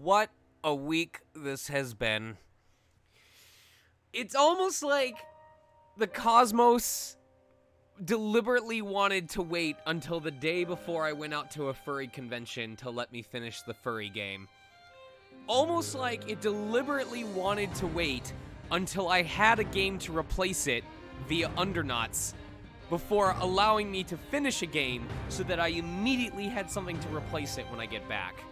What a week this has been. It's almost like the cosmos deliberately wanted to wait until the day before I went out to a furry convention to let me finish the furry game. Almost like it deliberately wanted to wait until I had a game to replace it via Undernauts before allowing me to finish a game so that I immediately had something to replace it when I get back.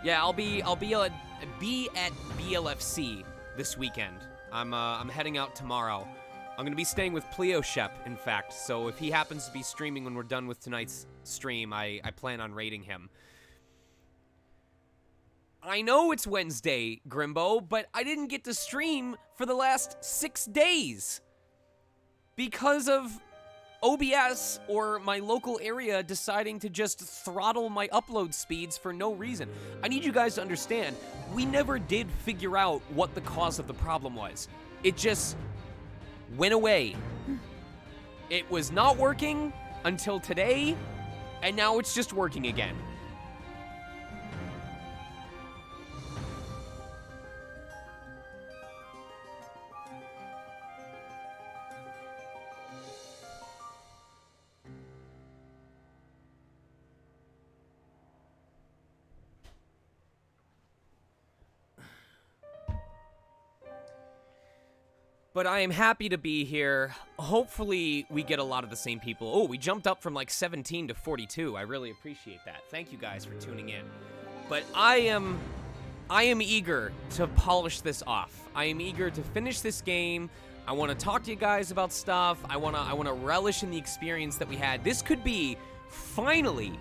Yeah, I'll be at BLFC this weekend. I'm heading out tomorrow. I'm gonna be staying with Pleo Shep, in fact. So if he happens to be streaming when we're done with tonight's stream, I plan on raiding him. I know it's Wednesday, Grimbo, but I didn't get to stream for the last 6 days because of OBS or my local area deciding to just throttle my upload speeds for no reason. I need you guys to understand, we never did figure out what the cause of the problem was. It just went away. It was not working until today, and now it's just working again. But I am happy to be here. Hopefully we get a lot of the same people. Oh, we jumped up from like 17 to 42. I really appreciate that. Thank you guys for tuning in. But I am eager to polish this off. I am eager to finish this game. I want to talk to you guys about stuff. I want to relish in the experience that we had. This could be finally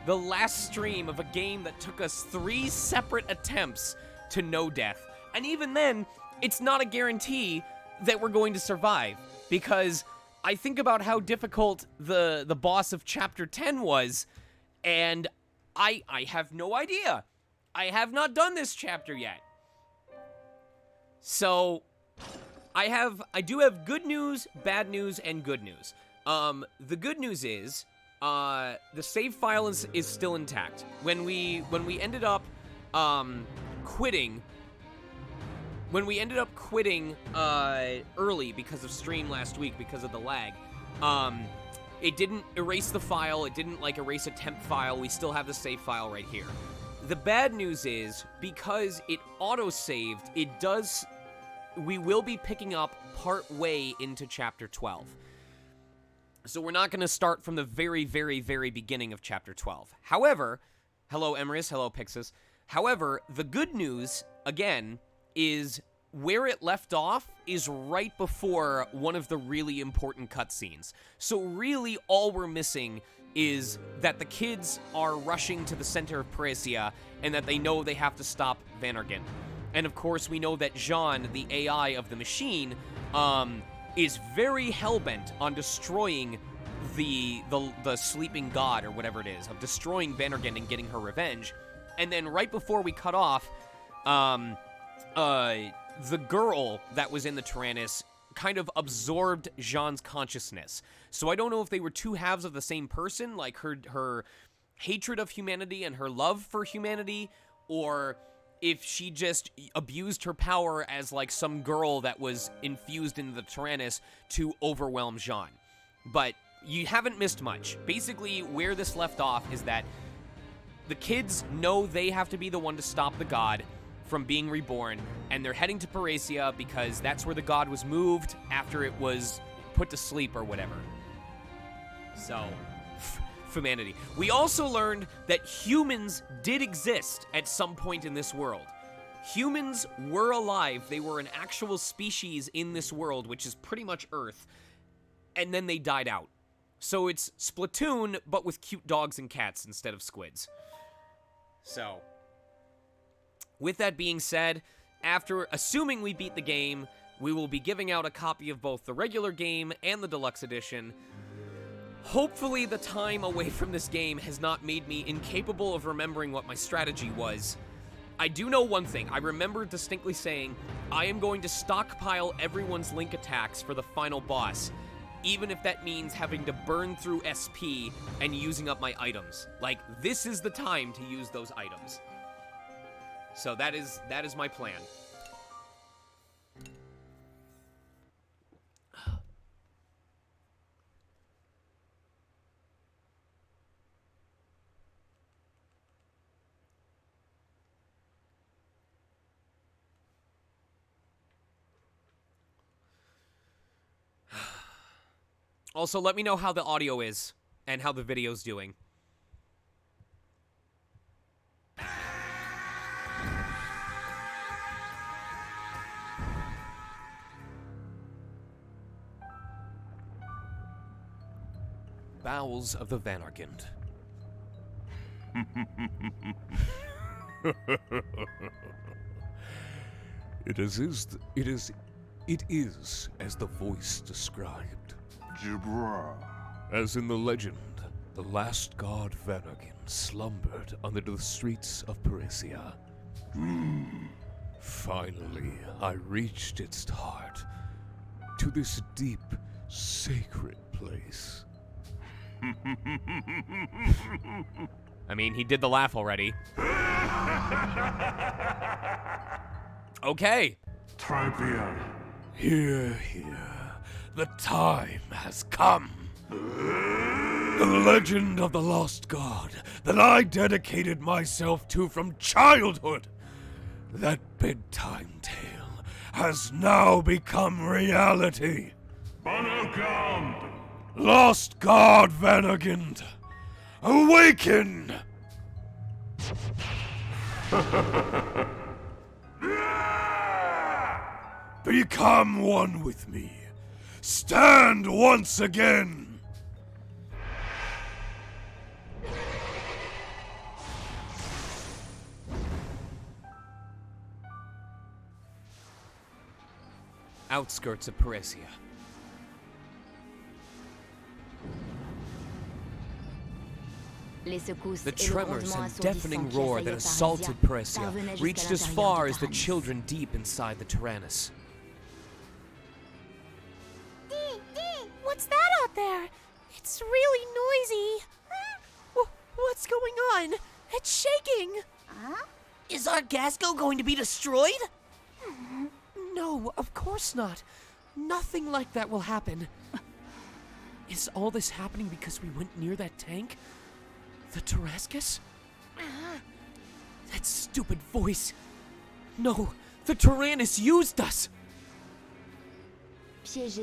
the last stream of a game that took us 3 separate attempts to no death. And even then, it's not a guarantee that we're going to survive, because I think about how difficult the boss of Chapter 10 was, and I have no idea. I have not done this chapter yet. So, I do have good news, bad news, and good news. The good news is, the save file is still intact. When we ended up, quitting early because of stream last week because of the lag, it didn't erase the file. It didn't erase a temp file. We still have the save file right here. The bad news is, because it auto-saved, we will be picking up part way into chapter 12. So we're not going to start from the very, very, very beginning of chapter 12. However, hello Emrys, hello Pixis. However, the good news, again, is where it left off is right before one of the really important cutscenes. So really all we're missing is that the kids are rushing to the center of Parisia and that they know they have to stop Vanargan. And of course we know that Jean, the AI of the machine, is very hellbent on destroying the sleeping god or whatever it is, of destroying Vanargan and getting her revenge. And then right before we cut off, the girl that was in the Tyrannus kind of absorbed Jean's consciousness. So I don't know if they were two halves of the same person, like her hatred of humanity and her love for humanity, or if she just abused her power as like some girl that was infused into the Tyrannus to overwhelm Jean. But you haven't missed much. Basically, where this left off is that the kids know they have to be the one to stop the god from being reborn, and they're heading to Parisia because that's where the god was moved after it was put to sleep or whatever. So, humanity. We also learned that humans did exist at some point in this world. Humans were alive. They were an actual species in this world, which is pretty much Earth, and then they died out. So it's Splatoon, but with cute dogs and cats instead of squids. So, with that being said, after assuming we beat the game, we will be giving out a copy of both the regular game and the deluxe edition. Hopefully the time away from this game has not made me incapable of remembering what my strategy was. I do know one thing. I remember distinctly saying, I am going to stockpile everyone's link attacks for the final boss, even if that means having to burn through SP and using up my items. Like, this is the time to use those items. So that is my plan. Also, let me know how the audio is and how the video's doing. Bowels of the Vanarkand. It is as the voice described. Jabra. As in the legend, the last god Vanarkand slumbered under the streets of Parisia. Finally, I reached its heart, to this deep, sacred place. I mean, he did the laugh already. Okay. Tribia. Here, the time has come. The legend of the lost god that I dedicated myself to from childhood. That bedtime tale has now become reality. Vanarkand. Lost god Vanarkand, awaken! Become one with me. Stand once again. Outskirts of Parisia. The tremors and deafening roar that assaulted Parisia reached as far as the children deep inside the Tyrannus. What's that out there? It's really noisy. What's going on? It's shaking. Is our Gasco going to be destroyed? No, of course not. Nothing like that will happen. Is all this happening because we went near that tank? The Tarascus? That stupid voice. No, the Tyrannus used us.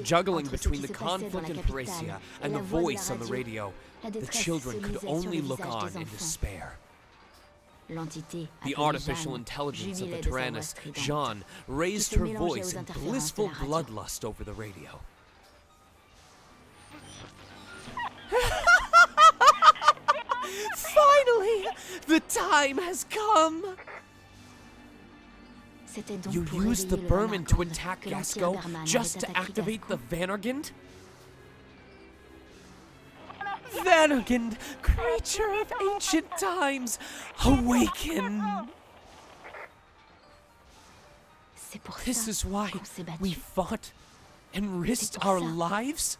Juggling between the conflict in Parisia and the voice on the radio, the children could only look on in despair. The artificial intelligence of the Tyrannus, Jeanne, raised her voice in blissful bloodlust over the radio. Finally! The time has come! You used the Burman to attack Gasco just to activate the Vanarkand? Vanarkand, creature of ancient times, awaken! This is why we fought and risked our lives?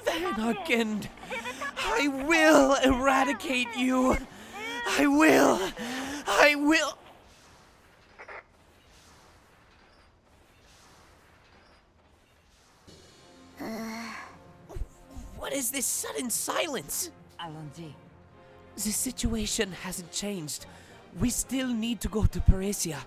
Vanarkand, I will eradicate you! I will! What is this sudden silence? The situation hasn't changed. We still need to go to Parisia.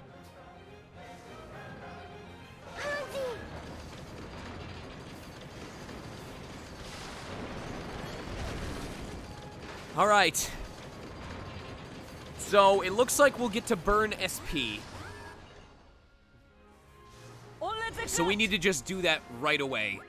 All right. So it looks like we'll get to burn SP. So we need to just do that right away.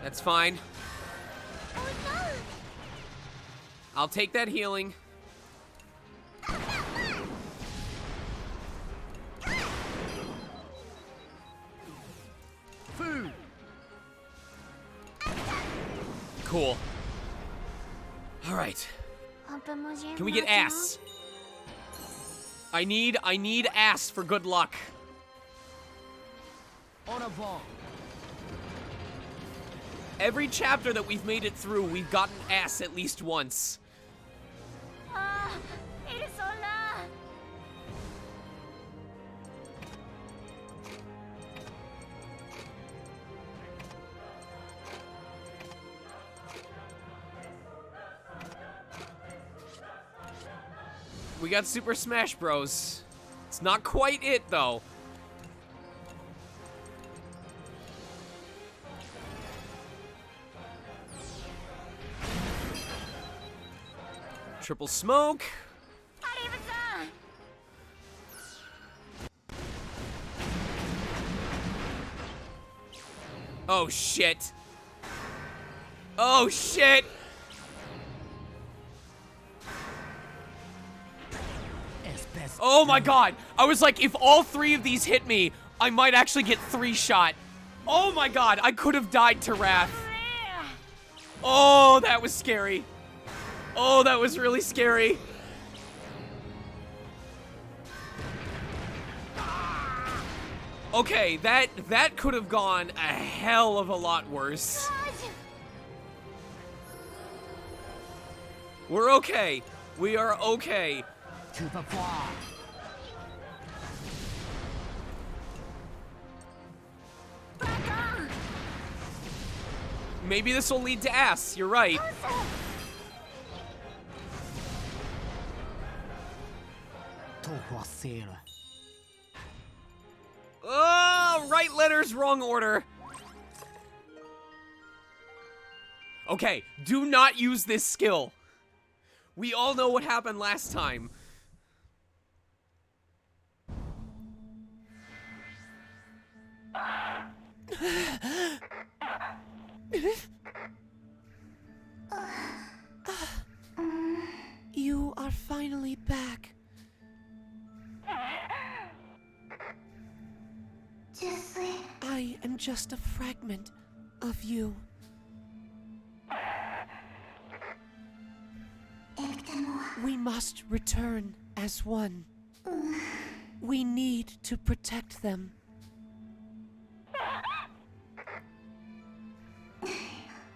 That's fine. Oh no! I'll take that healing. Food. Cool. All right. Can we get ass? I need ass for good luck. En avant. Every chapter that we've made it through, we've gotten ass at least once. Ils sont là! We got Super Smash Bros. It's not quite it, though. Triple smoke. Arrive-t'en! Oh, shit. Oh, shit. Espèce. Oh my god. I was like, if all three of these hit me, I might actually get 3-shot. Oh my god, I could have died to Wrath. Oh, that was scary. Oh, that was really scary. Okay, that could have gone a hell of a lot worse. We're okay. We are okay. Tu vas voir. Maybe this will lead to ass. You're right. Oh, right letters, wrong order. Okay, do not use this skill. We all know what happened last time. You are finally back. I am just a fragment of you. We must return as one. We need to protect them.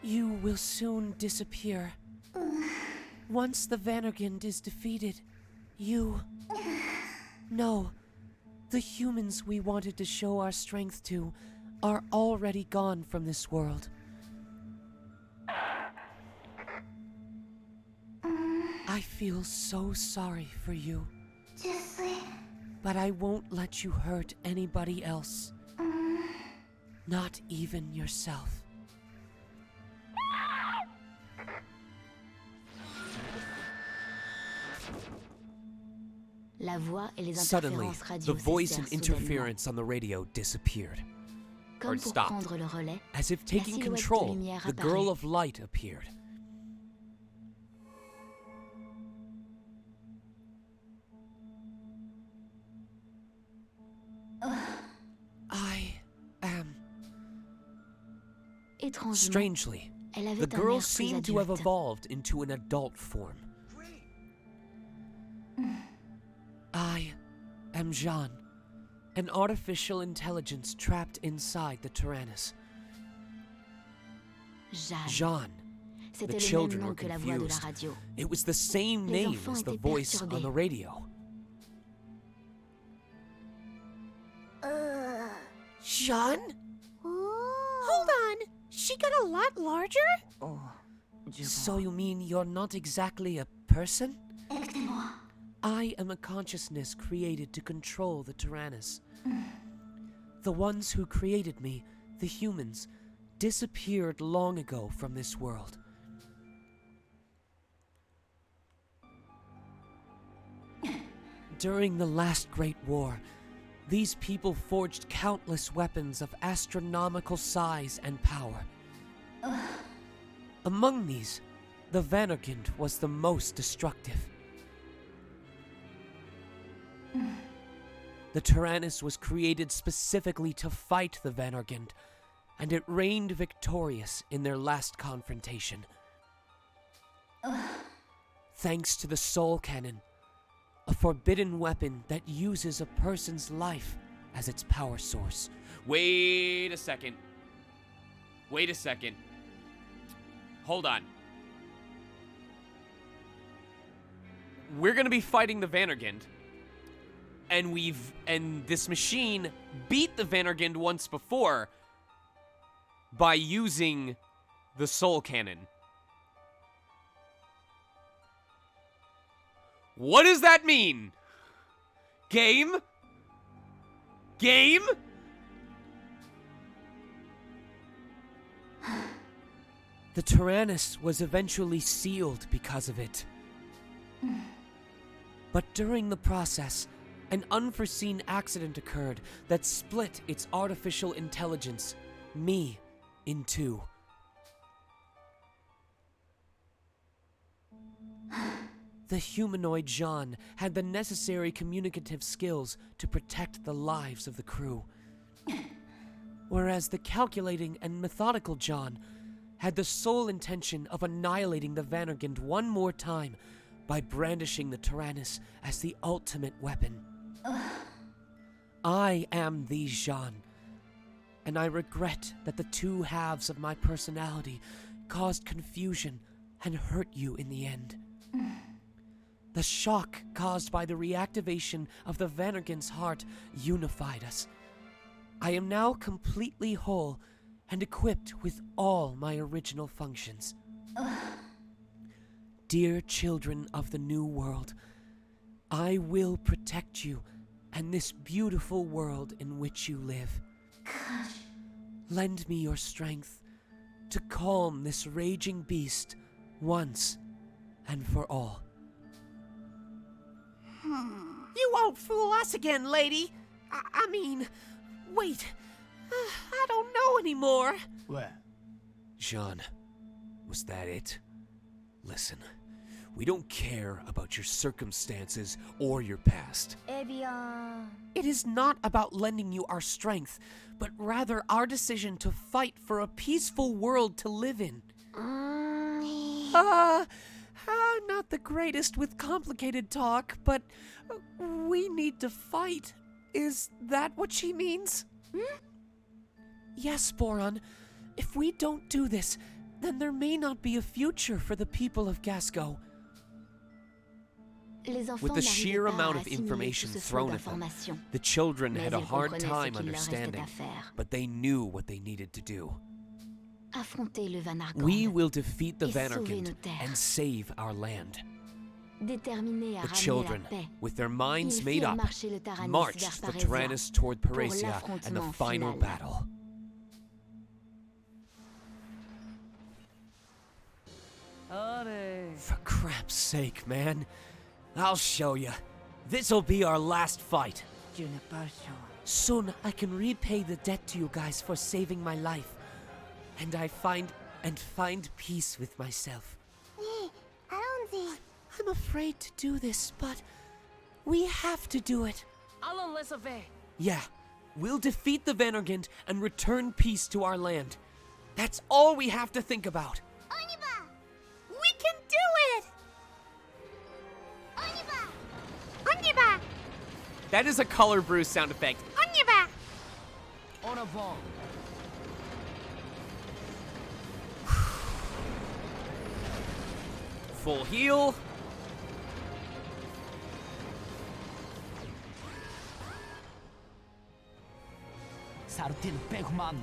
You will soon disappear. Once the Vandergind is defeated, you... No, the humans we wanted to show our strength to are already gone from this world. I feel so sorry for you. But I won't let you hurt anybody else. Not even yourself. Suddenly, the voice and interference on the radio disappeared. Or stopped. As if taking control, the Girl of Light appeared. I am... Strangely, the girl seemed to have evolved into an adult form. I am Jean, an artificial intelligence trapped inside the Tyrannus. Jean. The children were confused. It was the same name as the voice on the radio. Jean? Hold on. She got a lot larger? So you mean you're not exactly a person? I am a consciousness created to control the Tyrannus. The ones who created me, the humans, disappeared long ago from this world. During the last Great War, these people forged countless weapons of astronomical size and power. Among these, the Vanderkind was the most destructive. The Tyrannus was created specifically to fight the Vanderkind, and it reigned victorious in their last confrontation. Thanks to the Soul Cannon, a forbidden weapon that uses a person's life as its power source. Wait a second. Wait a second. Hold on. We're gonna be fighting the Vanderkind, and this machine beat the Vanderkind once before by using the Soul Cannon. What does that mean? Game? Game? The Tyrannus was eventually sealed because of it. But during the process, an unforeseen accident occurred that split its artificial intelligence, me, in two. The humanoid Jean had the necessary communicative skills to protect the lives of the crew, whereas the calculating and methodical John had the sole intention of annihilating the Vanderkind one more time by brandishing the Tyrannus as the ultimate weapon. I am the Jean, and I regret that the two halves of my personality caused confusion and hurt you in the end. The shock caused by the reactivation of the Vanderkind's heart unified us. I am now completely whole and equipped with all my original functions. Dear children of the New World, I will protect you and this beautiful world in which you live. Lend me your strength to calm this raging beast once and for all. You won't fool us again, lady. I mean, wait. I don't know anymore. What? Jean, was that it? Listen, we don't care about your circumstances or your past. Eh bien... It is not about lending you our strength, but rather our decision to fight for a peaceful world to live in. I'm not the greatest with complicated talk, but we need to fight. Is that what she means? Yes, Boron. If we don't do this, then there may not be a future for the people of Gasco. With the sheer amount of information thrown at them, the children had a hard time understanding, but they knew what they needed to do. We will defeat the Vanderkind and save our land. The children, with their minds made up, marched the Tyrannus toward Parisia and the final battle. For crap's sake, man. I'll show you. This'll be our last fight. Soon I can repay the debt to you guys for saving my life. And find peace with myself. I'm afraid to do this, but we have to do it. Yeah, we'll defeat the Vanderkind and return peace to our land. That's all we have to think about. We can do it! Oniba! That is a color brew sound effect. Oniba! En avant. Full heal. Sartin Pegman.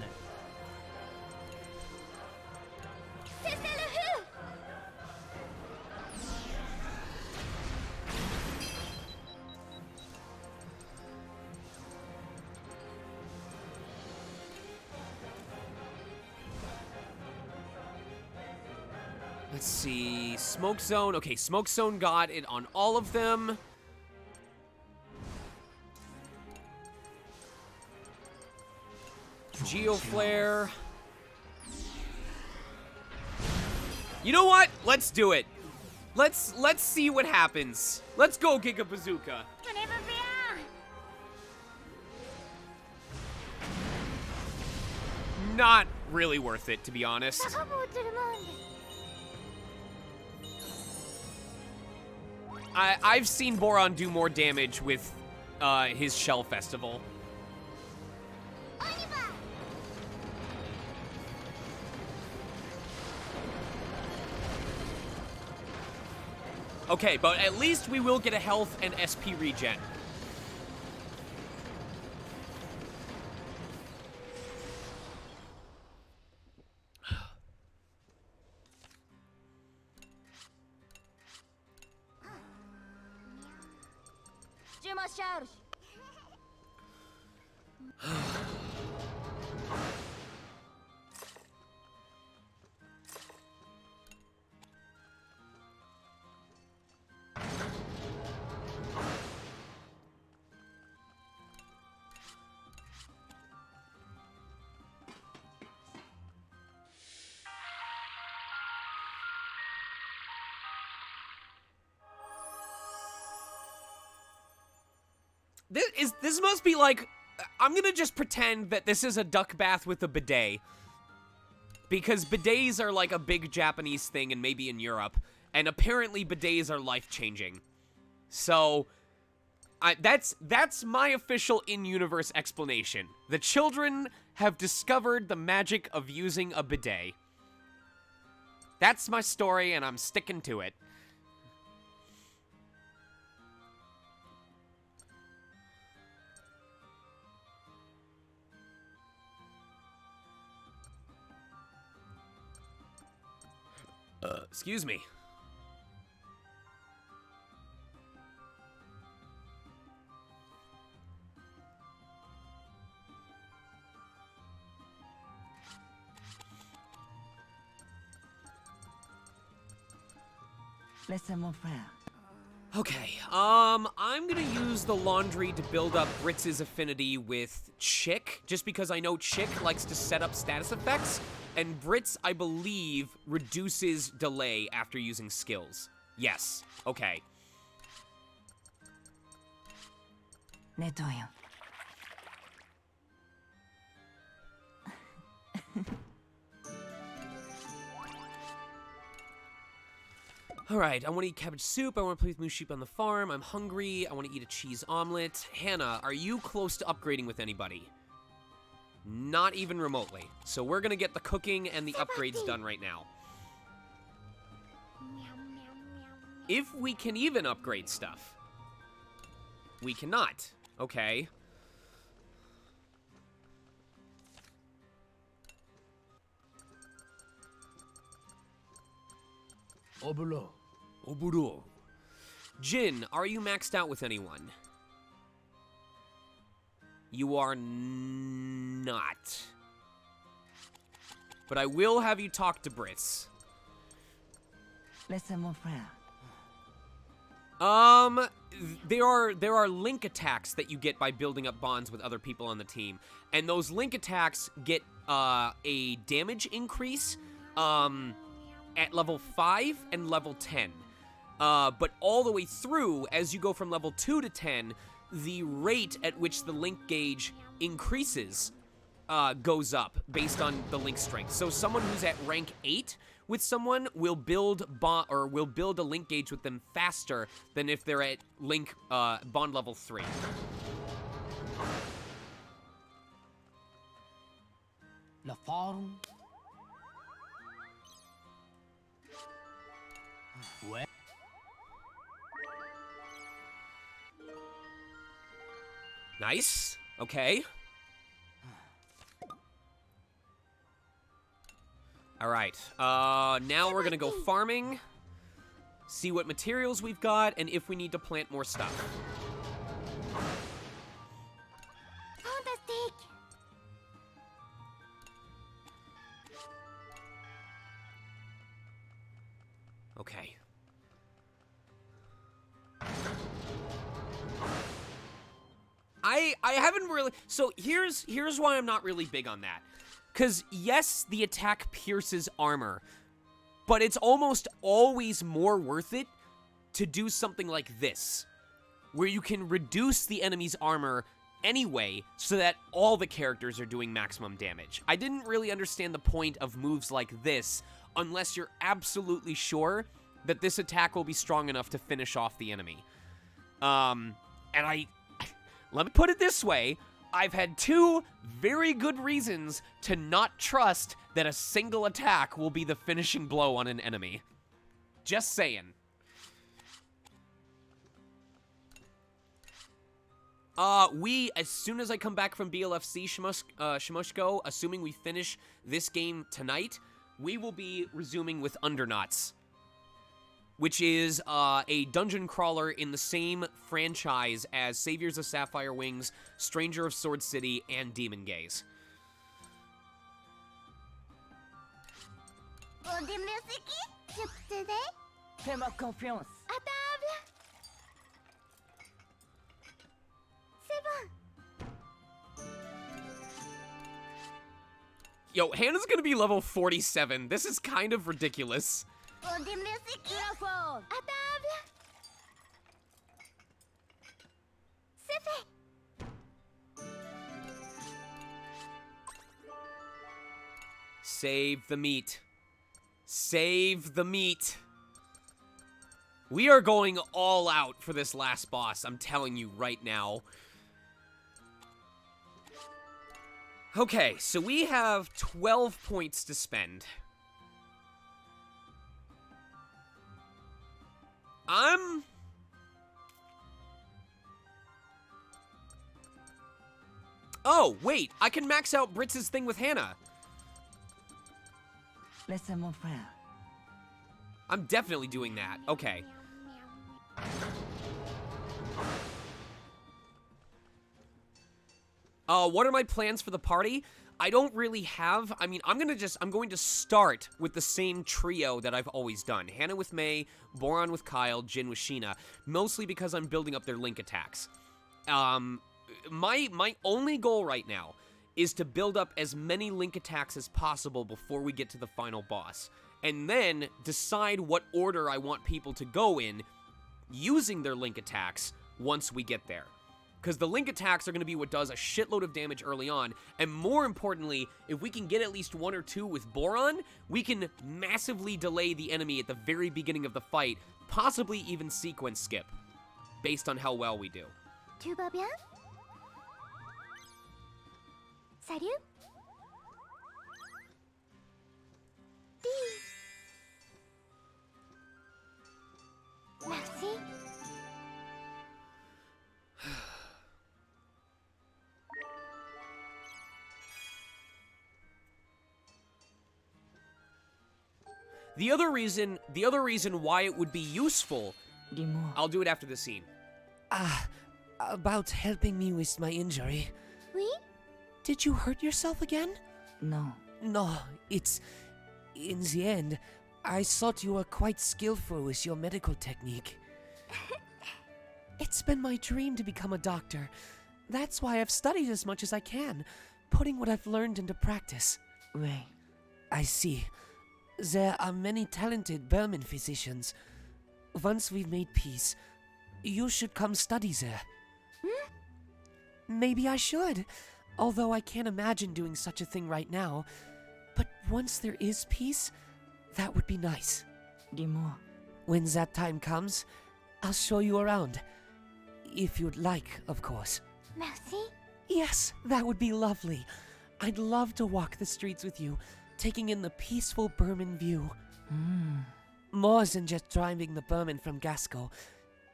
Let's see. Smoke Zone. Okay, Smoke Zone got it on all of them. Geoflare. You know what? Let's do it. Let's see what happens. Let's go, Giga Bazooka. Not really worth it, to be honest. I've seen Boron do more damage with his Shell Festival. Okay, but at least we will get a health and SP regen. This must be like, I'm gonna just pretend that this is a duck bath with a bidet. Because bidets are like a big Japanese thing and maybe in Europe. And apparently bidets are life-changing. So, that's my official in-universe explanation. The children have discovered the magic of using a bidet. That's my story and I'm sticking to it. Excuse me. Listen, mon frère. Okay, I'm gonna use the laundry to build up Britz's affinity with Chick, just because I know Chick likes to set up status effects, and Britz, I believe, reduces delay after using skills. Yes, okay. Nettoyons. Alright, I want to eat cabbage soup, I want to play with moose sheep on the farm, I'm hungry, I want to eat a cheese omelet. Hannah, are you close to upgrading with anybody? Not even remotely. So we're gonna get the cooking and the upgrades done right now. If we can even upgrade stuff. We cannot. Okay. Obulo. Oburo. Jin, are you maxed out with anyone? You are not. But I will have you talk to Britz. Listen, mon frère. There are link attacks that you get by building up bonds with other people on the team. And those link attacks get a damage increase at level 5 and level 10. But all the way through, as you go from level 2 to 10, the rate at which the link gauge increases goes up based on the link strength. So someone who's at rank 8 with someone will build a link gauge with them faster than if they're at link bond level 3. La forme. Ouais. Nice. Okay. Alright. Now we're gonna go farming. See what materials we've got, and if we need to plant more stuff. Fantastic! Okay. I haven't really... So here's why I'm not really big on that. Because, yes, the attack pierces armor. But it's almost always more worth it to do something like this, where you can reduce the enemy's armor anyway so that all the characters are doing maximum damage. I didn't really understand the point of moves like this unless you're absolutely sure that this attack will be strong enough to finish off the enemy. Let me put it this way, I've had 2 very good reasons to not trust that a single attack will be the finishing blow on an enemy. Just saying. As soon as I come back from BLFC Shimoshiko, assuming we finish this game tonight, we will be resuming with Underknots, which is a dungeon crawler in the same franchise as Saviors of Sapphire Wings, Stranger of Sword City, and Demon Gaze. Fais-moi confiance. À table. C'est bon. Yo, Hannah's gonna be level 47. This is kind of ridiculous. À table. C'est fait. Save the meat. Save the meat. We are going all out for this last boss, I'm telling you right now. Okay, so we have 12 points to spend. Oh, wait, I can max out Britz's thing with Hannah. Laisse mon frère. I'm definitely doing that. Okay. What are my plans for the party? I don't really have. I mean, I'm going to start with the same trio that I've always done. Hannah with May, Boron with Kyle, Jin with Sheena. Mostly because I'm building up their link attacks. My only goal right now is to build up as many link attacks as possible before we get to the final boss. And then decide what order I want people to go in using their link attacks once we get there. Because the link attacks are going to be what does a shitload of damage early on, and more importantly, if we can get at least 1 or 2 with Boron, we can massively delay the enemy at the very beginning of the fight, possibly even sequence skip, based on how well we do. Tu vas bien? Salut? Merci. The other reason why it would be useful, Dis-moi. I'll do it after the scene. About helping me with my injury. Oui? Did you hurt yourself again? No. No, it's... In the end, I thought you were quite skillful with your medical technique. It's been my dream to become a doctor. That's why I've studied as much as I can, putting what I've learned into practice. Oui. I see. There are many talented Burman physicians. Once we've made peace, you should come study there. Maybe I should, although I can't imagine doing such a thing right now. But once there is peace, that would be nice. Dis-moi. When that time comes, I'll show you around. If you'd like, of course. Merci. Yes, that would be lovely. I'd love to walk the streets with you, taking in the peaceful Burman view. More than just driving the Burman from Gasco.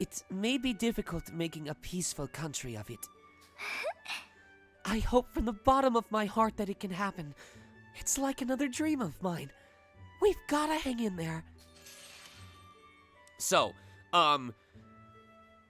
It may be difficult making a peaceful country of it. I hope from the bottom of my heart that it can happen. It's like another dream of mine. We've gotta hang in there. So,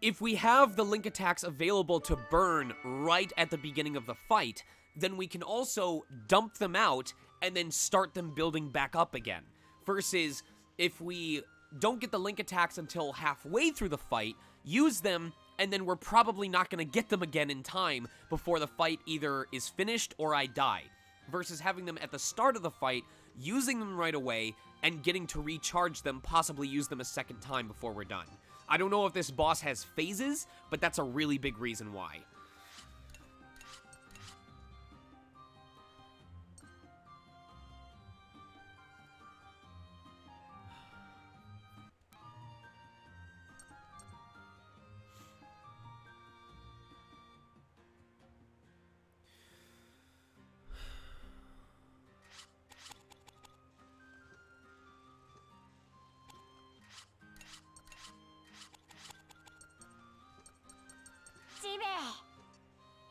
if we have the link attacks available to burn right at the beginning of the fight, then we can also dump them out and then start them building back up again. Versus, if we don't get the link attacks until halfway through the fight, use them, and then we're probably not going to get them again in time before the fight either is finished or I die. Versus having them at the start of the fight, using them right away, and getting to recharge them, possibly use them a second time before we're done. I don't know if this boss has phases, but that's a really big reason why.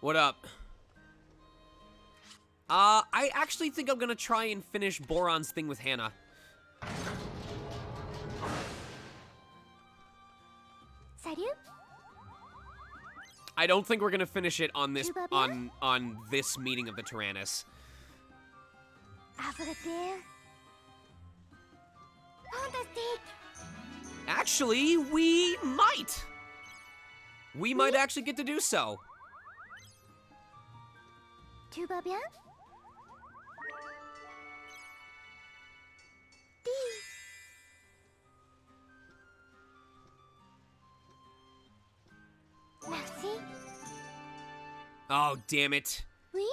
What up? I actually think I'm gonna try and finish Boron's thing with Hannah. Salut? I don't think we're gonna finish it on this on this meeting of the Tyrannus. Fantastic. Actually, we might. We might actually get to do so. Tu vas bien? Merci. Oh, damn it. Oui?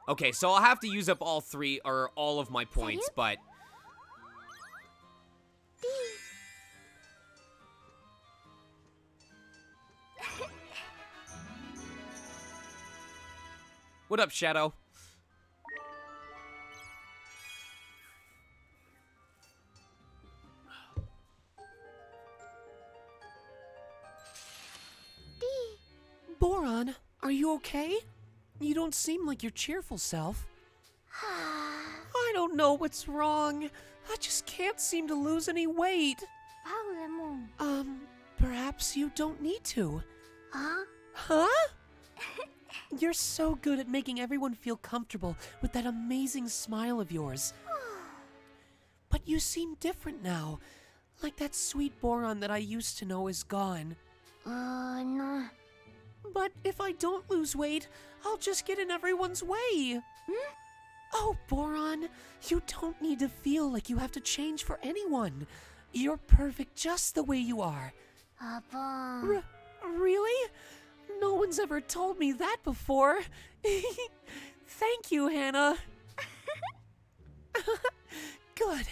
Okay, so I'll have to use up all three, or all of my points, but... What up, Shadow? Boron, are you okay? You don't seem like your cheerful self. I don't know what's wrong. I just can't seem to lose any weight. Perhaps you don't need to. Huh? Huh? You're so good at making everyone feel comfortable with that amazing smile of yours. But you seem different now. Like that sweet Boron that I used to know is gone. No. But if I don't lose weight, I'll just get in everyone's way. Oh, Boron, you don't need to feel like you have to change for anyone. You're perfect just the way you are. Really? No one's ever told me that before. Thank you, Hannah. Good.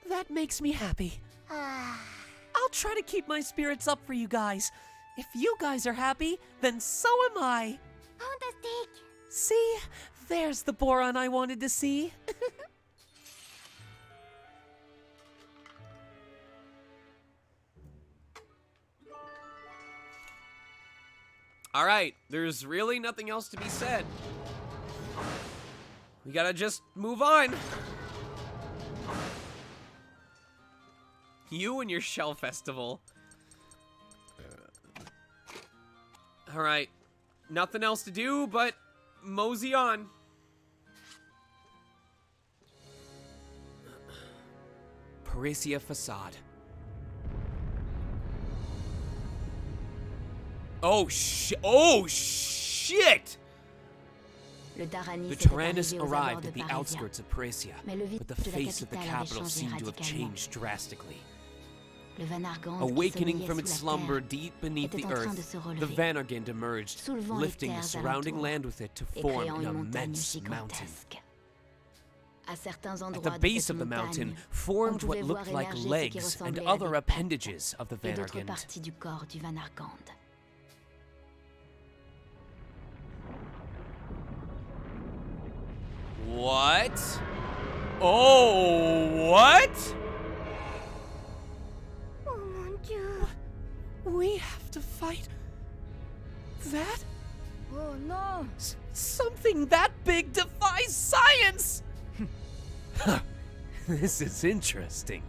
That makes me happy. I'll try to keep my spirits up for you guys. If you guys are happy, then so am I. Fantastic. See? There's the Boron I wanted to see. All right, there's really nothing else to be said. We gotta just move on. You and your Shell Festival. All right, nothing else to do but mosey on. Parisia Facade. Oh shit! The Tyrannus arrived at the outskirts of Parisia, but the face of the capital seemed to have changed drastically. Awakening from its slumber deep beneath the earth, the Vanargand emerged, lifting the surrounding land with it to form an immense mountain. At the base of the mountain formed what looked like legs and other appendages of the Vanargand. What? Oh, what? Oh mon Dieu. We have to fight that? Oh no. Something that big defies science! This is interesting.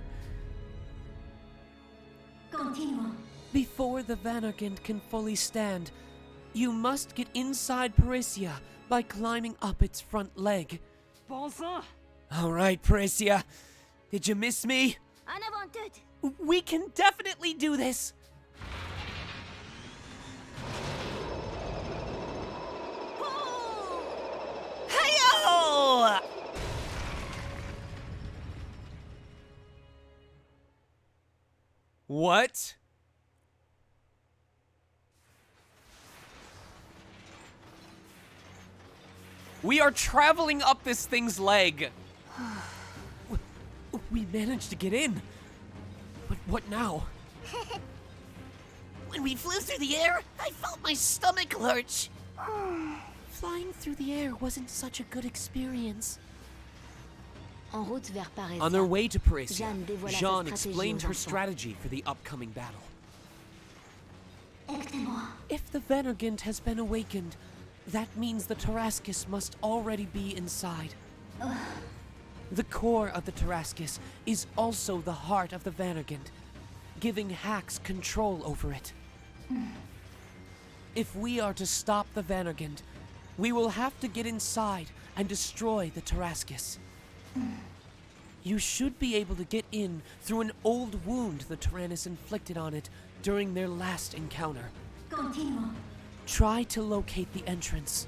Continuons. Before the Vanargand can fully stand, you must get inside Parisia by climbing up its front leg. All right, Parisia. Did you miss me? En avant toute. We can definitely do this! Hey-o! What? We are traveling up this thing's leg. We managed to get in. But what now? When we flew through the air, I felt my stomach lurch. Flying through the air wasn't such a good experience. En route vers Paris. On their way to Paris, Jeanne dévoila sa Jeanne stratégie explained aux her enfants. strategy for the upcoming battle. If the Venergent has been awakened, that means the Tarascus must already be inside. The core of the Tarascus is also the heart of the Venergent, giving hacks control over it. If we are to stop the Venergent, we will have to get inside and destroy the Tarascus. You should be able to get in through an old wound the Tyrannus inflicted on it during their last encounter. Continuons. Try to locate the entrance.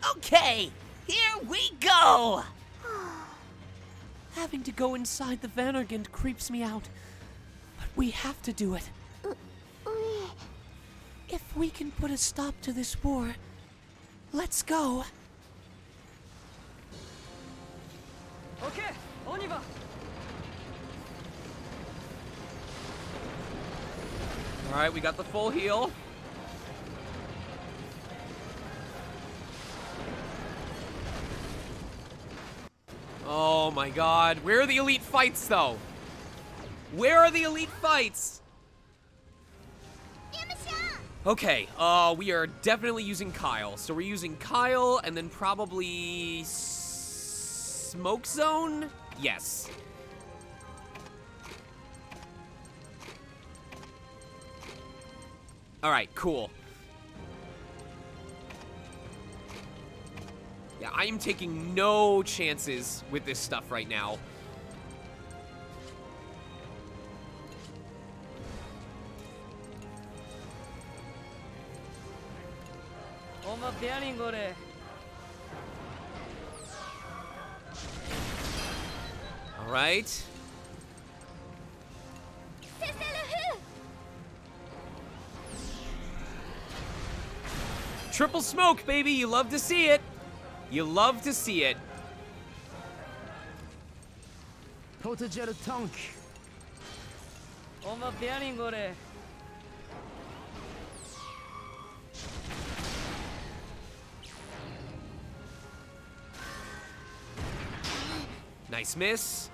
Okay, here we go! Having to go inside the Venergent creeps me out, but we have to do it. If we can put a stop to this war, let's go. Okay, on y va. Alright, we got the full heal. Oh my god. Where are the elite fights, though? Where are the elite fights? Okay, we are definitely using Kyle. So we're using Kyle and then probably Smoke Zone? Yes. Alright, cool. Yeah, I am taking no chances with this stuff right now. On va bien rigoler. Alright. Triple smoke, baby. You love to see it. You love to see it. Protéger le tank. On va bien rigoler. Nice miss.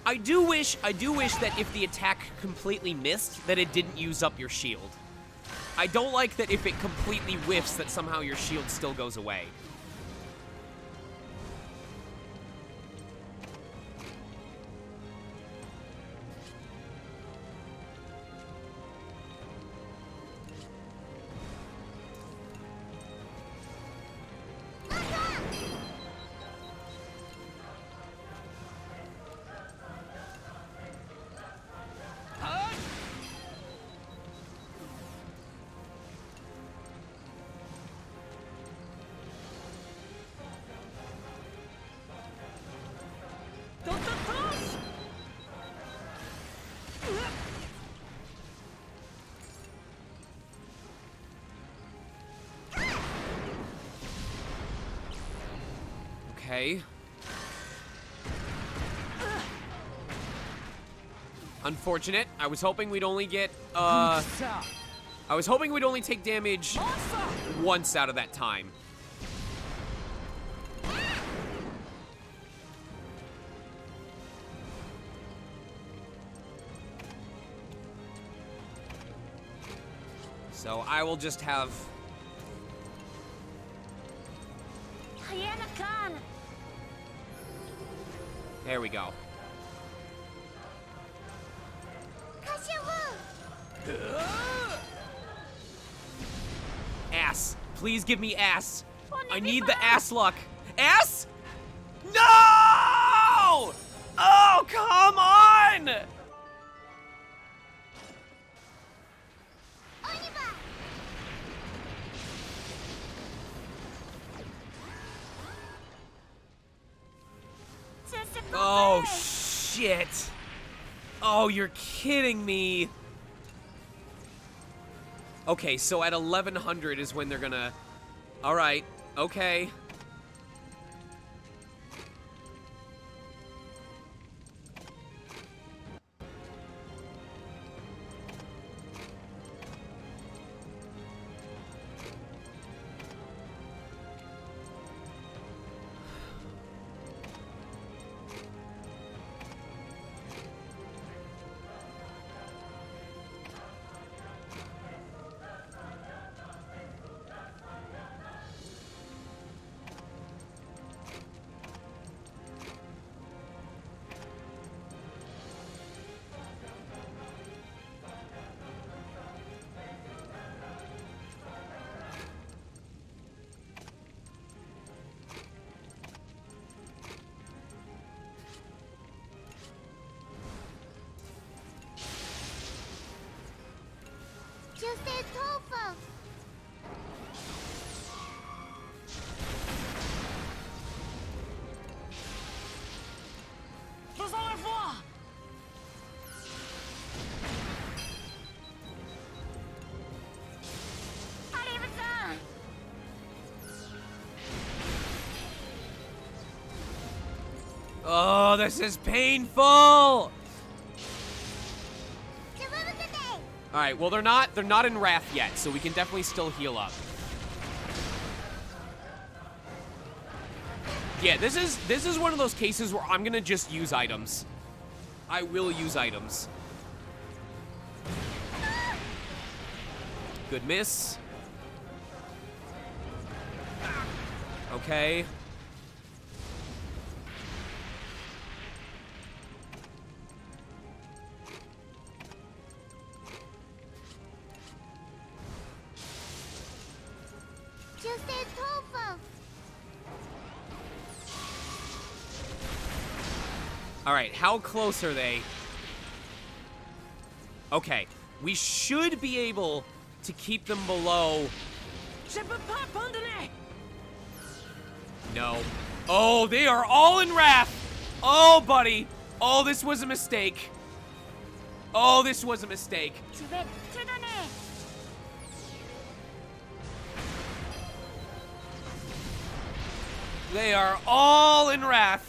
I do wish that if the attack completely missed, that it didn't use up your shield. I don't like that if it completely whiffs, that somehow your shield still goes away. Okay. Unfortunate. I was hoping we'd only get, I was hoping we'd only take damage once out of that time. So I will just have... There we go. Ass. Please give me ass. I need the ass luck. Ass? No! Oh, come on! Oh, shit. Oh, you're kidding me. Okay, so at 1100 is when they're gonna... Alright, okay. Just a tofu. Faisons-le voir! Arrive-t'en. Oh, this is painful! Alright, well they're not in Wrath yet, so we can definitely still heal up. Yeah, this is one of those cases where I'm gonna just use items. I will use items. Good miss. Okay. Just a tofu. Alright, how close are they? Okay, we should be able to keep them below. Je peux pas abandonner! No. Oh, they are all in Wrath! Oh, buddy! Oh, this was a mistake. Oh, this was a mistake. Je vais te donner. They are all in Wrath.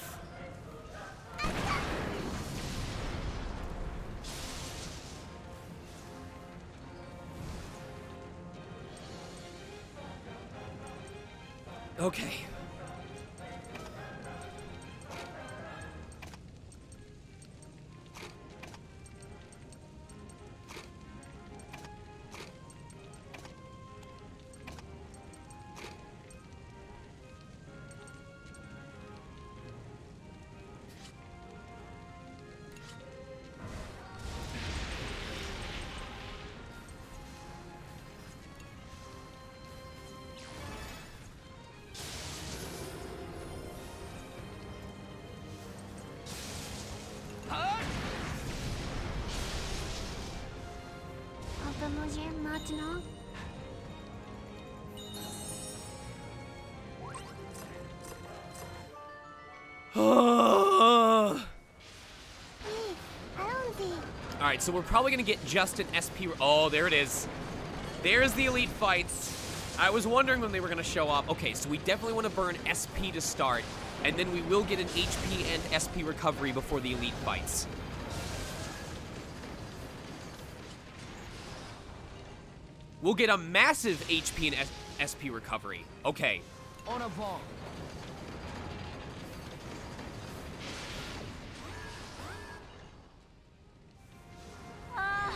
Okay. अब मुझे maintenant. Allons-y. Alright, so we're probably gonna get just an SP. Oh, there it is. There's the elite fights. I was wondering when they were gonna show up. Okay, so we definitely want to burn SP to start, and then we will get an HP and SP recovery before the elite fights. We'll get a massive HP and SP recovery. Okay. En avant!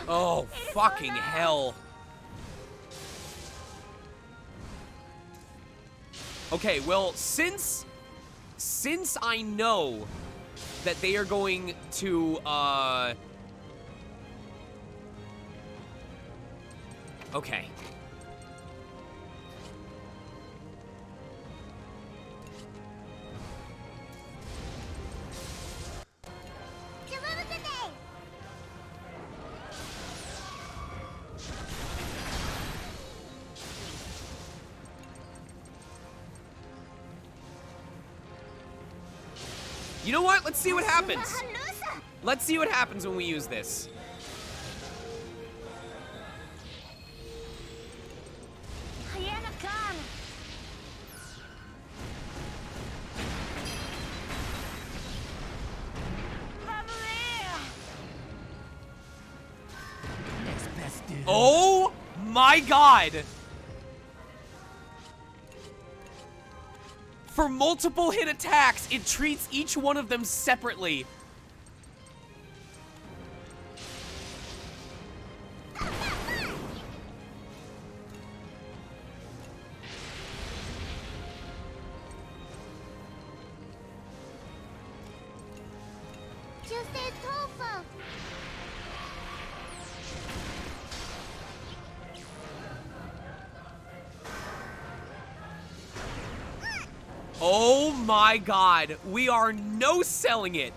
Oh, fucking hell. Okay, well, since I know that they are going to, okay. You know what? Let's see what happens. Let's see what happens when we use this. Hyena Khan. Next best dude. Oh my god! For multiple hit attacks, it treats each one of them separately. Oh my god, we are no-selling it.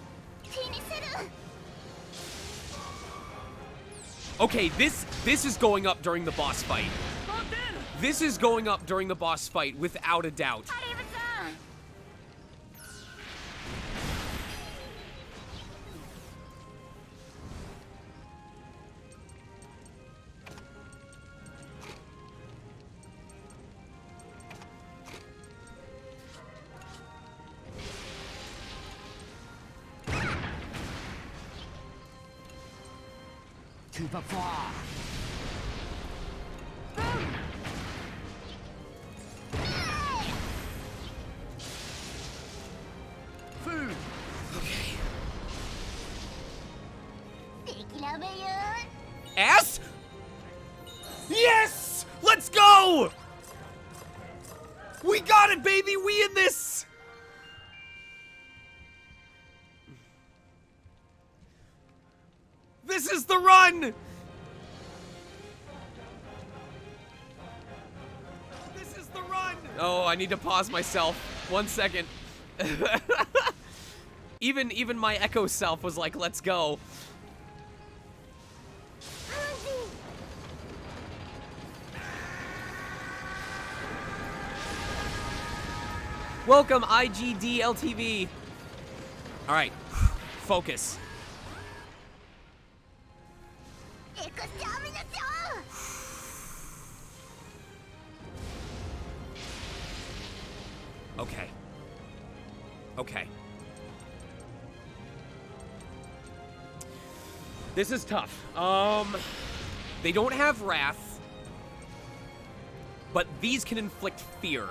Okay, this is going up during the boss fight. This is going up during the boss fight, without a doubt. Tu vas voir. Food. Ass? Yes! Let's go! We got it, baby! We in this! This is the run! This is the run! Oh, I need to pause myself. 1 second. Even my Echo self was like, let's go. Welcome, IGD LTV. All right, focus. Okay. Okay. This is tough. They don't have Wrath, but these can inflict fear.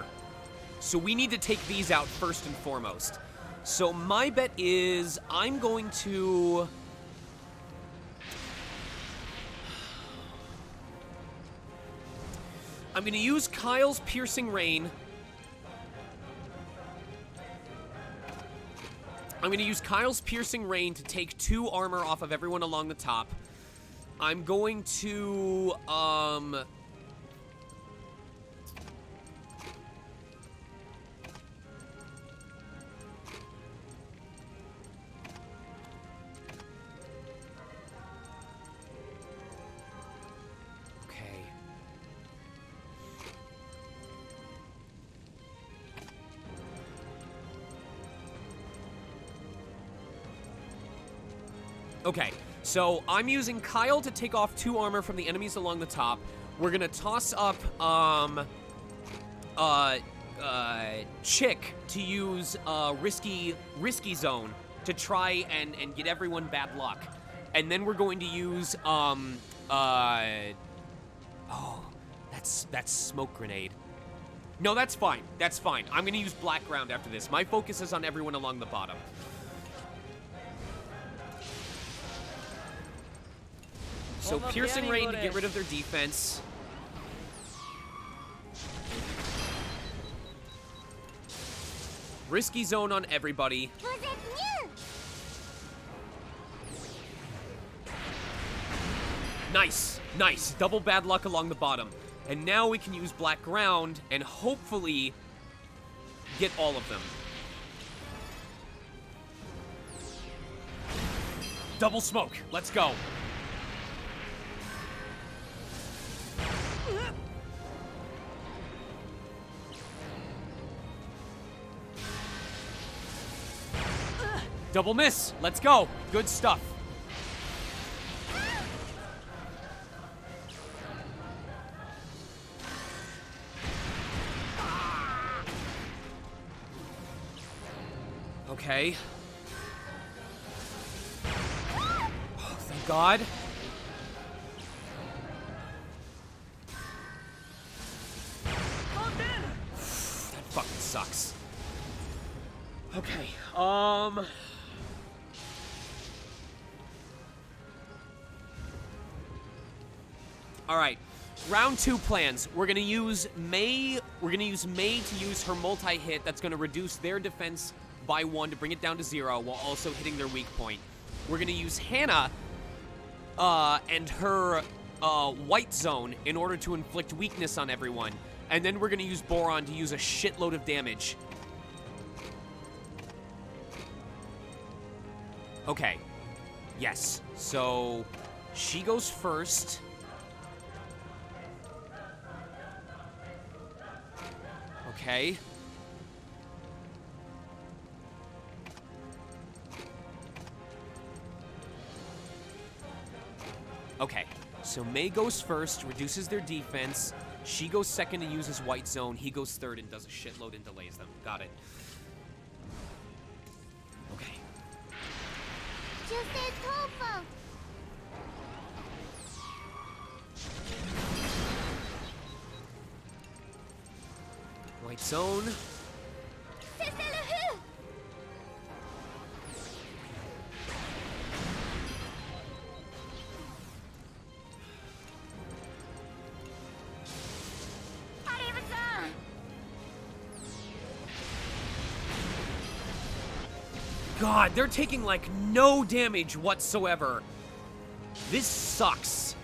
So we need to take these out first and foremost. So my bet is I'm going to... I'm going to use Kyle's Piercing Rain. I'm going to use Kyle's Piercing Rain to take 2 armor off of everyone along the top. I'm going to, Okay, so I'm using Kyle to take off 2 armor from the enemies along the top. We're gonna toss up, Chick to use, Risky Zone to try and get everyone bad luck. And then we're going to use, oh, that's Smoke Grenade. No, that's fine. That's fine. I'm gonna use Black Ground after this. My focus is on everyone along the bottom. So Piercing Rain to get rid of their defense. Risky Zone on everybody. Nice, nice. Double bad luck along the bottom. And now we can use Black Ground and hopefully get all of them. Double smoke. Let's go. Double miss. Let's go. Good stuff. Okay. Oh, thank God. That fucking sucks. Okay, Alright. Round 2 plans. We're gonna use May to use her multi-hit that's gonna reduce their defense by 1 to bring it down to 0 while also hitting their weak point. We're gonna use Hannah and her white zone in order to inflict weakness on everyone. And then we're gonna use Boron to use a shitload of damage. Okay. Yes. So she goes first. Okay. Okay. So May goes first, reduces their defense. She goes second and uses white zone. He goes third and does a shitload and delays them. Got it. Okay. White zone. God, they're taking, like, no damage whatsoever. This sucks.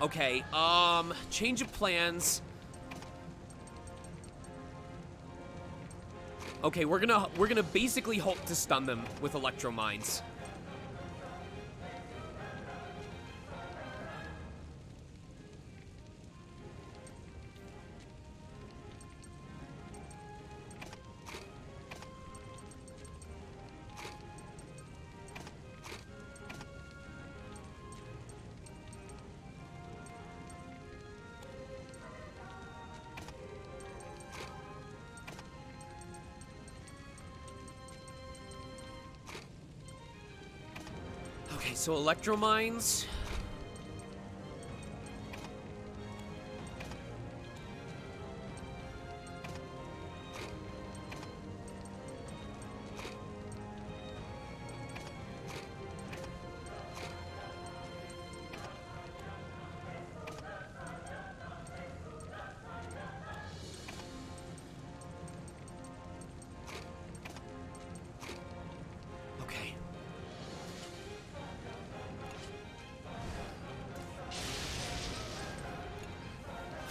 Okay, change of plans. Okay, we're gonna basically hope to stun them with Electro Mines. Okay, so Electro Mines.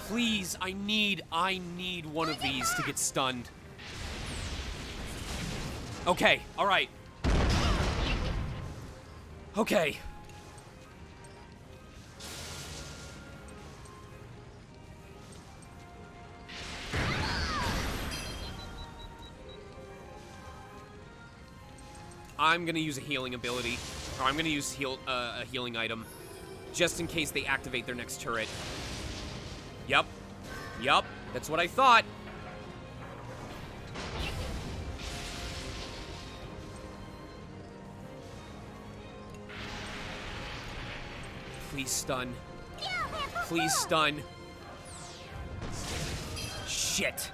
Please, I need one of these to get stunned. Okay, alright. Okay. I'm gonna use a healing ability. Or I'm gonna use a healing item. Just in case they activate their next turret. Yup. Yup. That's what I thought. Please stun. Please stun. Shit.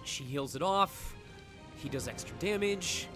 She heals it off. He does extra damage.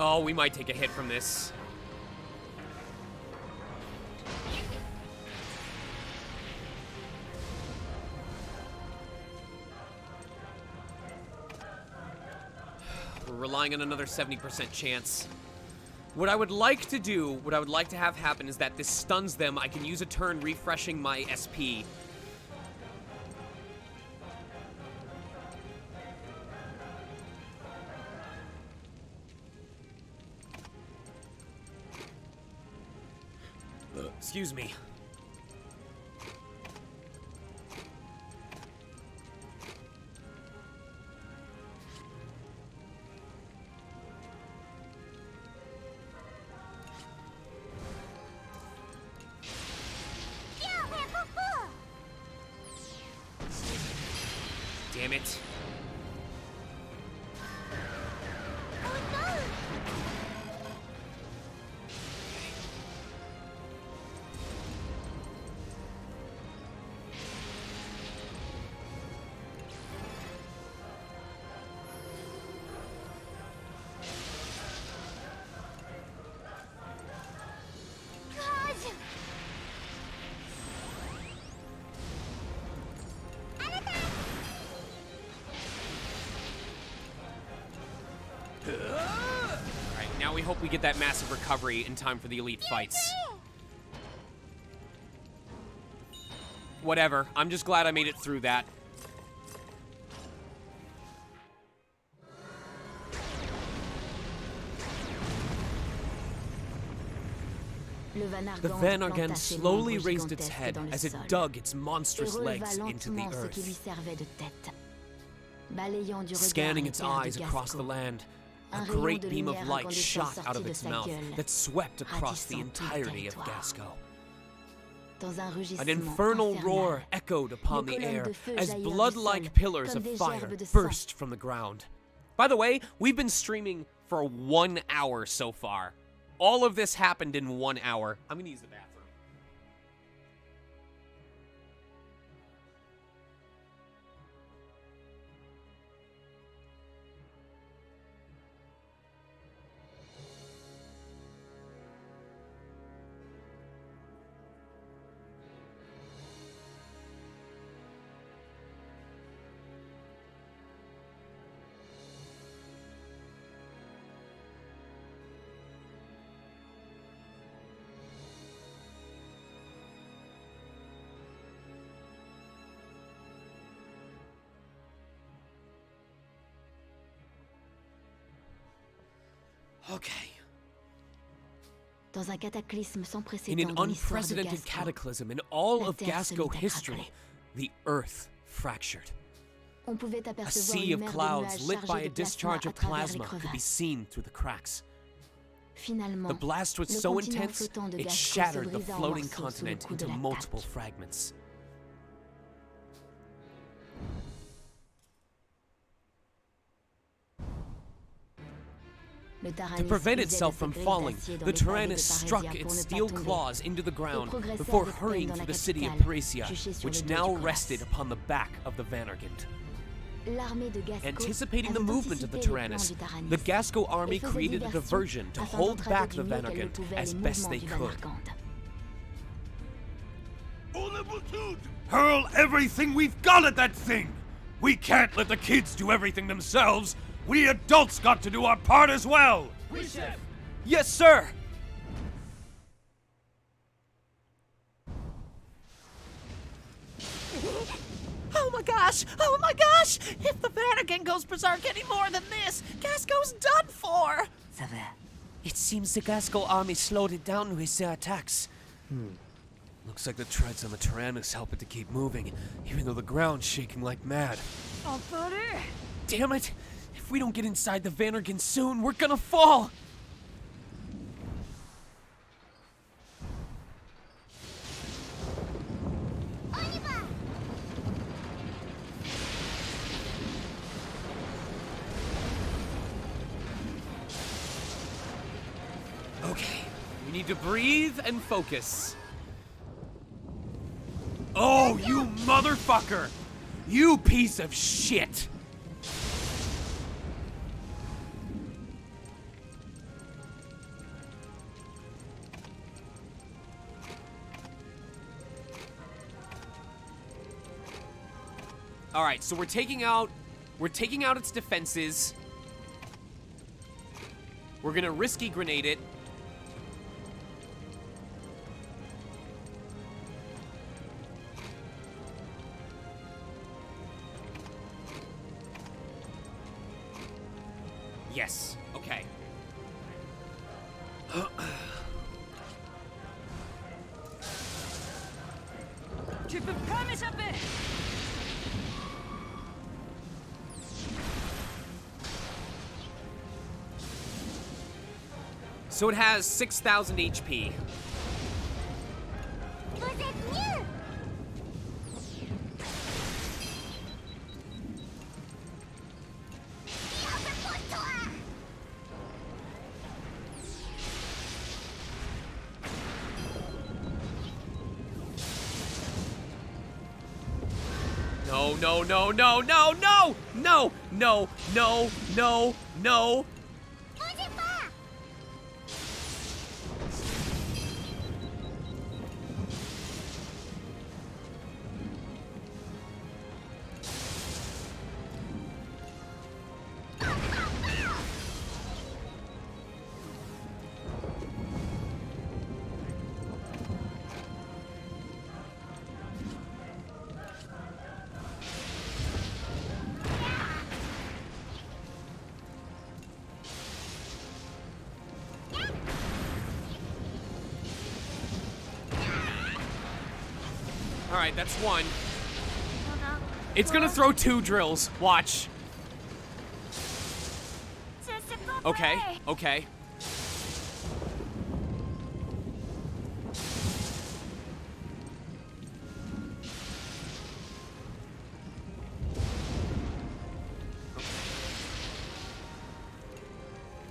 Oh, we might take a hit from this. We're relying on another 70% chance. What I would like to do, what I would like to have happen is that this stuns them. I can use a turn refreshing my SP. Excuse me. Damn it. Alright, now we hope we get that massive recovery in time for the elite fights. Whatever, I'm just glad I made it through that. The Vanargan slowly raised its head as it dug its monstrous legs into the earth. Scanning its eyes across the land, a great beam of light shot out of its mouth that swept across the entirety of Gasco. An infernal roar echoed upon the air as blood-like pillars of fire burst from the ground. By the way, we've been streaming for 1 hour so far. All of this happened in 1 hour. I'm gonna use the bathroom. Okay. In an unprecedented cataclysm in all of Gasco history, the Earth fractured. A sea of clouds lit by a discharge of plasma could be seen through the cracks. The blast was so intense, it shattered the floating continent into multiple fragments. To prevent itself from falling, the Tyrannus struck its steel claws into the ground before hurrying through the city of Parisia, which now rested upon the back of the Vanargand. Anticipating the movement of the Tyrannus, the Gasco army created a diversion to hold back the Vanargand as best they could. Hurl everything we've got at that thing! We can't let the kids do everything themselves! We adults got to do our part as well! Yes, sir! Oh my gosh! Oh my gosh! If the Vatican goes berserk any more than this, Gasco's done for! Ça va. It seems the Gasco army slowed it down with their attacks. Looks like the treads on the Tyrannus help it to keep moving, even though the ground's shaking like mad. Damn it! If we don't get inside the Vanargan soon, we're gonna fall! Okay, we need to breathe and focus. Oh, you motherfucker! You piece of shit! All right, so we're taking out its defenses. We're gonna risky grenade it. Yes. Okay. Tu peux pas m'échapper! So it has 6,000 HP. Vous êtes nuls! No, no, no, no, no, no! No, no, no, no, no! Bougez pas! All right, that's one. It's gonna throw 2 drills. Watch. C'est pas Okay, vrai. okay.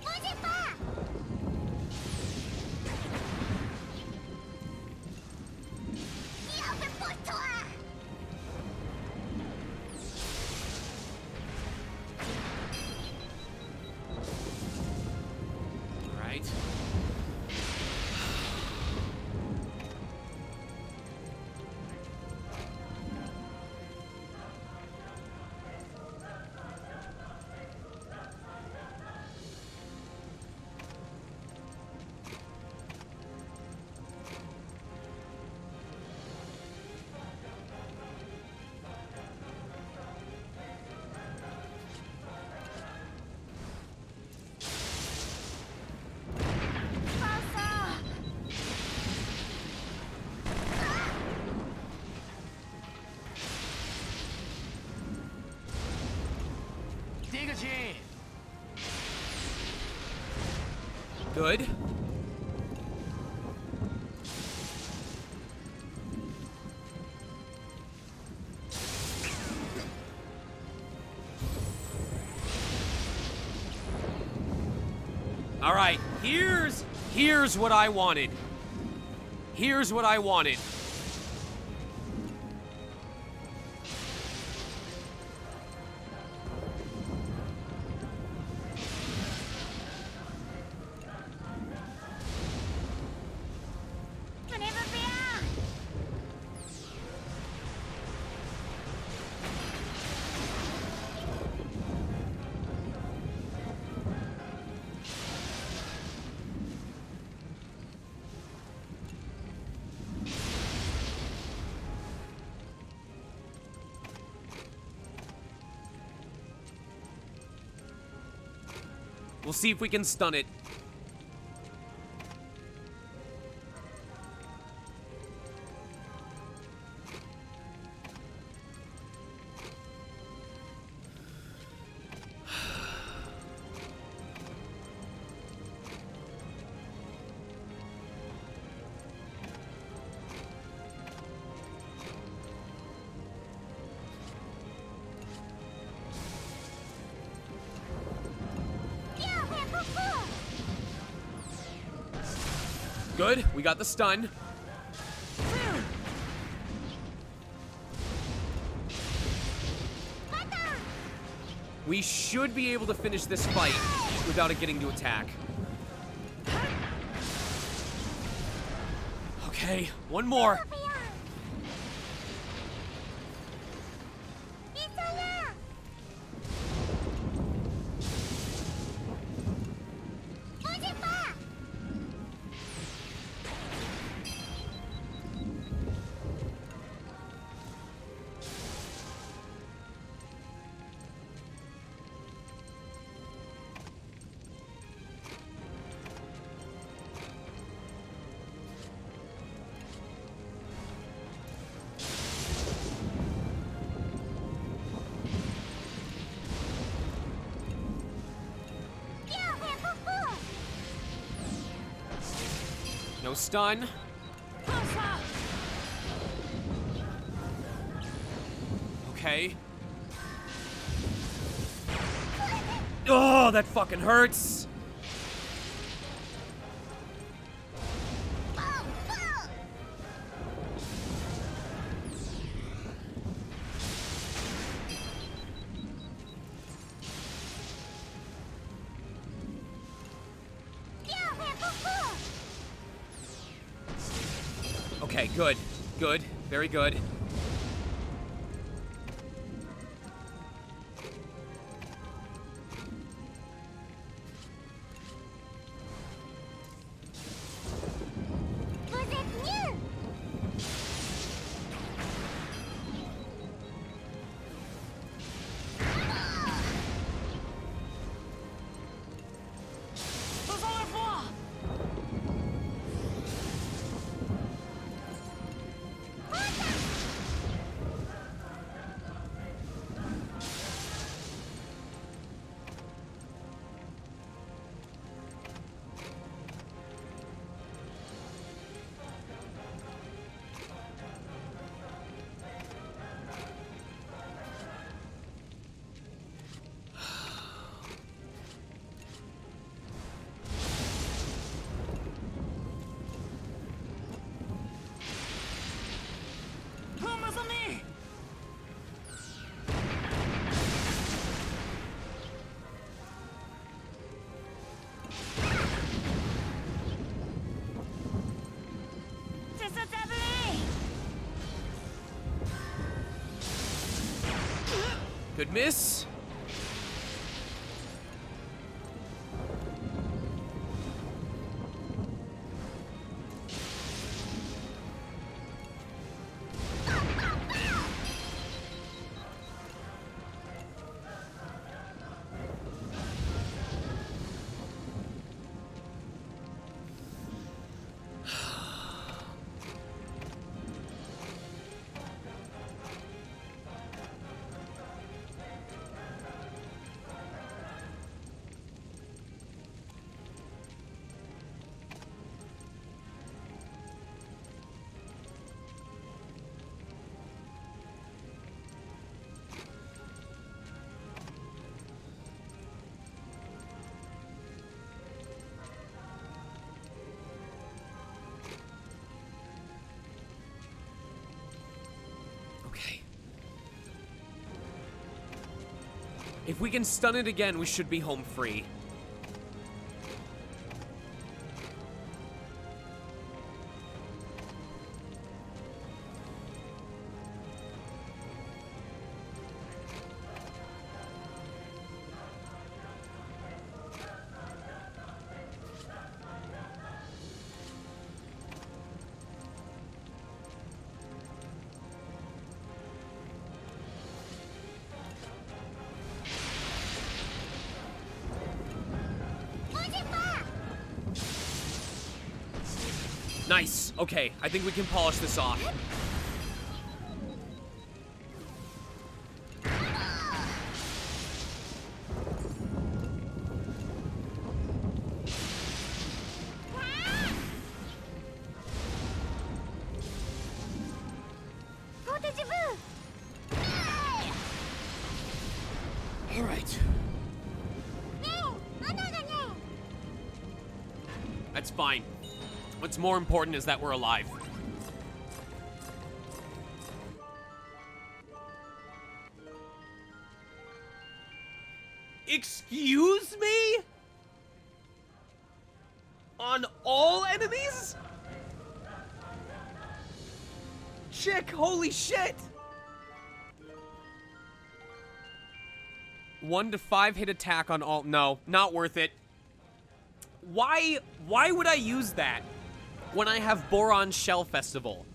Bougez pas! Il en fait pour toi! All right. Pas ça! Dégagez! Good. All right, here's what I wanted. Here's what I wanted. Tenez-vous bien! We'll see if we can stun it. Good, we got the stun. We should be able to finish this fight without it getting to attack. Okay, one more. No stun. Okay. Oh, that fucking hurts. Okay, good. Good. Very good. Good miss. Okay. If we can stun it again, we should be home free. Nice. Okay, I think we can polish this off. All right. That's fine. What's more important is that we're alive. Excuse me? On all enemies? Chick, holy shit! 1 to 5 hit attack on all. No, not worth it. Why would I use that when I have Boron Shell Festival?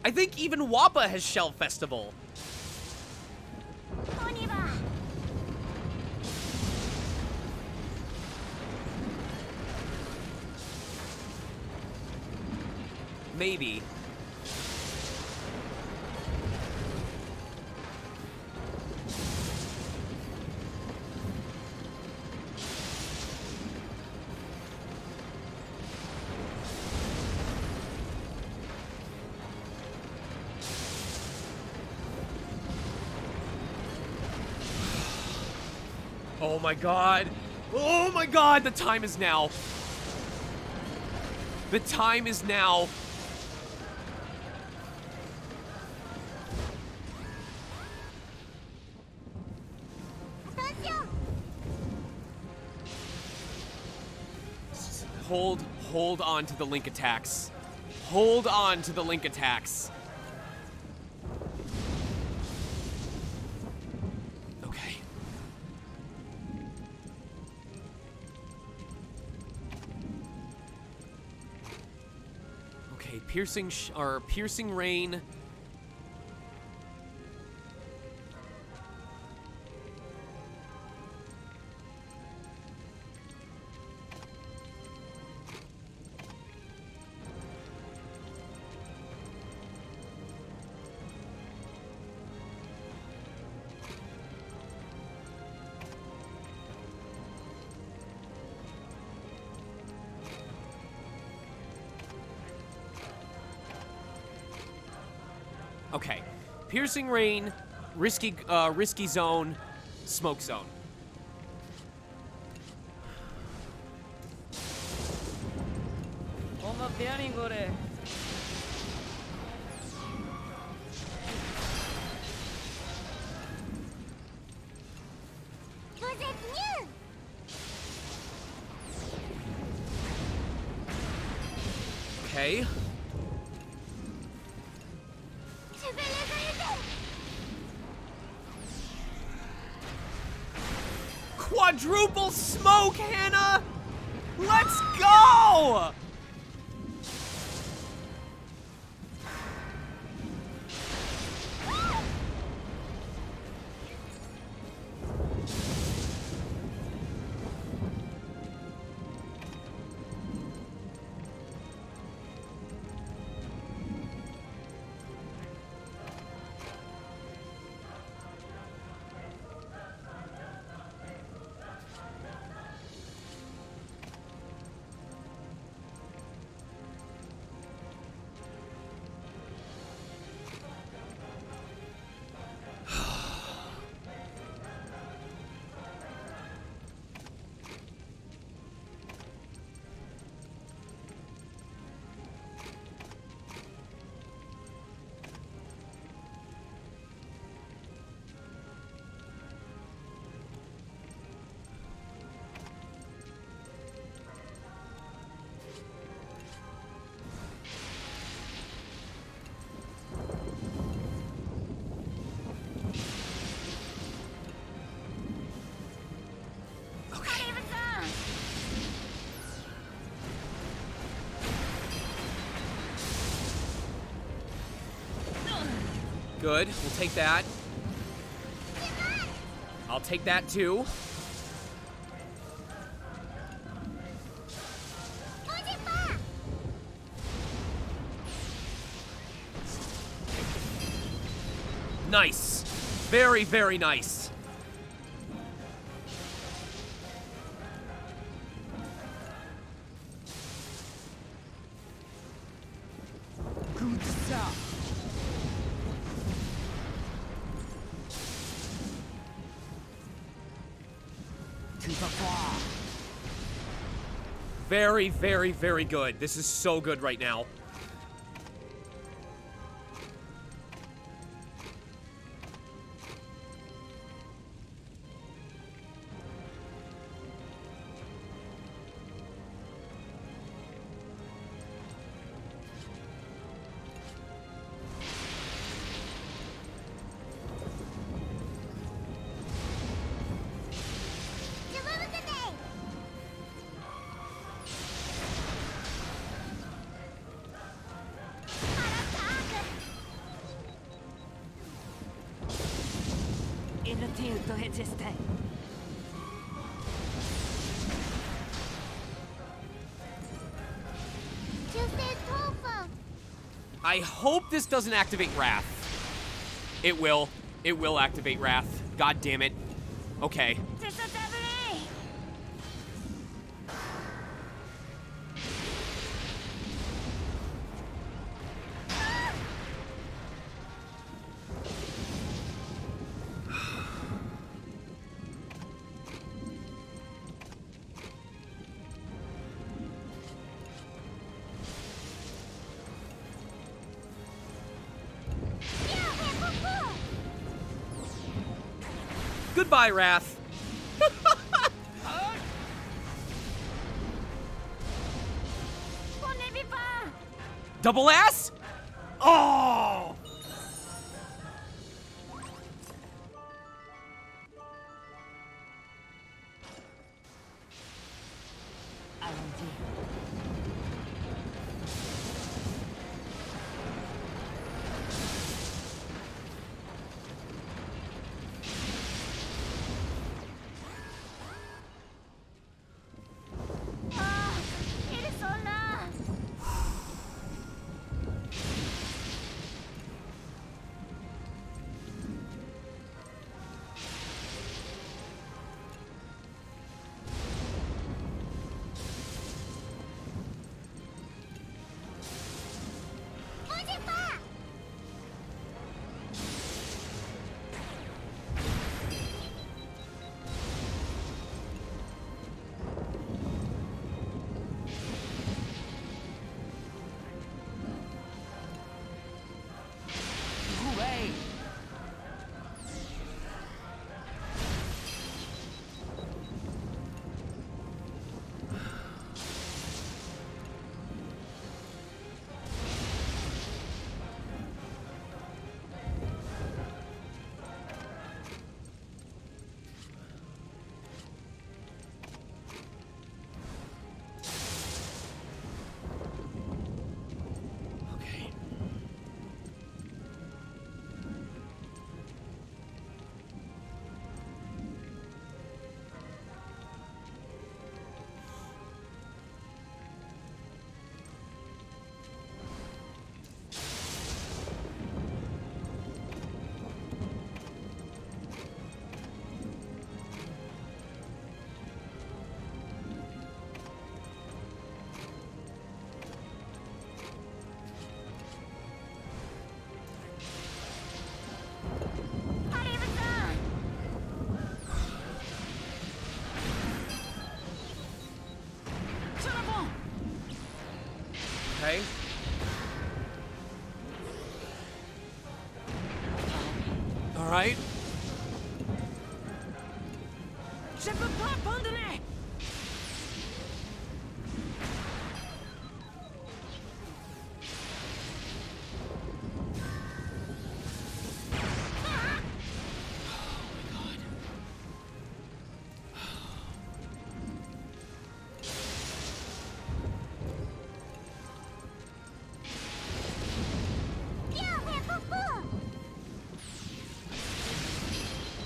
I think even Wappa has Shell Festival. Maybe. Oh my god. Oh my god, the time is now. The time is now. Hold on to the link attacks. Hold on to the link attacks. Okay. Okay, piercing rain. Okay, piercing rain, risky zone, smoke zone. Okay. Quadruple smoke, Hannah! Let's go! Good, we'll take that. I'll take that too. Nice. Very, very nice. Good stuff. To the far. Very, very, very good. This is so good right now. Deliver the name. Inutile to résister. Tu sais trop fort. I hope this doesn't activate Wrath. It will. It will activate Wrath. God damn it. Okay. C'est ce tablé. Goodbye, Wrath. On ne vit pas. Double ass? Oh! Allons-y. Ah, ils sont là. Bougez pas. Rouet. Okay. Arrive-t'en. Sur l'avant. Okay. All right. Je peux pas abandonner. Bien fait, Poupou.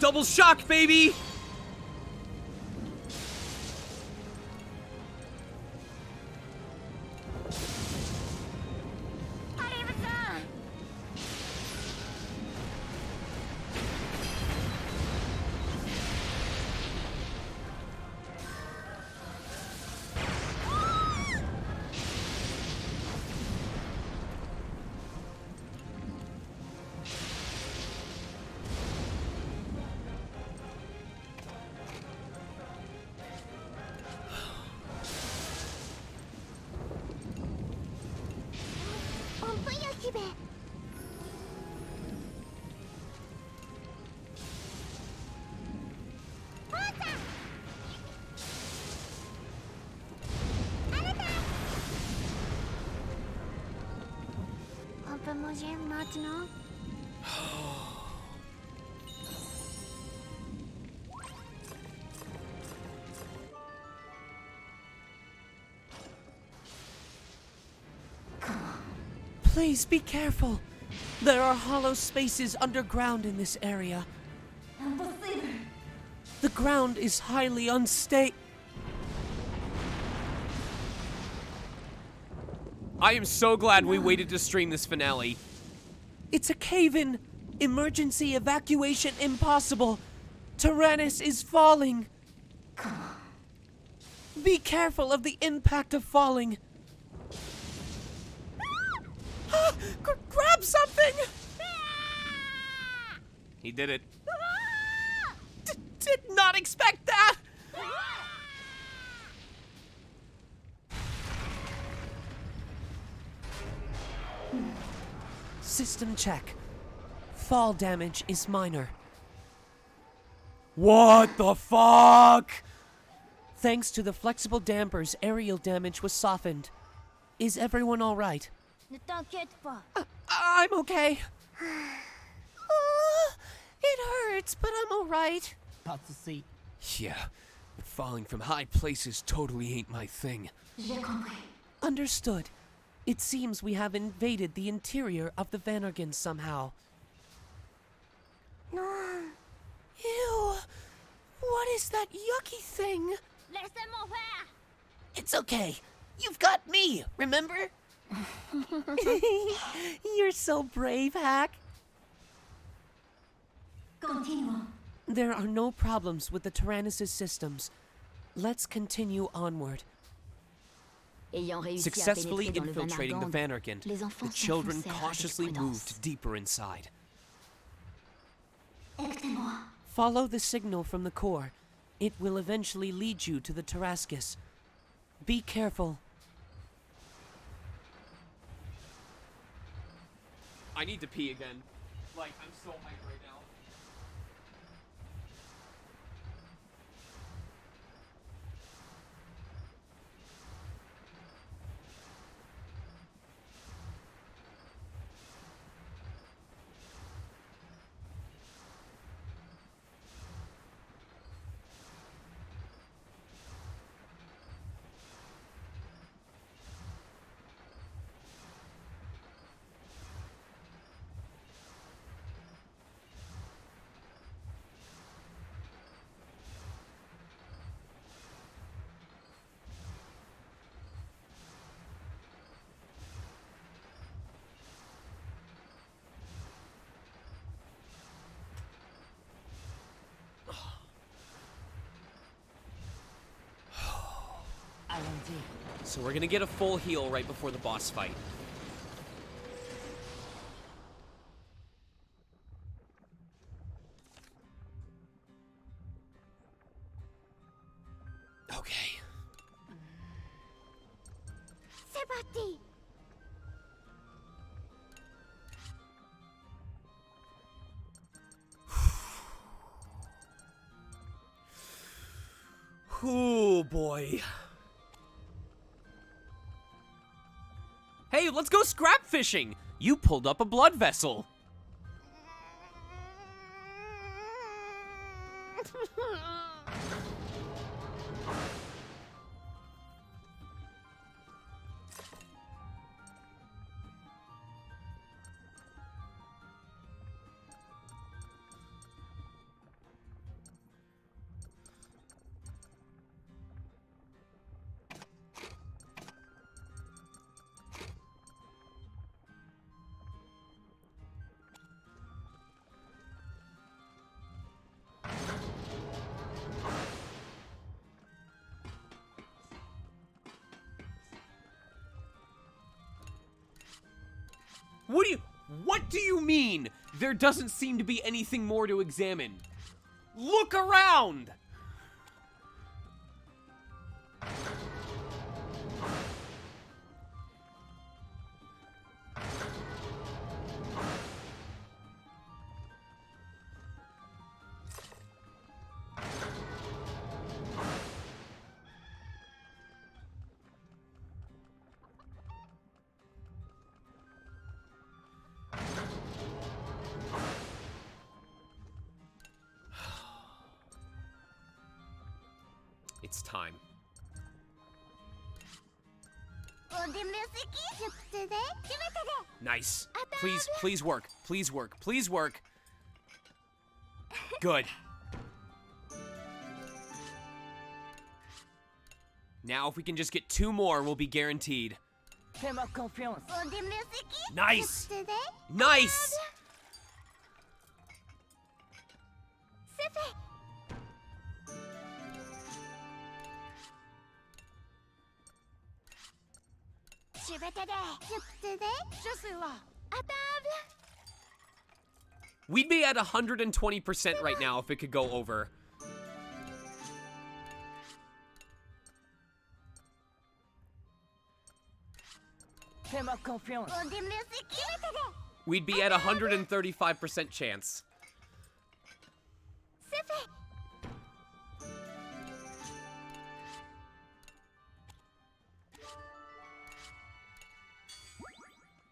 Double shock, baby! Arrive-t'en. vais. On peut manger maintenant? Please be careful. There are hollow spaces underground in this area. Impossible. The ground is highly unstable. I am so glad we waited to stream this finale. It's a cave-in. Emergency evacuation impossible. Tyrannus is falling. Be careful of the impact of falling. Grab something! He did it. Did not expect that! System check. Fall damage is minor. What the fuck? Thanks to the flexible dampers, aerial damage was softened. Is everyone all right? Ne t'inquiète pas. I'm okay. It hurts, but I'm all right. Pas de souci. Yeah, but falling from high places totally ain't my thing. J'ai compris. Understood. It seems we have invaded the interior of the Vanargans somehow. Non. Ew! What is that yucky thing? Laissez-moi faire. It's okay. You've got me, remember? You're so brave, Hack. Continuons. There are no problems with the Tyrannus' systems. Let's continue onward. Ayant réussi Successfully à pénétrer dans le infiltrating the Vanargand, Vanargand, les enfants the children s'enfoncèrent cautiously avec moved prudence. deeper inside. Écoutez-moi. Follow the signal from the core. It will eventually lead you to the Tarascus. Be careful. I need to pee again. Like, I'm so hyped right now. Allons-y. So we're gonna get a full heal right before the boss fight. Okay. C'est parti. Oh boy. Hey, let's go scrap fishing! You pulled up a blood vessel. What do you mean? There doesn't seem to be anything more to examine. Look around! Nice. Please, please work. Please work. Please work. Good. Now, if we can just get 2 more, we'll be guaranteed. Fais-moi confiance. Nice. Nice. We'd be at 120% right now if it could go over. Fais-moi confiance. We'd be at 135% chance.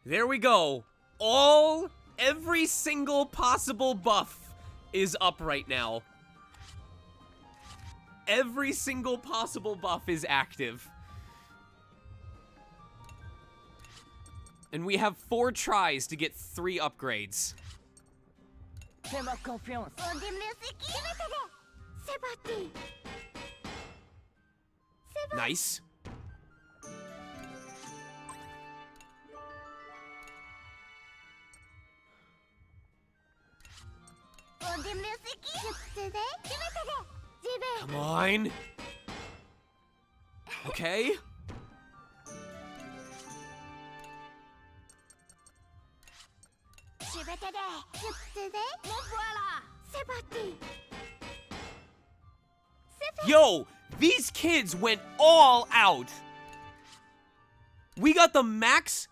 There we go. Every single possible buff is up right now. Every single possible buff is active. And we have 4 tries to get 3 upgrades. Fais-moi confiance. Nice. Come on. Okay. Yo, these kids went all out. We got the max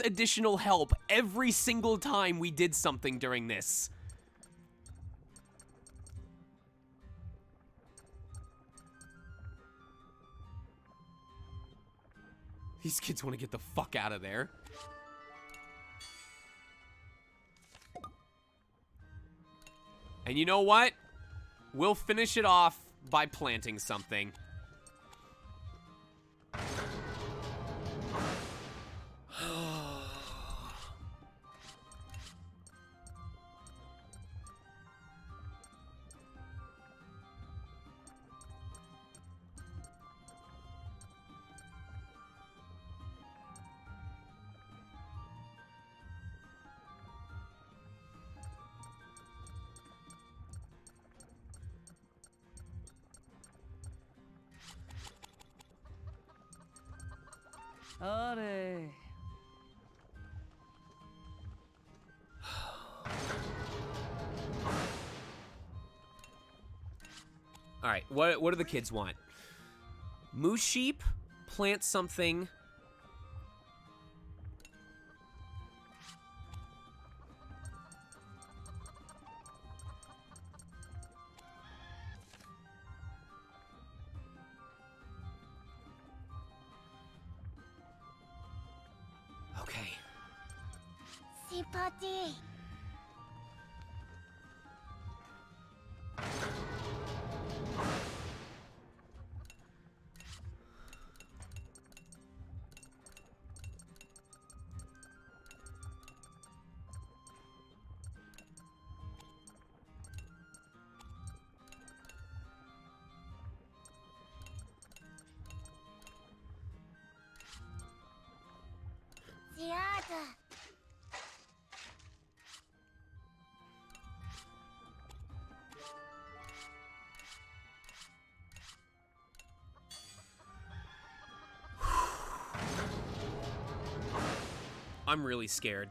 additional help every single time we did something during this. These kids want to get the fuck out of there. And you know what? We'll finish it off by planting something. Allez. All right, what do the kids want? Moose sheep, plant something. Okay. I'm really scared.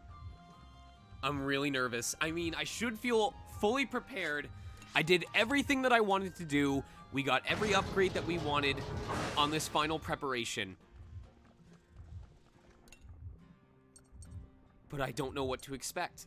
I'm really nervous. I mean, I should feel fully prepared. I did everything that I wanted to do. We got every upgrade that we wanted on this final preparation. But I don't know what to expect.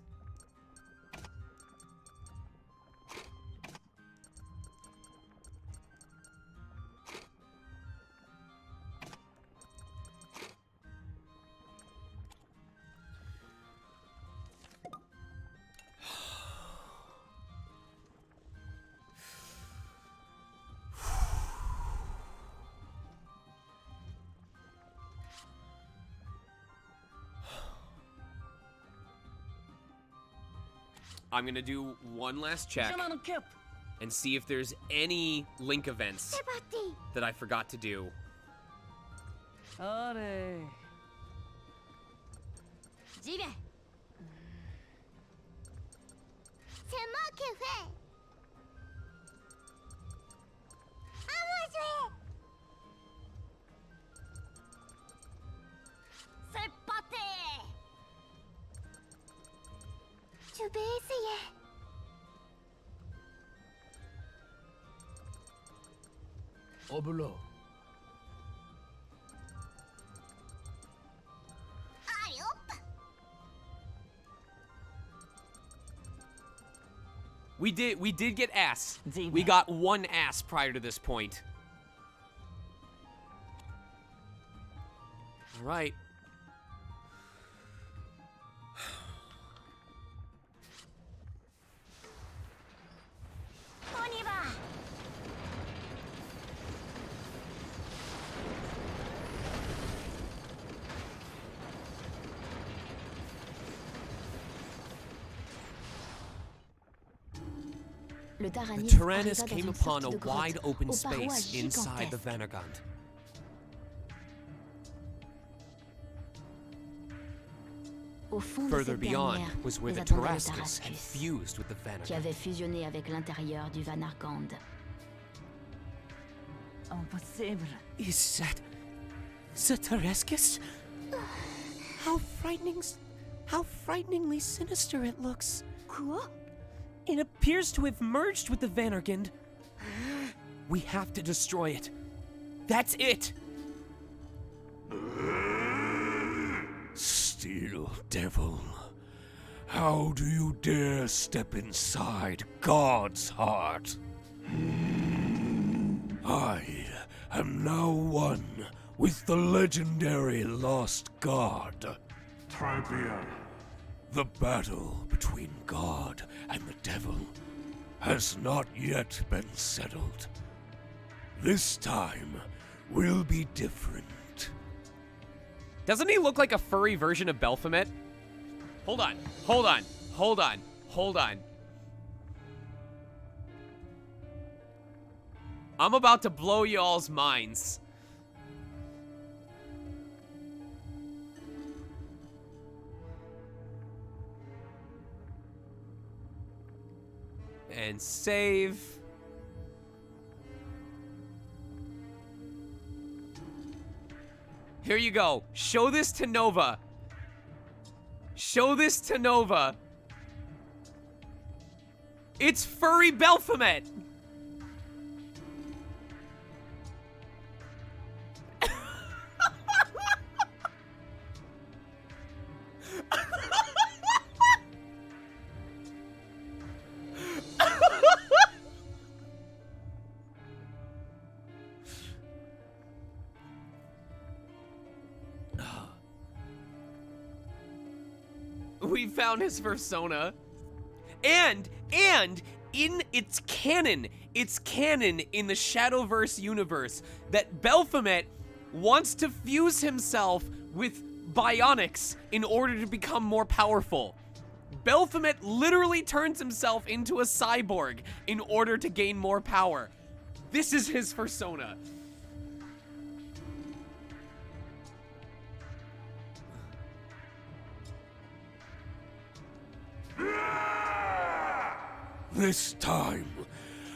I'm gonna do one last check and see if there's any link events C'est parti. that I forgot to do. Allez. J'y vais. C'est moi qui fais. À moi jouer. C'est parti. Je vais essayer. Au boulot. Allez hop. We did get ass. Zima. We got one ass prior to this point. All right. On y va. The Le Tyrannus came upon a wide open space inside the Vanagond. Further beyond was where the Tarascus had fused with the qui avait Vanagond. fusionné avec l'intérieur du Vanarkand. Impossible. Is that the Tarascus? How frighteningly sinister it looks. Quoi? It appears to have merged with the Vanarkand. We have to destroy it. That's it! Steel devil. How do you dare step inside God's heart? I am now one with the legendary lost god. Tribia. The battle between God and the devil has not yet been settled. This time will be different. Doesn't he look like a furry version of Baphomet? Hold on. I'm about to blow y'all's minds. And save. Here you go. Show this to Nova. Show this to Nova. It's furry Baphomet. We found his persona. And in it's canon in the Shadowverse universe that Baphomet wants to fuse himself with bionics in order to become more powerful. Baphomet literally turns himself into a cyborg in order to gain more power. This is his persona. This time,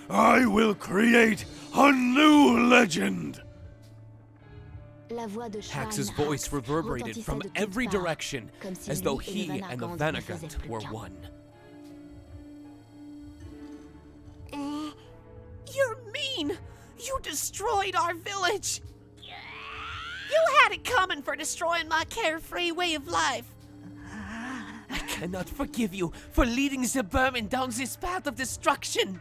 I will create a new legend! Hax's voice reverberated from every direction, as though he and the Vanagond were one. You're mean! You destroyed our village! You had it coming for destroying my carefree way of life! I cannot forgive you for leading the Burman down this path of destruction!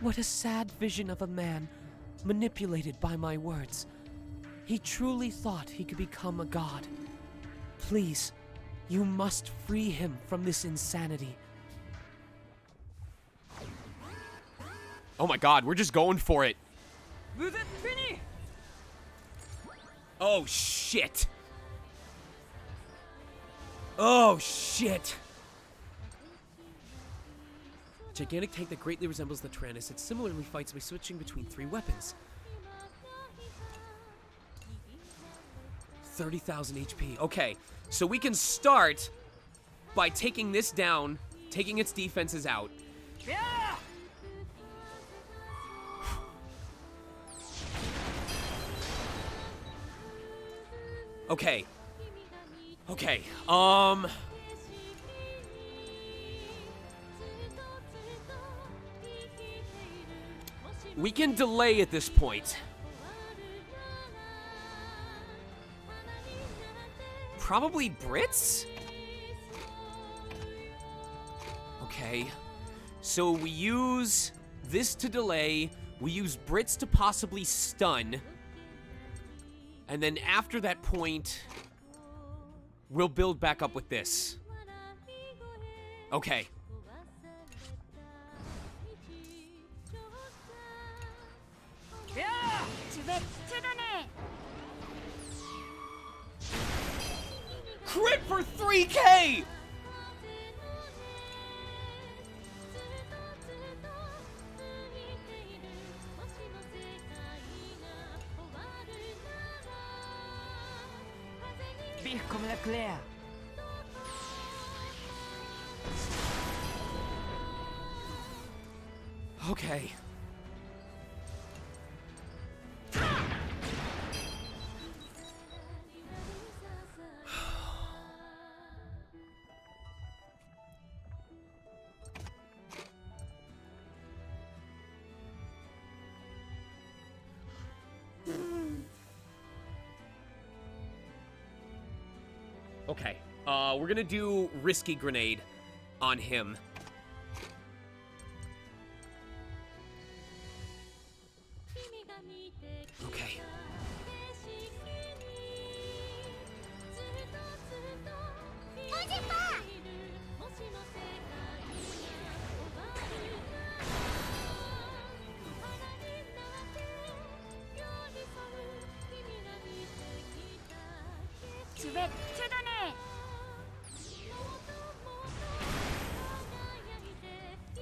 What a sad vision of a man, manipulated by my words. He truly thought he could become a god. Please, you must free him from this insanity. Oh my god, we're just going for it. Vous êtes fini. Oh shit. Oh shit. Gigantic tank that greatly resembles the Tyrannus. It similarly fights by switching between 3 weapons. 30,000 HP. Okay, so we can start by taking this down, taking its defenses out. Yeah! Okay. Okay, we can delay at this point. Probably Brits? Okay. So we use this to delay. We use Brits to possibly stun. And then after that point, we'll build back up with this. Okay. Yeah! Crit for 3K! Vif comme l'éclair. Okay. Okay, we're gonna do Risky Grenade on him. Okay.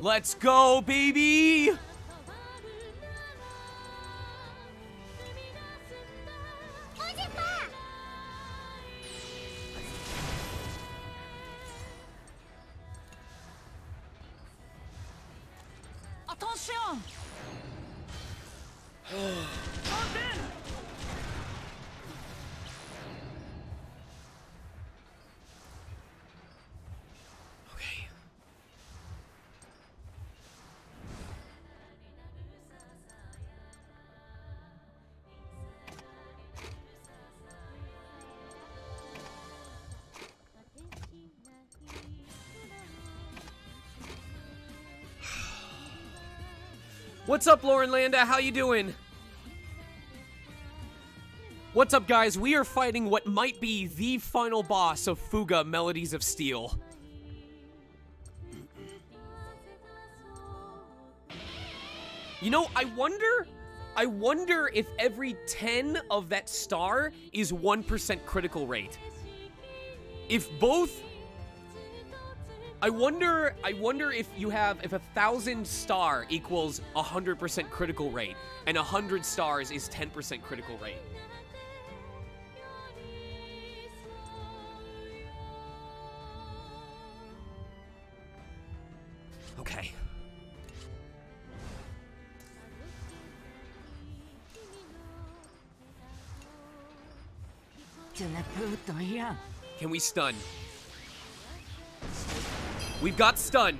Let's go, baby! Attention! Okay. What's up, Lauren Landa? How you doing? What's up, guys? We are fighting what might be the final boss of Fuga, Melodies of Steel. You know, I wonder if every 10 of that star is 1% critical rate. If both... I wonder if you have, if 1,000 star equals 100% critical rate, and 100 stars is 10% critical rate. Okay. Tu ne peux rien. Can we stun? We've got stun.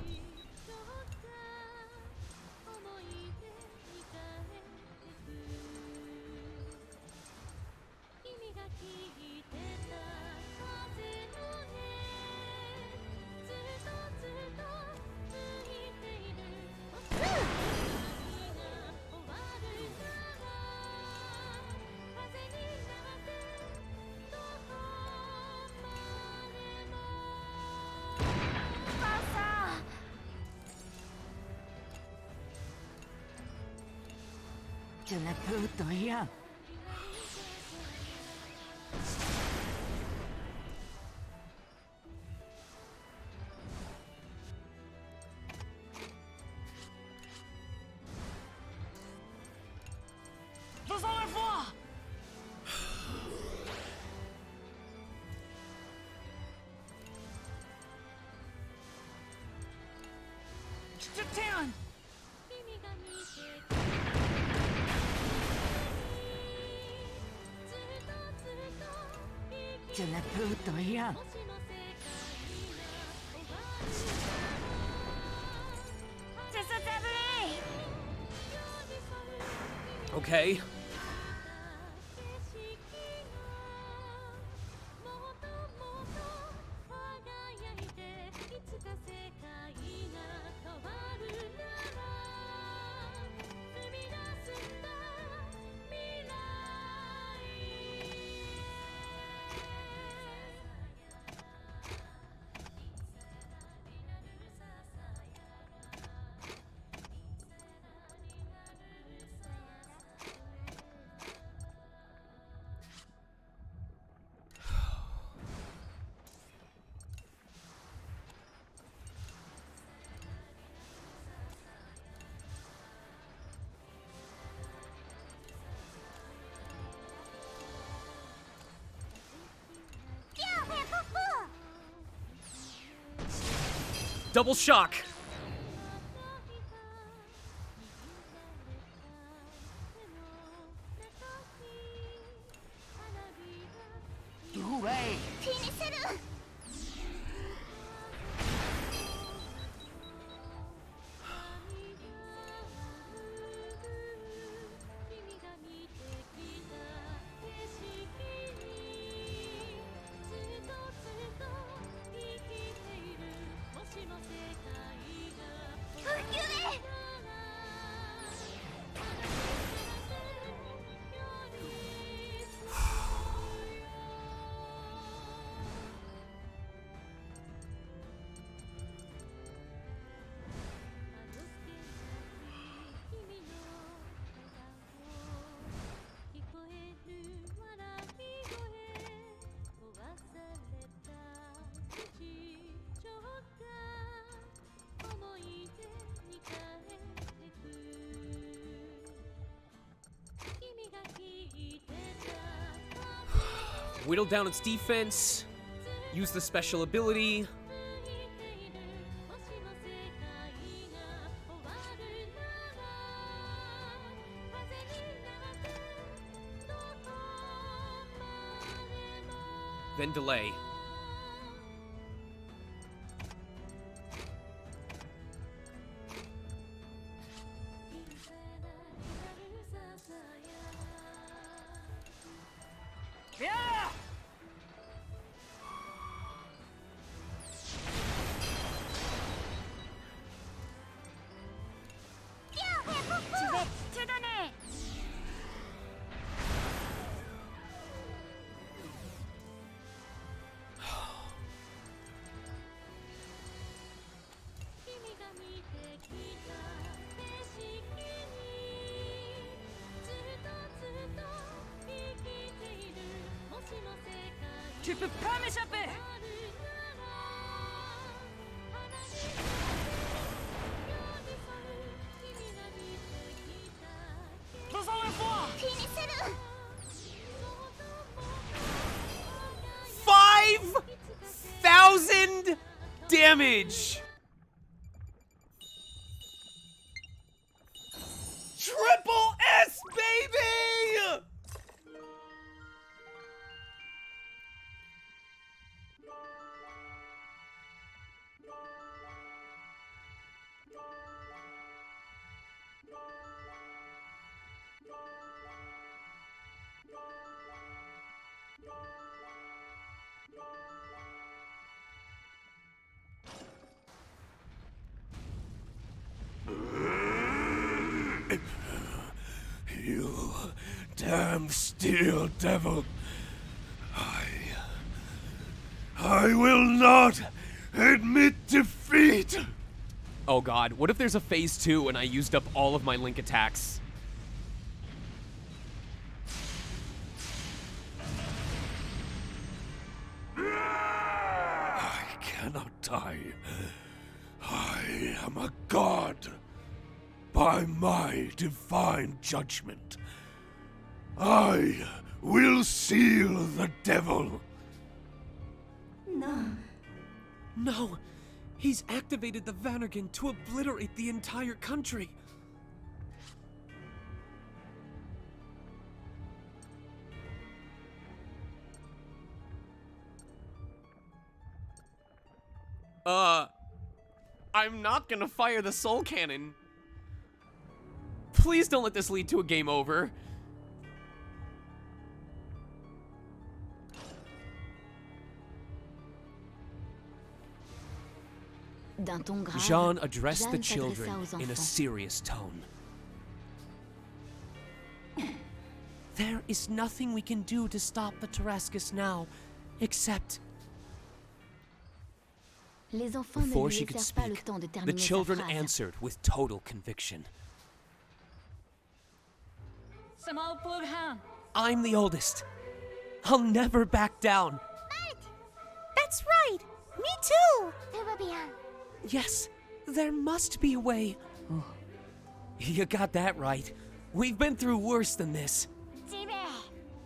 Tu ne peux rien. extra 10! Tu ne peux rien. Okay. Double shock. Hooray! 気にする Whittle down its defense. Use the special ability. Then delay. Yeah! Tu peux pas m'échapper! Faisons le voir! 気にする 5,000 damage. Triple S, baby! You damn steel devil. I will not admit defeat. Oh god, what if there's a phase 2 and I used up all of my Link attacks? I cannot die. I am a god. By my divine judgment, I will seal the devil. No, He's activated the Vanargan to obliterate the entire country. I'm not gonna fire the soul cannon. Please don't let this lead to a game over. D'un ton grave, Jean addressed the Jeanne children s'adressa aux in a enfants. serious tone. There is nothing we can do to stop the Tarascus now, except... Les enfants ne Before lui she could laissèrent pas le speak, temps de the terminer sa children phrase. answered with total conviction. Samal Purhan. I'm the oldest. I'll never back down. That's right! Me too! Tout va bien. Yes, there must be a way. You got that right. We've been through worse than this. J'y vais.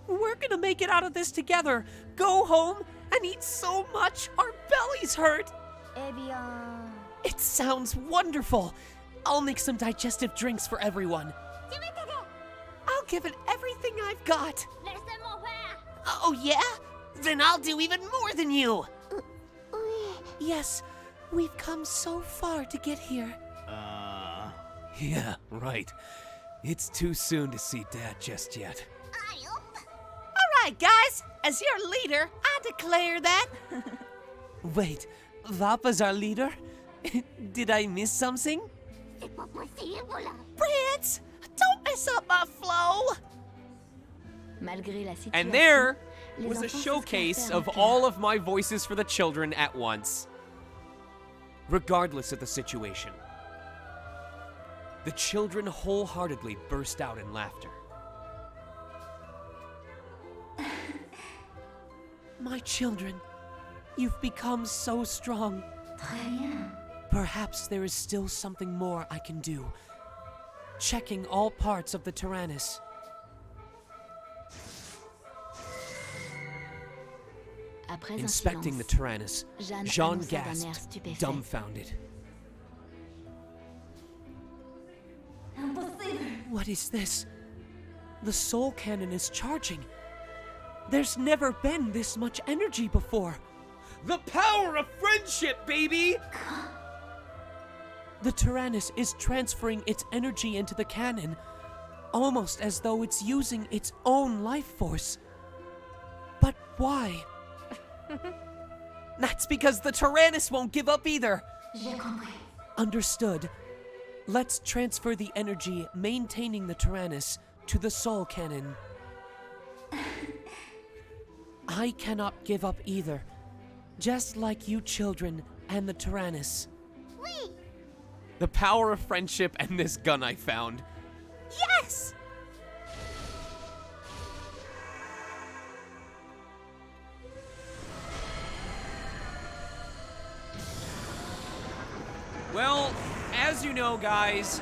We're gonna make it out of this together. Go home and eat so much our bellies hurt. Eh bien... It sounds wonderful. I'll make some digestive drinks for everyone. Je vais t'aider. I'll give it everything I've got. Laisse-moi faire. Oh, yeah? Then I'll do even more than you. Oui. Yes, we've come so far to get here. Yeah, right. It's too soon to see Dad just yet. Allez, hop. All right, guys. As your leader, I declare that. Wait, Vapa's our leader? Did I miss something? C'est pas possible. Prince, don't mess up my flow. Malgré la situation, And there les was a enfants showcase s'escampèrent of en chœur. all of my voices for the children at once. Regardless of the situation, the children wholeheartedly burst out in laughter. My children, you've become so strong. Très bien. Perhaps there is still something more I can do. Checking all parts of the Tyrannus. Après un Inspecting the silence, Tyrannus, Jeanne Jean annonça d'un air gasped, stupéfait. dumbfounded. What is this? The soul cannon is charging. There's never been this much energy before. The power of friendship, baby! The Tyrannus is transferring its energy into the cannon, almost as though it's using its own life force. But why? That's because the Tyrannus won't give up either. J'ai compris. Understood. Let's transfer the energy maintaining the Tyrannus to the soul cannon. I cannot give up either, just like you children and the Tyrannus. Oui. The power of friendship and this gun I found. Yes! Well, as you know, guys,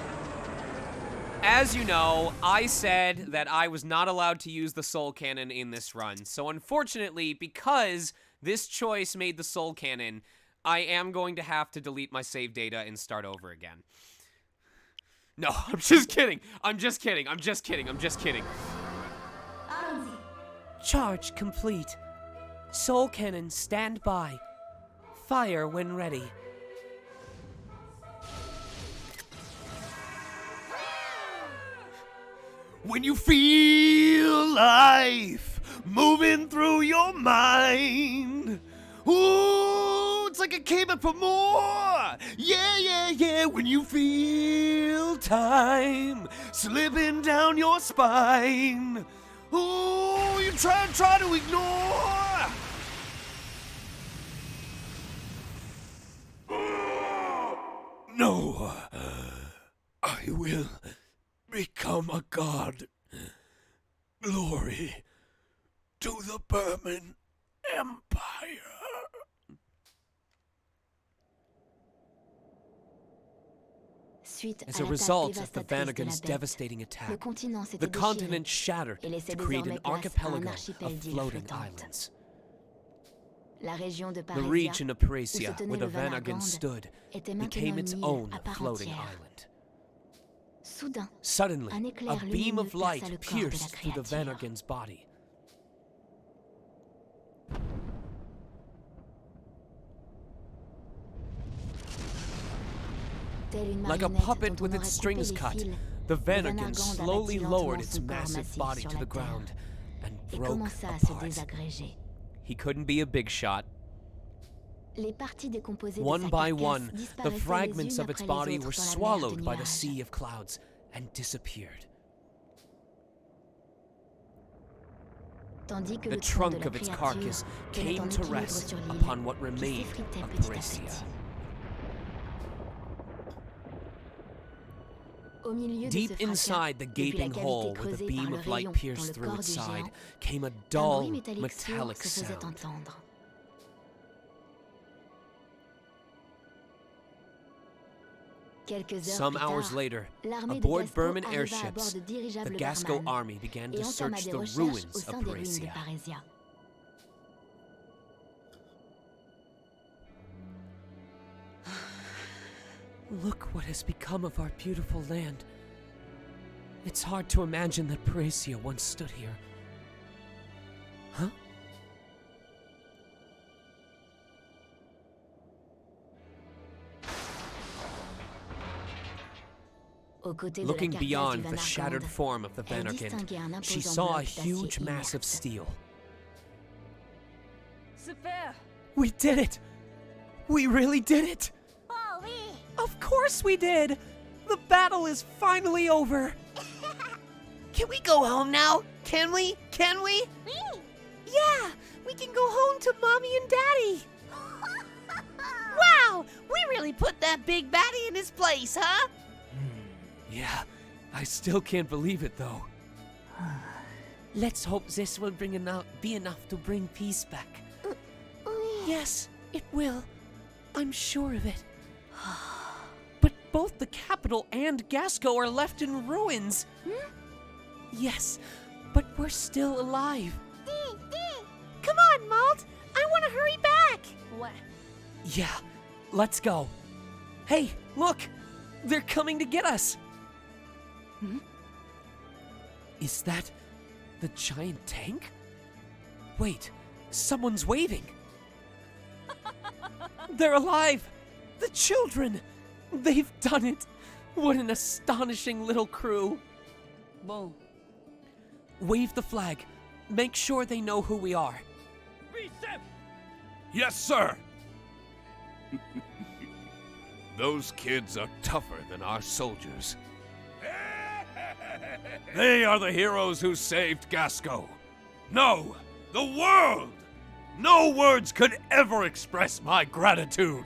as you know, I said that I was not allowed to use the soul cannon in this run. So unfortunately, because this choice made the soul cannon, I am going to have to delete my save data and start over again. No, I'm just kidding. I'm just kidding. I'm just kidding. I'm just kidding. Charge complete. Soul cannon stand by. Fire when ready. When you feel life moving through your mind. Ooh, it's like it came back for more. Yeah, yeah, yeah. When you feel time slipping down your spine. Ooh, you try to ignore. No, I will become a god. Glory to the Burman Empire. Suite As à a l'attaque result of the dévastatrice de la Vanagon's bête, devastating le attack, continent s'était the déchiré continent shattered et laissait to create désormais an place à un archipelago archipel of d'îles floating flottantes. islands. La région de The Parésia, region of où se Parisia, tenait where le the Van Vanargand, Argand stood, était became maintenant its une île own à part floating entière. island. Soudain, Suddenly, un a éclair beam lumineux of light perça le corps de la pierced through the Van créature. Argand's body. Telle une Like a marionnette puppet dont on with aurait its coupé strings les cut, fils, the le Van Vanargand Argand abattit slowly lentement lowered son its corps massive massif body sur to la the terre ground and et broke commença à se apart. désagréger. He couldn't be a big shot. Les parties décomposées de One sa by carcasse one, the disparaissaient les fragments unes of its après les body autres were dans la mer de swallowed by the nuages. sea of clouds and disappeared. Tandis que The le tronc de trunk la of its créature carcass tenait en came to équilibre rest sur l'île, upon what qui remained s'effritait of petit à Parisia. petit. Au milieu de Deep ce fracas, inside the depuis la gaping cavité hole where the creusée beam par le of light rayon pierced dans le through corps its du side géant, came a un dull, bruit métallique sourd metallic se faisait sound. entendre. Quelques heures Some plus hours tard, later, l'armée de aboard Gasco Berman arriva à bord airships, de the dirigeables Gasco Barman army began et to entama search des the recherches ruins au of sein des ruines de Parisia. Parésia. Look what has become of our beautiful land. It's hard to imagine that Parisia once stood here. Huh? Looking beyond the shattered form of the Van Argand, she saw a huge mass of steel. Super! We did it! We really did it! Oh, oui. Of course we did! The battle is finally over! Can we go home now? Can we? Can we? Oui. Yeah, we can go home to Mommy and Daddy. Wow, we really put that big baddie in his place, huh? Yeah, I still can't believe it though. Let's hope this will be enough to bring peace back. Yes, it will. I'm sure of it. But both the capital and Gasco are left in ruins. Yes, but we're still alive. Come on, Malt. I want to hurry back. What? Yeah, let's go. Hey, look! They're coming to get us! Is that the giant tank? Wait, someone's waving. They're alive! The children! They've done it! What an astonishing little crew! Bon. Wave the flag. Make sure they know who we are. Yes, sir. Those kids are tougher than our soldiers. They are the heroes who saved Gasco. No, the world! No words could ever express my gratitude.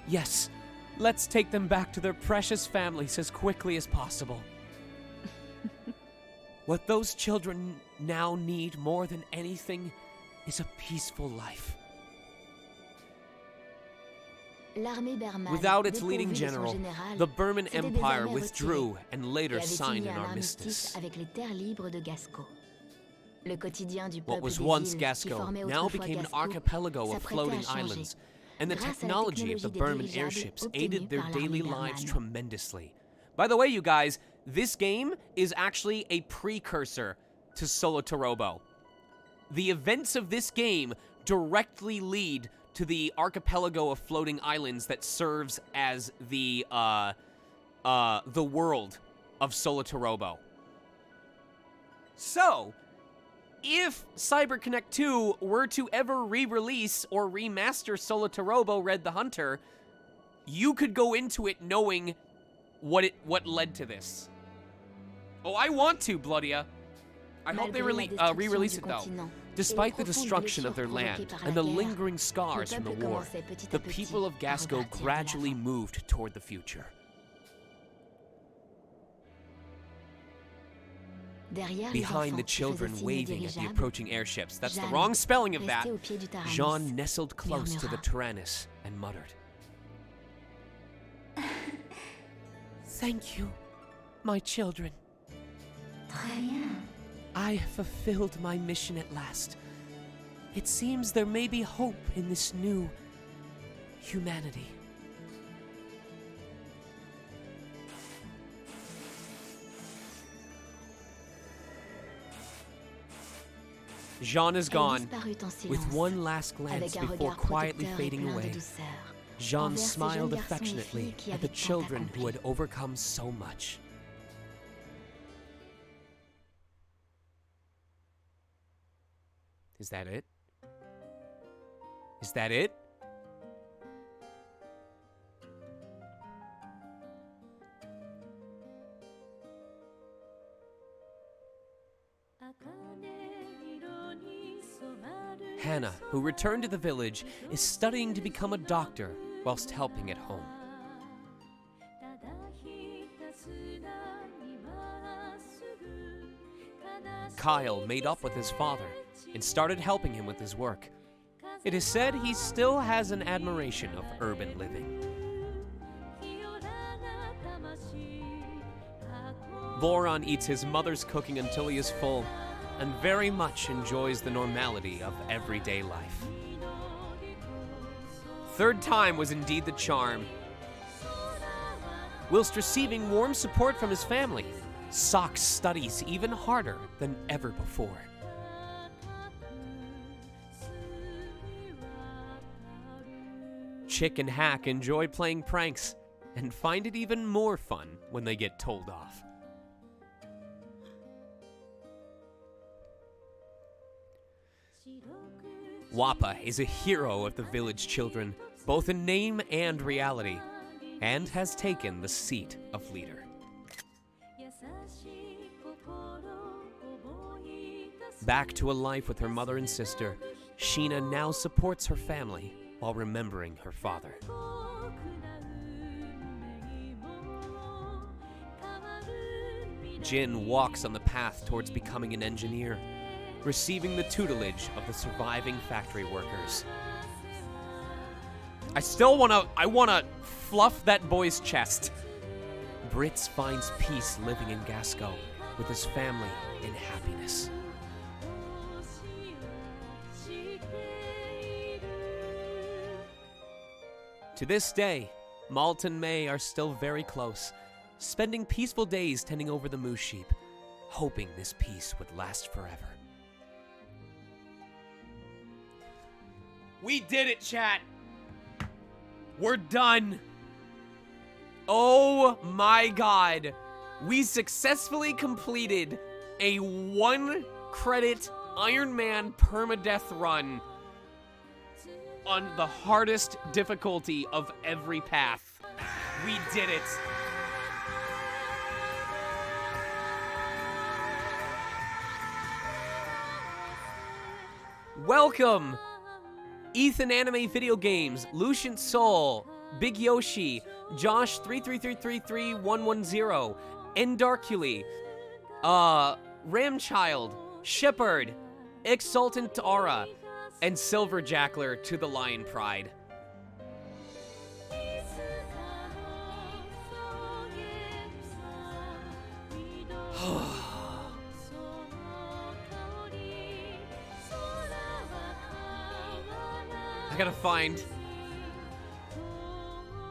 Yes, let's take them back to their precious families as quickly as possible. What those children now need more than anything is a peaceful life. Without its leading general, the Burman Empire withdrew and later signed an armistice. What was once Gasco now became an archipelago of floating islands, and the technology of the Burman airships aided their daily lives tremendously. By the way, you guys, this game is actually a precursor to Solo Torobo. The events of this game directly lead to the archipelago of floating islands that serves as the world of Solo Torobo. So, if CyberConnect 2 were to ever re-release or remaster Solo Torobo Red the Hunter, you could go into it knowing what led to this. Oh, I want to, Bloodia. I hope they re-release it though. Despite the destruction of their land and the lingering scars from the war, the people of Gasco gradually moved toward the future. Behind the children waving at the approaching airships, that's the wrong spelling of that, Jean nestled close to the Tyrannus and muttered, Thank you, my children. I have fulfilled my mission at last. it seems there may be hope in this new humanity. Jean is Elle gone. disparut en silence, With one last glance avec un before regard quietly protecteur et fading plein de away, douceur, Jean envers ces smiled jeunes garçons et affectionately filles qui at the avaient tant children who accompli. had overcome so much. Is that it? Is that it? Hannah, who returned to the village, is studying to become a doctor whilst helping at home. Kyle made up with his father and started helping him with his work. It is said he still has an admiration of urban living. Voron eats his mother's cooking until he is full and very much enjoys the normality of everyday life. Third time was indeed the charm. Whilst receiving warm support from his family, Sock studies even harder than ever before. Chick and Hack enjoy playing pranks and find it even more fun when they get told off. Wappa is a hero of the village children, both in name and reality, and has taken the seat of leader. Back to a life with her mother and sister, Sheena now supports her family while remembering her father. Jin walks on the path towards becoming an engineer, receiving the tutelage of the surviving factory workers. I wanna fluff that boy's chest. Brits finds peace living in Gasco with his family in happiness. To this day, Malt and May are still very close, spending peaceful days tending over the moose sheep, hoping this peace would last forever. We did it, chat. We're done. Oh my god. We successfully completed a 1-credit Iron Man permadeath run on the hardest difficulty of every path. We did it. Welcome, Ethan Anime Video Games, Lucient Soul, Big Yoshi, Josh 333333110, Endarkuli, Ramchild, Shepherd, Exultant Aura, and Silver Jackler to the Lion Pride. I gotta find.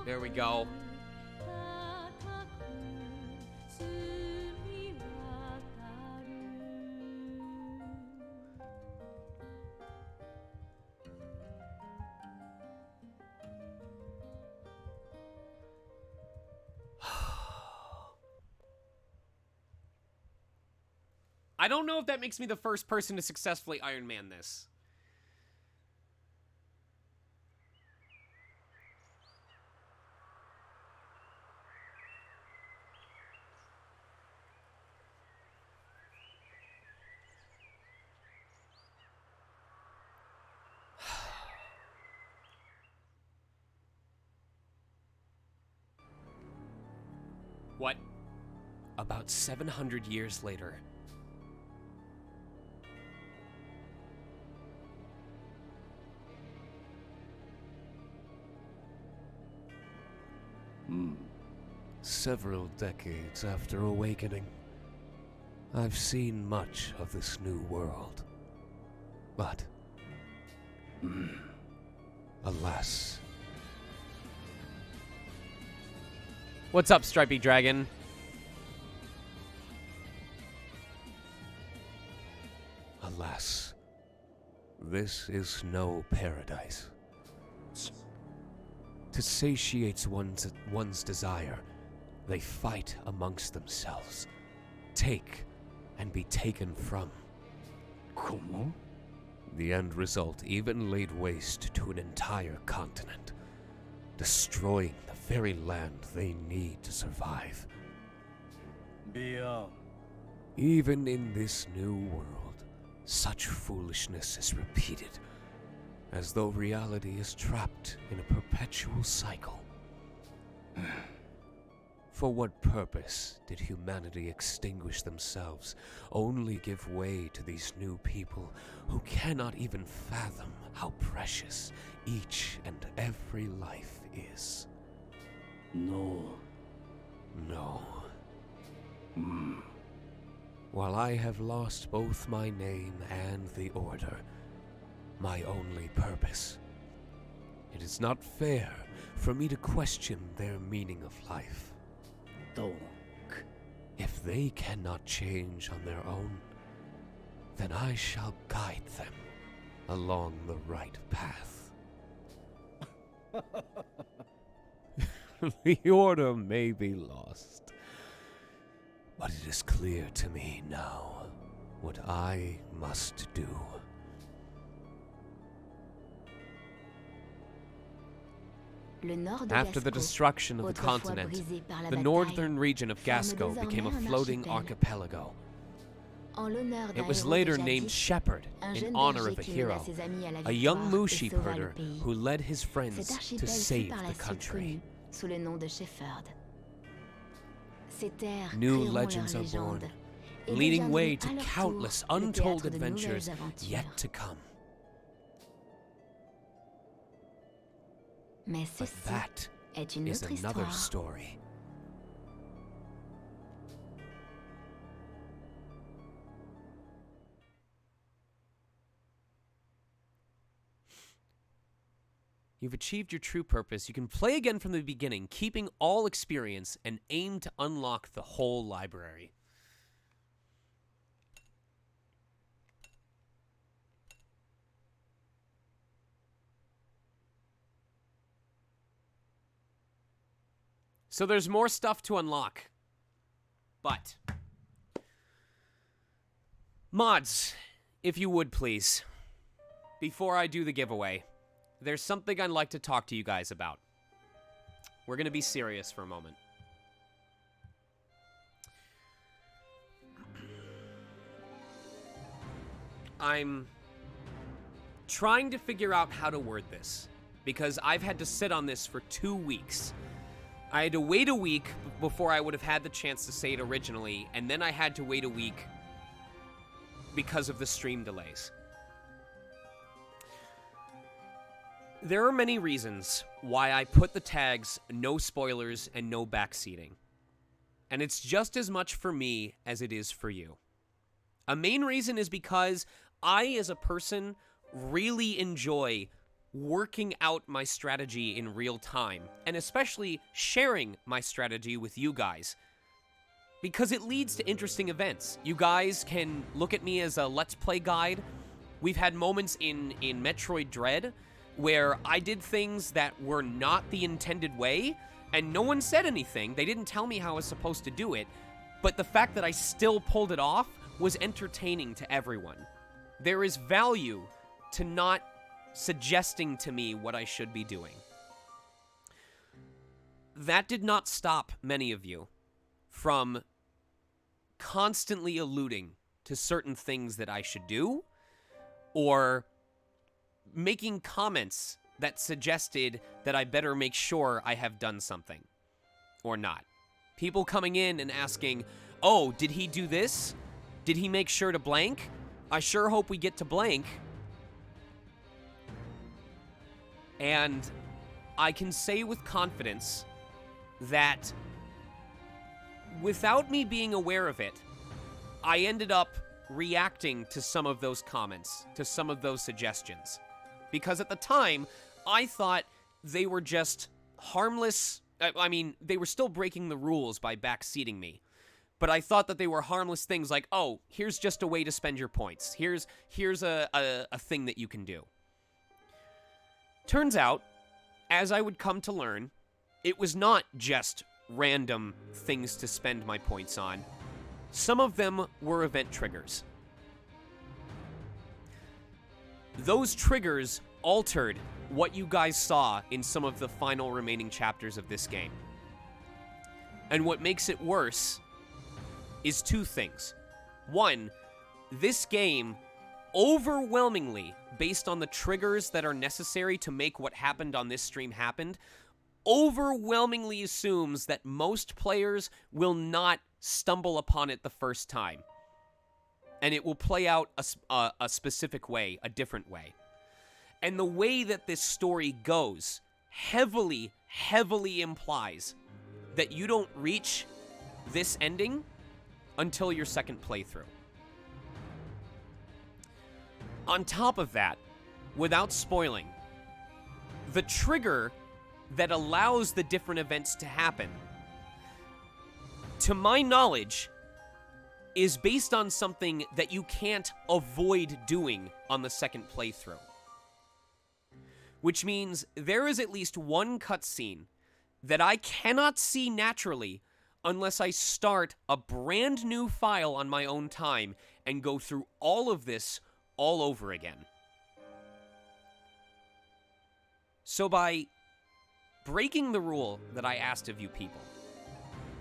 There we go. I don't know if that makes me the first person to successfully Iron Man this. What? About 700 years later, Several decades after awakening, I've seen much of this new world. But Alas. What's up, Stripey Dragon? Alas. This is no paradise. To satiate one's desire, they fight amongst themselves, take and be taken from. ¿Cómo? The end result even laid waste to an entire continent, destroying the very land they need to survive. Beyond. Even in this new world, such foolishness is repeated, as though reality is trapped in a perpetual cycle. For what purpose did humanity extinguish themselves, only give way to these new people who cannot even fathom how precious each and every life is? No. No. While I have lost both my name and the Order, my only purpose, it is not fair for me to question their meaning of life. If they cannot change on their own, then I shall guide them along the right path. The Order may be lost, but it is clear to me now what I must do. After the destruction of the continent, the northern region of Gasco became a floating archipelago. It was later named Shepherd in honor of a hero, a young Mushi herder who led his friends to save the country. New legends are born, leading way to countless untold adventures yet to come. But that is another story. You've achieved your true purpose. You can play again from the beginning, keeping all experience and aim to unlock the whole library. So there's more stuff to unlock. But mods, if you would please, before I do the giveaway, there's something I'd like to talk to you guys about. We're going to be serious for a moment. I'm trying to figure out how to word this, because I've had to sit on this for 2 weeks. I had to wait a week before I would have had the chance to say it originally, and then I had to wait a week because of the stream delays. There are many reasons why I put the tags no spoilers and no backseating. And it's just as much for me as it is for you. A main reason is because I, as a person, really enjoy working out my strategy in real time, and especially sharing my strategy with you guys, because it leads to interesting events. You guys can look at me as a Let's Play guide. We've had moments in Metroid Dread where I did things that were not the intended way, and no one said anything. They didn't tell me how I was supposed to do it, but the fact that I still pulled it off was entertaining to everyone. There is value to not suggesting to me what I should be doing. That did not stop many of you from constantly alluding to certain things that I should do, or making comments that suggested that I better make sure I have done something, or not. People coming in and asking, oh, did he do this? Did he make sure to blank? I sure hope we get to blank. And I can say with confidence that without me being aware of it, I ended up reacting to some of those comments, to some of those suggestions. Because at the time, I thought they were just harmless. I mean, they were still breaking the rules by backseating me. But I thought that they were harmless things like, oh, here's just a way to spend your points. Here's a thing that you can do. Turns out, as I would come to learn, it was not just random things to spend my points on. Some of them were event triggers. Those triggers altered what you guys saw in some of the final remaining chapters of this game. And what makes it worse is two things. One, this game overwhelmingly, based on the triggers that are necessary to make what happened on this stream happened, overwhelmingly assumes that most players will not stumble upon it the first time. And it will play out a specific way, a different way. And the way that this story goes heavily, heavily implies that you don't reach this ending until your second playthrough. On top of that, without spoiling, the trigger that allows the different events to happen, to my knowledge, is based on something that you can't avoid doing on the second playthrough. Which means there is at least one cutscene that I cannot see naturally unless I start a brand new file on my own time and go through all of this all over again. So by breaking the rule that I asked of you people,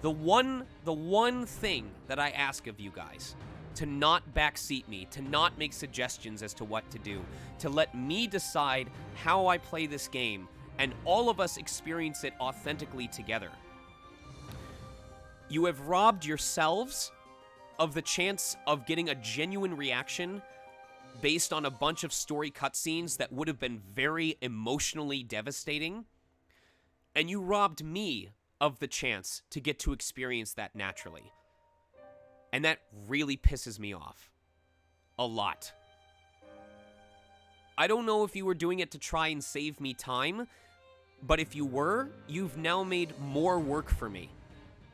the one thing that I ask of you guys, to not backseat me, to not make suggestions as to what to do, to let me decide how I play this game, and all of us experience it authentically together. You have robbed yourselves of the chance of getting a genuine reaction based on a bunch of story cutscenes that would have been very emotionally devastating, and you robbed me of the chance to get to experience that naturally. And that really pisses me off. A lot. I don't know if you were doing it to try and save me time, but if you were, you've now made more work for me.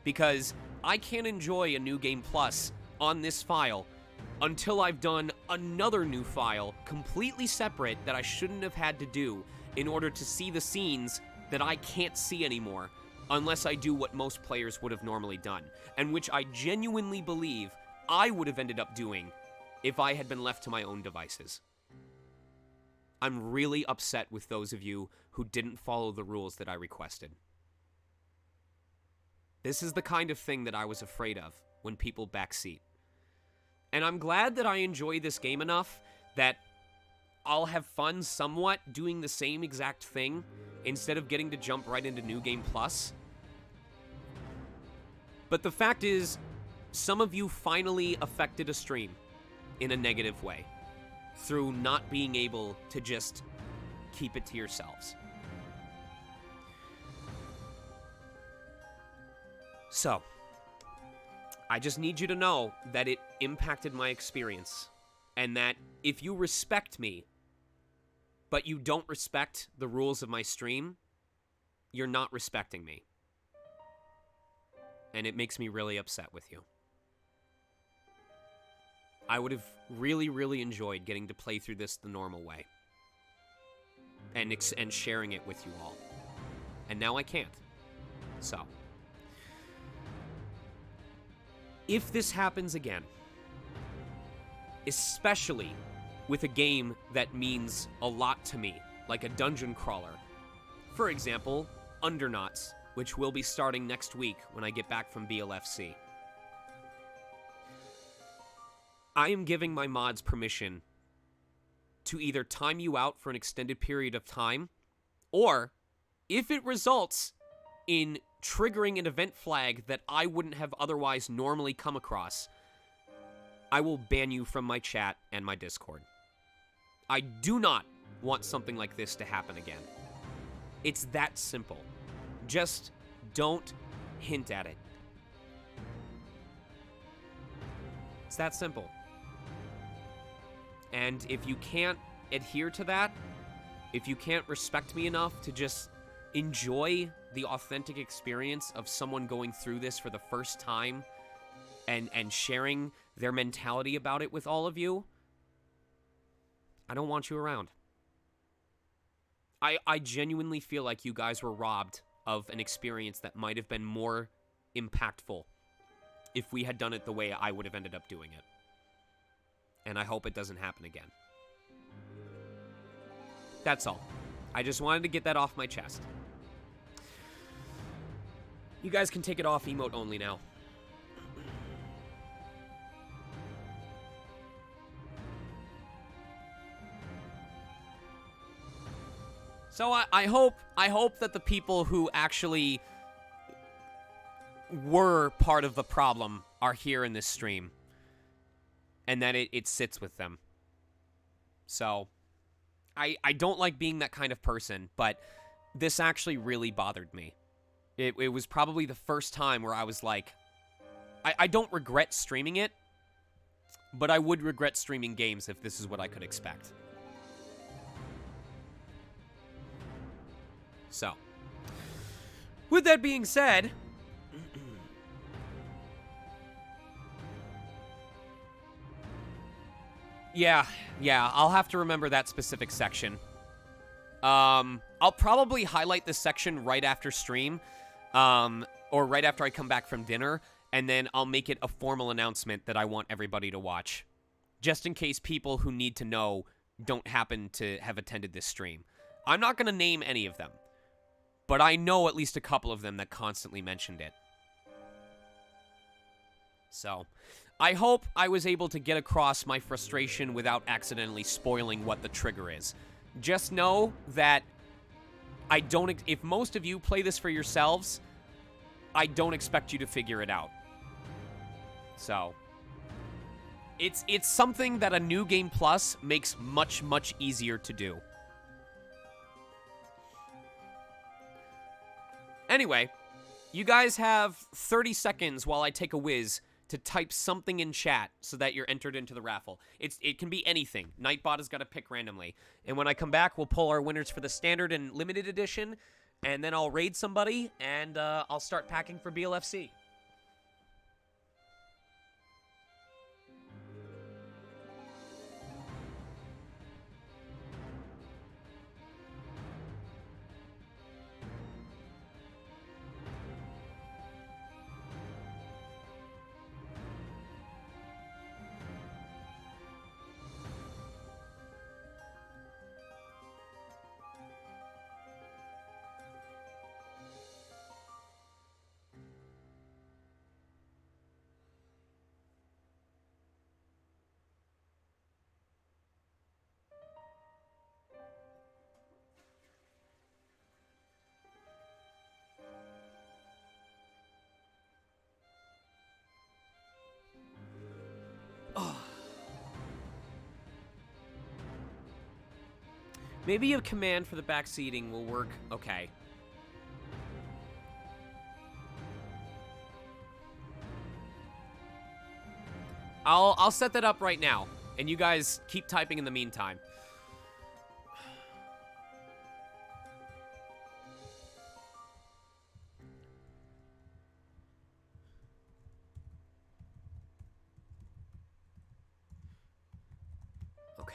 Because I can't enjoy a New Game Plus on this file until I've done another new file completely separate that I shouldn't have had to do in order to see the scenes that I can't see anymore unless I do what most players would have normally done, and which I genuinely believe I would have ended up doing if I had been left to my own devices. I'm really upset with those of you who didn't follow the rules that I requested. This is the kind of thing that I was afraid of when people backseat. And I'm glad that I enjoy this game enough that I'll have fun somewhat doing the same exact thing instead of getting to jump right into New Game Plus. But the fact is, some of you finally affected a stream in a negative way through not being able to just keep it to yourselves. So, I just need you to know that it impacted my experience, and that if you respect me, but you don't respect the rules of my stream, you're not respecting me. And it makes me really upset with you. I would have really, really enjoyed getting to play through this the normal way. And sharing it with you all. And now I can't. So, if this happens again, especially with a game that means a lot to me, like a dungeon crawler. For example, Undernauts, which will be starting next week when I get back from BLFC. I am giving my mods permission to either time you out for an extended period of time, or, if it results in triggering an event flag that I wouldn't have otherwise normally come across, I will ban you from my chat and my Discord. I do not want something like this to happen again. It's that simple. Just don't hint at it. It's that simple. And if you can't adhere to that, if you can't respect me enough to just enjoy the authentic experience of someone going through this for the first time and sharing their mentality about it with all of you, I don't want you around. I genuinely feel like you guys were robbed of an experience that might have been more impactful if we had done it the way I would have ended up doing it. And I hope it doesn't happen again. That's all. I just wanted to get that off my chest. You guys can take it off emote only now. So I hope that the people who actually were part of the problem are here in this stream, and that it sits with them. So I don't like being that kind of person, but this actually really bothered me. It was probably the first time where I was like, I don't regret streaming it, but I would regret streaming games if this is what I could expect. So, with that being said, yeah, I'll have to remember that specific section. I'll probably highlight this section right after stream, or right after I come back from dinner, and then I'll make it a formal announcement that I want everybody to watch, just in case people who need to know don't happen to have attended this stream. I'm not going to name any of them, but I know at least a couple of them that constantly mentioned it. So, I hope I was able to get across my frustration without accidentally spoiling what the trigger is. Just know that I don't, if most of you play this for yourselves, I don't expect you to figure it out. So, it's something that a New Game Plus makes much, much easier to do. Anyway, you guys have 30 seconds while I take a whiz to type something in chat so that you're entered into the raffle. It can be anything. Nightbot has got to pick randomly. And when I come back, we'll pull our winners for the standard and limited edition, and then I'll raid somebody, and I'll start packing for BLFC. Maybe a command for the back seating will work. Okay. I'll set that up right now, and you guys keep typing in the meantime. Okay.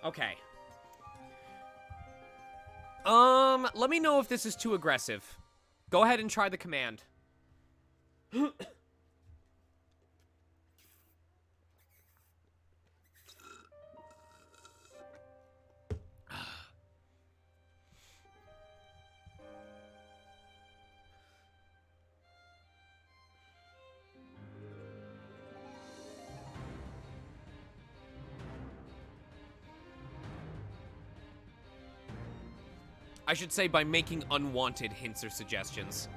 Okay. Let me know if this is too aggressive. Go ahead and try the command. I should say by making unwanted hints or suggestions.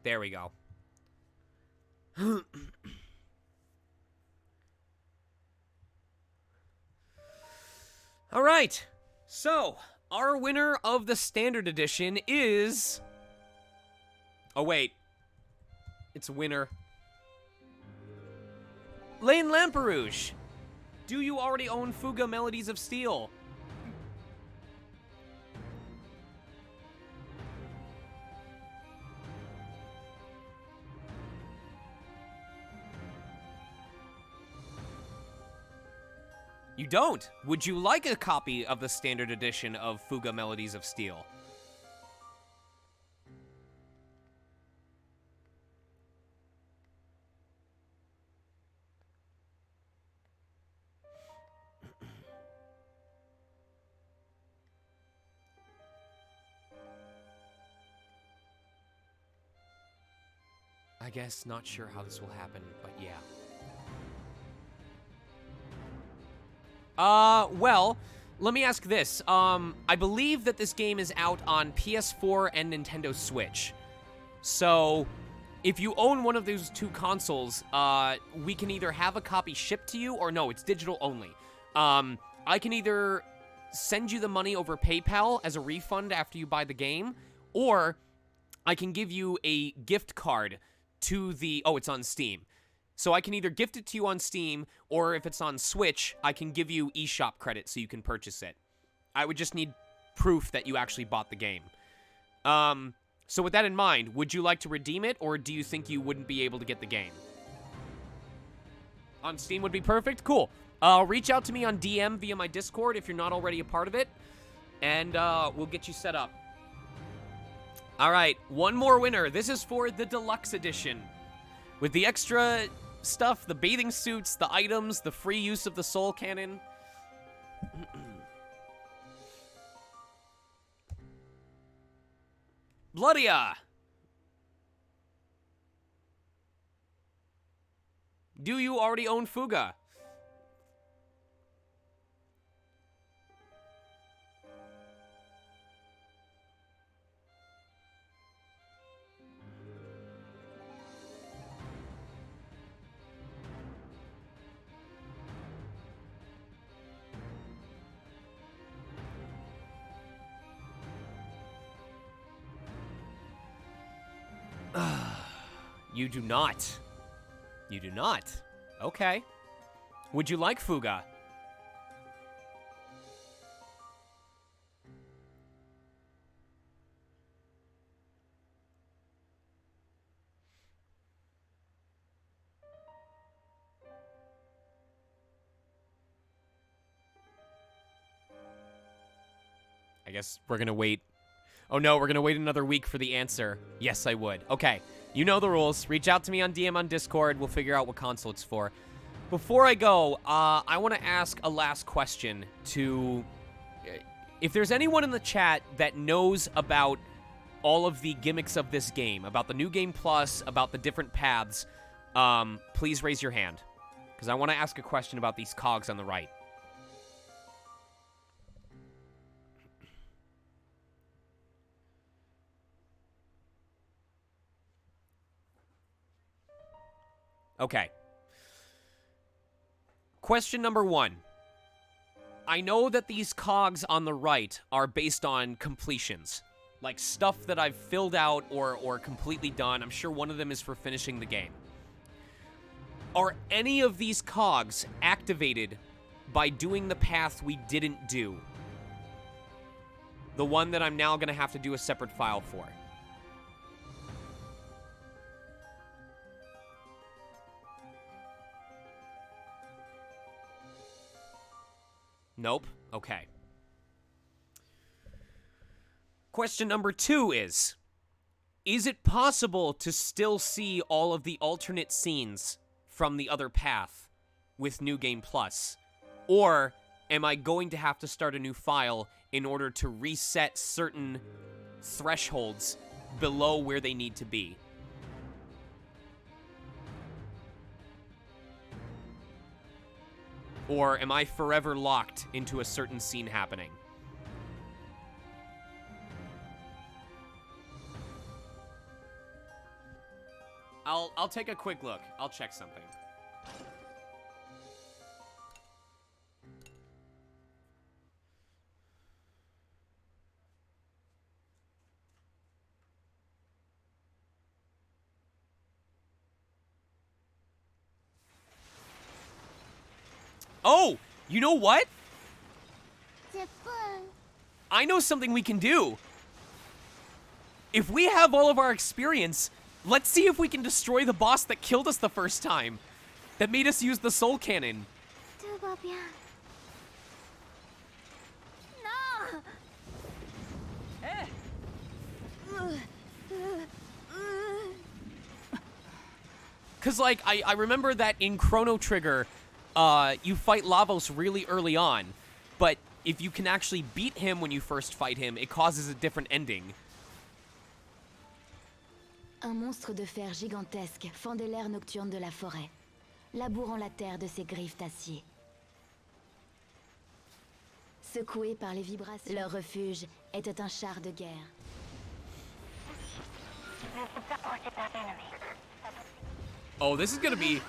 There we go. All right. So, our winner of the standard edition is... Oh, wait. It's a winner. Lane Lamperouge. Do you already own Fuga Melodies of Steel? You don't. Would you like a copy of the standard edition of Fuga Melodies of Steel? I guess not sure how this will happen, but yeah. Well, let me ask this. I believe that this game is out on PS4 and Nintendo Switch. So, if you own one of those two consoles, we can either have a copy shipped to you, or no, it's digital only. I can either send you the money over PayPal as a refund after you buy the game, or I can give you a gift card to the... Oh, it's on Steam. So I can either gift it to you on Steam, or if it's on Switch, I can give you eShop credit so you can purchase it. I would just need proof that you actually bought the game. So with that in mind, would you like to redeem it, or do you think you wouldn't be able to get the game? On Steam would be perfect? Cool. Reach out to me on DM via my Discord if you're not already a part of it, and we'll get you set up. All right, one more winner. This is for the Deluxe Edition. With the extra stuff, the bathing suits, the items, the free use of the soul cannon. Bloodia! Do you already own Fuga? You do not. You do not. Okay. Would you like Fuga? I guess we're gonna wait. Oh no, we're gonna wait another week for the answer. Yes, I would. Okay. You know the rules. Reach out to me on DM on Discord. We'll figure out what console it's for. Before I go, I want to ask a last question to... If there's anyone in the chat that knows about all of the gimmicks of this game, about the New Game Plus, about the different paths, please raise your hand. Because I want to ask a question about these cogs on the right. Okay. Question number 1. I know that these cogs on the right are based on completions. Like stuff that I've filled out or completely done. I'm sure one of them is for finishing the game. Are any of these cogs activated by doing the path we didn't do? The one that I'm now going to have to do a separate file for. Nope. Okay. Question number 2 is it possible to still see all of the alternate scenes from the other path with New Game Plus? Or am I going to have to start a new file in order to reset certain thresholds below where they need to be? Or am I forever locked into a certain scene happening? I'll take a quick look. I'll check something. Oh, you know what? I know something we can do. If we have all of our experience, let's see if we can destroy the boss that killed us the first time. That made us use the soul cannon. Cause like, I remember that in Chrono Trigger, you fight Lavos really early on, but if you can actually beat him when you first fight him, it causes a different ending. Un monstre de fer gigantesque fendait l'air nocturne de la forêt, labourant la terre de ses griffes d'acier. Secoués par les vibrations, leur refuge était un char de guerre. Oh, this is gonna be...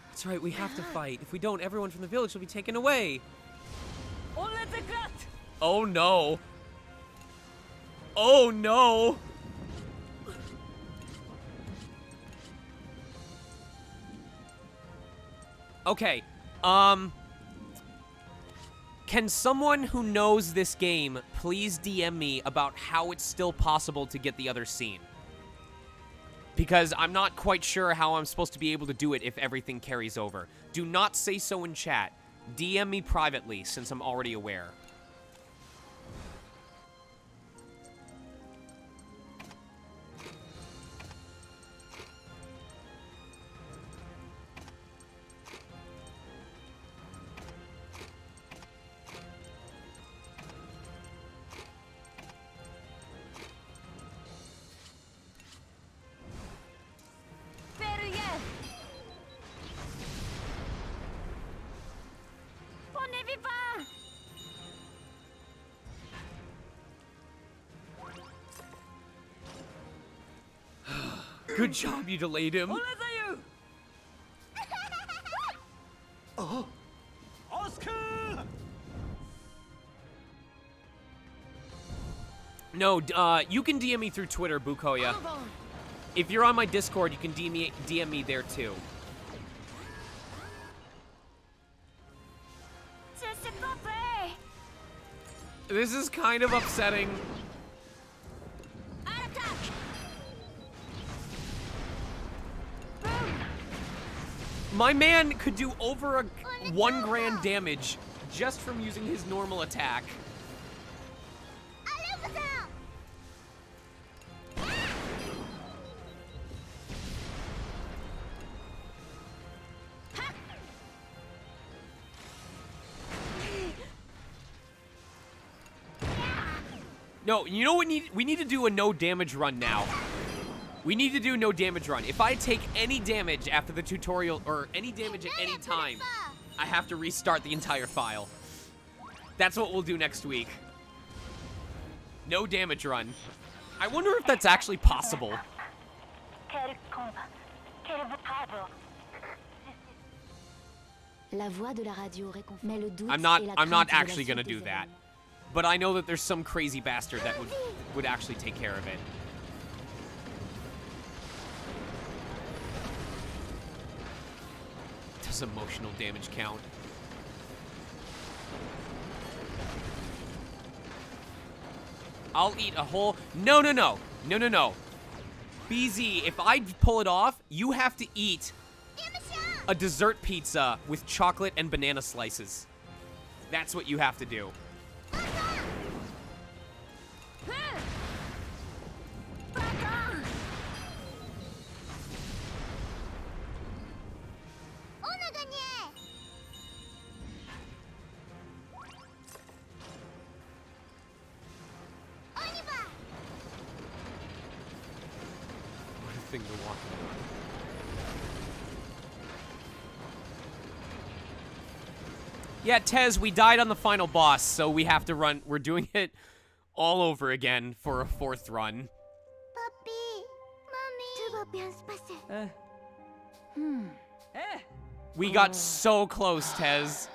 That's right, we have to fight. If we don't, everyone from the village will be taken away. Oh no. Oh no. Okay, can someone who knows this game please DM me about how it's still possible to get the other scene? Because I'm not quite sure how I'm supposed to be able to do it if everything carries over. Do not say so in chat. DM me privately, since I'm already aware. Good job, you delayed him. Oh, Oscar! No, you can DM me through Twitter, Bukoya. If you're on my Discord, you can DM me there too. This is kind of upsetting. My man could do over 1 grand damage just from using his normal attack. No, you know what we need to do a no damage run now. We need to do no damage run. If I take any damage after the tutorial, or any damage at any time, I have to restart the entire file. That's what we'll do next week. No damage run. I wonder if that's actually possible. La voix de la radio réconforte. Mais le doute I'm not et la I'm not crainte de la actually gonna suite do des that. événements. But I know that there's some crazy bastard that would actually take care of it. Does emotional damage count? I'll eat a whole... No. BZ, if I pull it off, you have to eat a dessert pizza with chocolate and banana slices. That's what you have to do. What a thing to walk on. Yeah, Tez, we died on the final boss, so we have to run. We're doing it all over again for a 4th run. Papi, Mommy, tout va bien se passer. We got so close, Tez.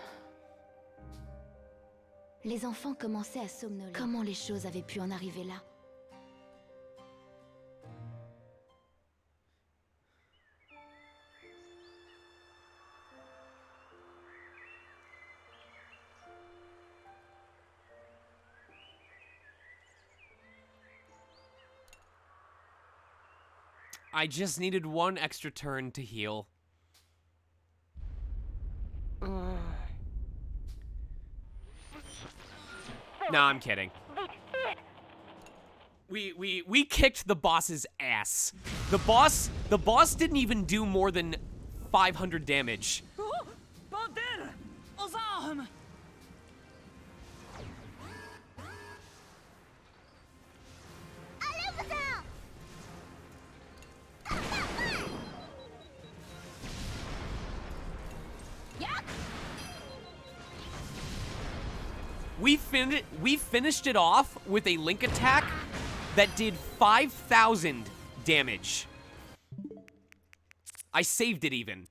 Les enfants commençaient à somnoler. Comment les choses avaient pu en arriver là? I just needed one extra turn to heal. No, I'm kidding. We kicked the boss's ass. The boss didn't even do more than 500 damage. Bordel! Aux armes! We finished it off with a link attack that did 5,000 damage. I saved it even.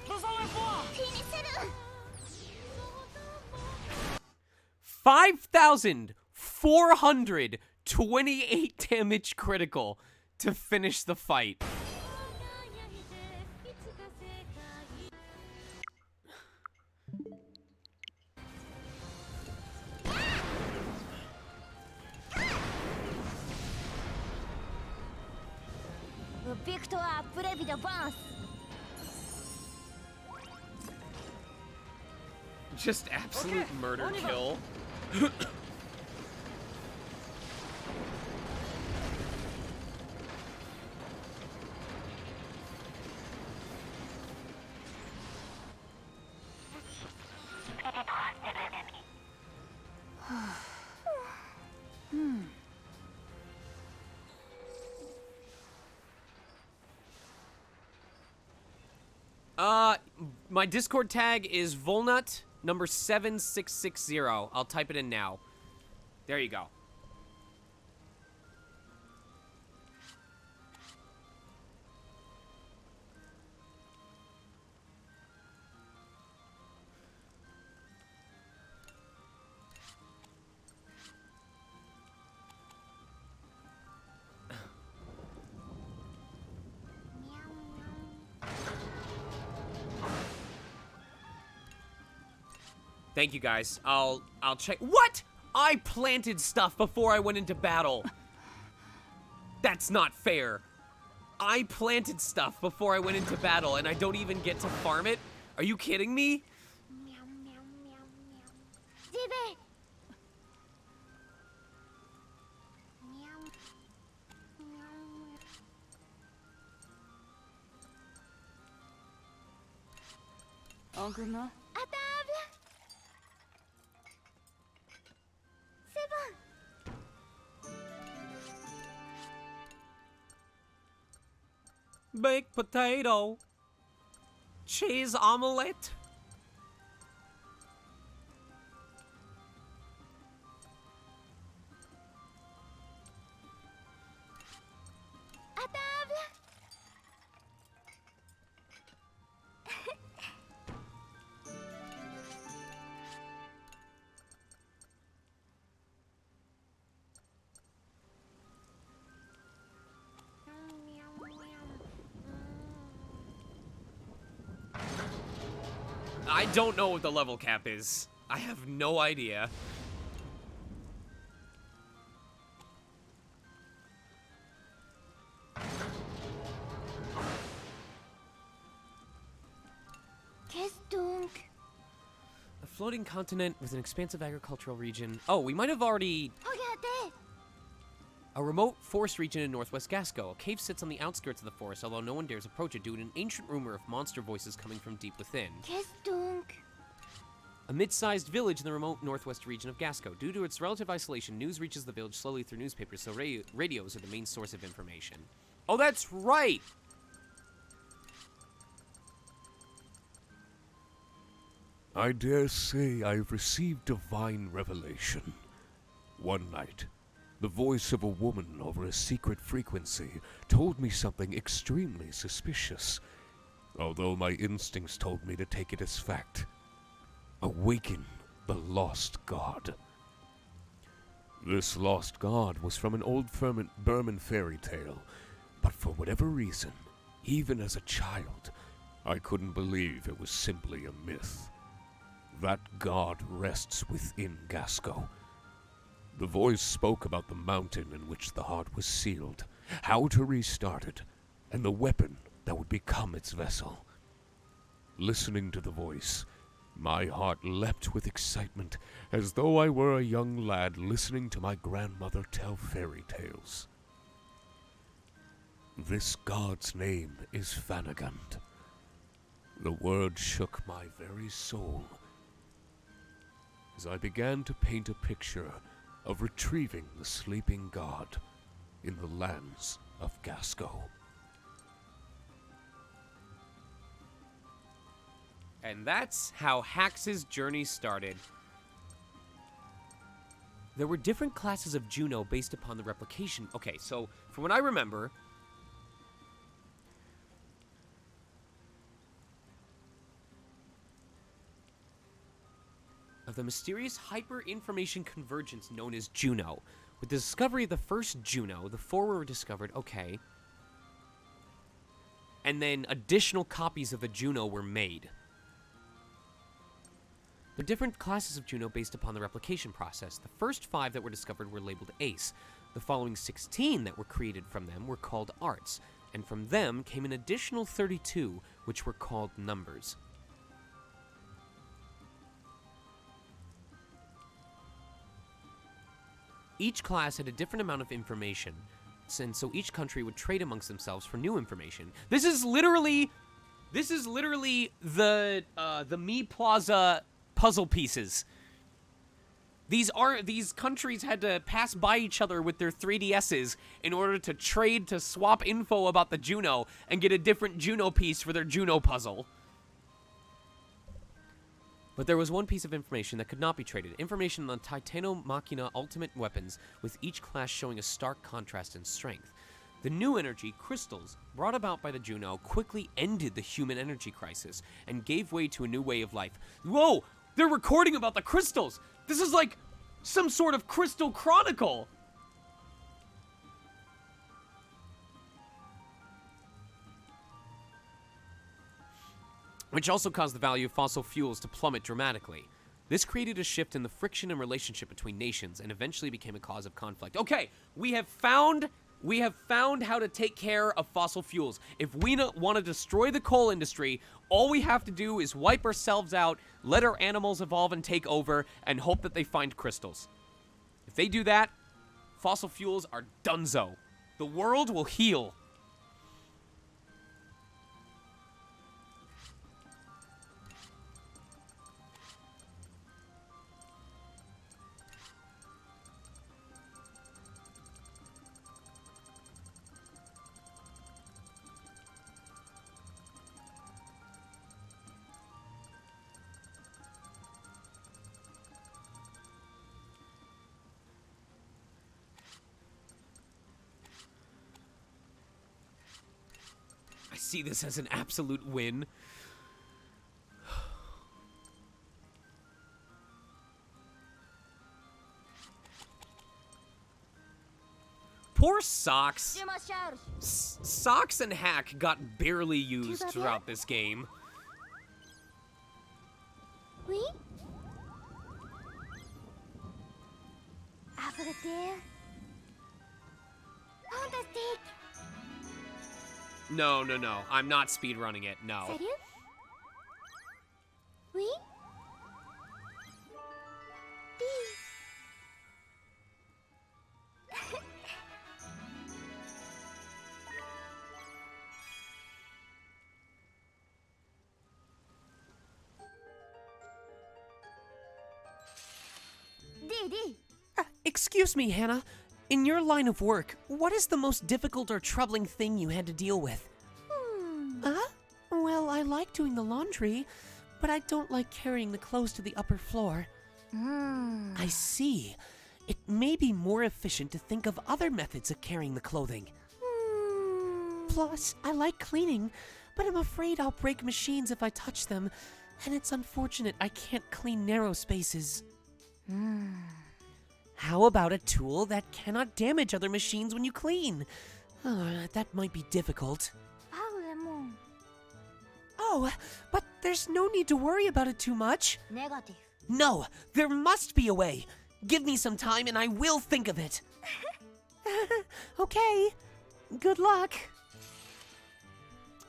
Nous allons voir! 5,428 damage critical to finish the fight. Victoire, près d'avance. Just absolute murder kill. My Discord tag is Volnut number 7660. I'll type it in now. There you go. Thank you guys. I'll check. What? I planted stuff before I went into battle. That's not fair. I planted stuff before I went into battle and I don't even get to farm it? Are you kidding me? Uncle No? À table. C'est bon. Baked potato. Cheese omelette. I don't know what the level cap is. I have no idea. Qu'est-ce donc? A floating continent with an expansive agricultural region. Oh, we might have already... Regardez! A remote forest region in northwest Gasco. A cave sits on the outskirts of the forest, although no one dares approach it due to an ancient rumor of monster voices coming from deep within. Qu'est-ce donc? A mid-sized village in the remote northwest region of Gasco. Due to its relative isolation, news reaches the village slowly through newspapers, so radios are the main source of information. Oh, that's right! I dare say I have received divine revelation. One night, the voice of a woman over a secret frequency told me something extremely suspicious, although my instincts told me to take it as fact. Awaken the lost god. This lost god was from an old Burman fairy tale, but for whatever reason, even as a child, I couldn't believe it was simply a myth. That god rests within Gasco. The voice spoke about the mountain in which the heart was sealed, how to restart it, and the weapon that would become its vessel. Listening to the voice, my heart leapt with excitement, as though I were a young lad listening to my grandmother tell fairy tales. This god's name is Vanagund. The word shook my very soul, as I began to paint a picture of retrieving the sleeping god in the lands of Gasco. And that's how Hax's journey started. There were different classes of Juno based upon the replication. Okay, so from what I remember, of the mysterious hyper-information convergence known as Juno. With the discovery of the first Juno, the four were discovered, okay. And then additional copies of the Juno were made. The different classes of Juno based upon the replication process. The first 5 that were discovered were labeled Ace. The following 16 that were created from them were called Arts. And from them came an additional 32, which were called Numbers. Each class had a different amount of information, and so each country would trade amongst themselves for new information. This is literally the Me Plaza puzzle pieces. These countries had to pass by each other with their 3DSs in order to trade, to swap info about the Juno and get a different Juno piece for their Juno puzzle. But there was one piece of information that could not be traded. Information on Titano Machina ultimate weapons, with each class showing a stark contrast in strength. The new energy, crystals, brought about by the Juno, quickly ended the human energy crisis and gave way to a new way of life. Whoa! They're recording about the crystals! This is like some sort of crystal chronicle! Which also caused the value of fossil fuels to plummet dramatically. This created a shift in the friction and relationship between nations and eventually became a cause of conflict. Okay, we have found how to take care of fossil fuels. If we want to destroy the coal industry, all we have to do is wipe ourselves out, let our animals evolve and take over, and hope that they find crystals. If they do that, fossil fuels are donezo. The world will heal. I see this as an absolute win. Poor Socks. Socks and Hack got barely used throughout this game. Oui? À vrai dire? Fantastique! No, no, no. I'm not speedrunning it. No. Sérieux? Oui? Didi! Excuse me, Hannah. In your line of work, what is the most difficult or troubling thing you had to deal with? Well, I like doing the laundry, but I don't like carrying the clothes to the upper floor. I see. It may be more efficient to think of other methods of carrying the clothing. Plus, I like cleaning, but I'm afraid I'll break machines if I touch them, and it's unfortunate I can't clean narrow spaces. How about a tool that cannot damage other machines when you clean? That might be difficult. Parle-moi. Oh, but there's no need to worry about it too much. Négatif. No, there must be a way. Give me some time and I will think of it. Okay. Good luck.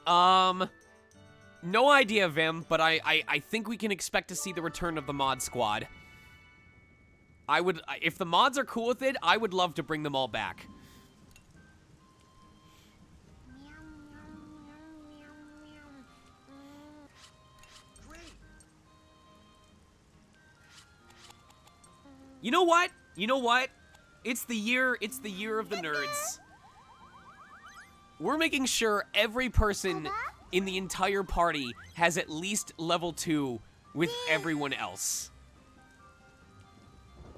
No idea, Vim, but I think we can expect to see the return of the mod squad. If the mods are cool with it, I would love to bring them all back. You know what? You know what? It's the year of the nerds. We're making sure every person in the entire party has at least level 2 with everyone else.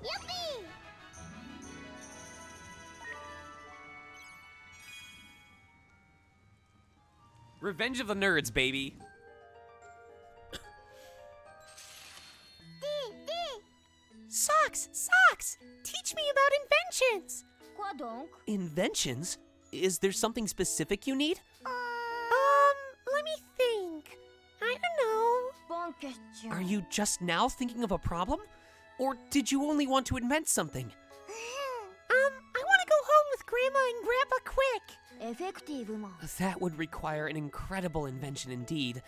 Yippee! Revenge of the Nerds, baby. Socks! Socks! Teach me about inventions! Quoi donc? Inventions? Is there something specific you need? Let me think. I don't know. Bonne question. Are you just now thinking of a problem? Or did you only want to invent something? I want to go home with Grandma and Grandpa quick. Effectivement. That would require an incredible invention indeed.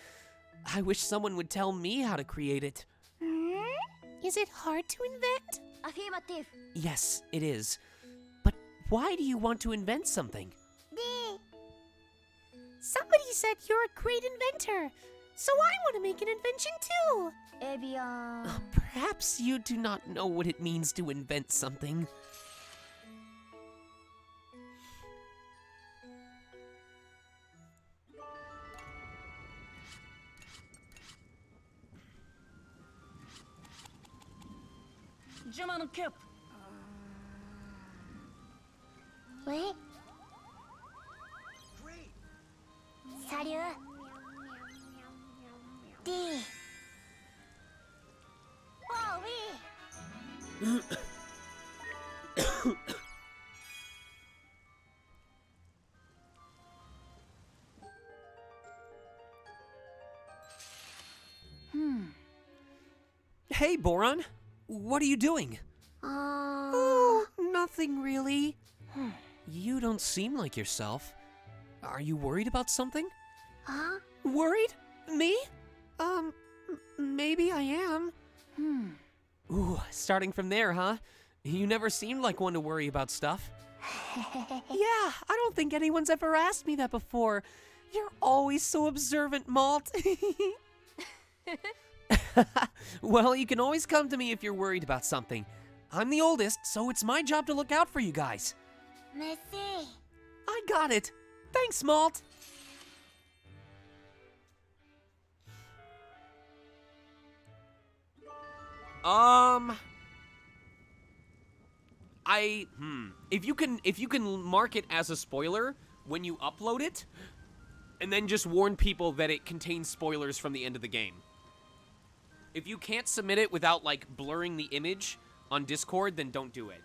I wish someone would tell me how to create it. Is it hard to invent? Affirmatif. Yes, it is. But why do you want to invent something? Somebody said you're a great inventor, so I want to make an invention too. Eh bien... Perhaps you do not know what it means to invent something. Je m'en occupe. Oui? Salut? Dis. Oh oui! Hey, Boron. What are you doing? Oh, nothing really. You don't seem like yourself. Are you worried about something? Huh? Worried? Me? Maybe I am. Ooh, starting from there, huh? You never seemed like one to worry about stuff. Yeah, I don't think anyone's ever asked me that before. You're always so observant, Malt. Well, you can always come to me if you're worried about something. I'm the oldest, so it's my job to look out for you guys. Merci. I got it. Thanks, Malt. If you can mark it as a spoiler when you upload it, and then just warn people that it contains spoilers from the end of the game. If you can't submit it without, like, blurring the image on Discord, then don't do it.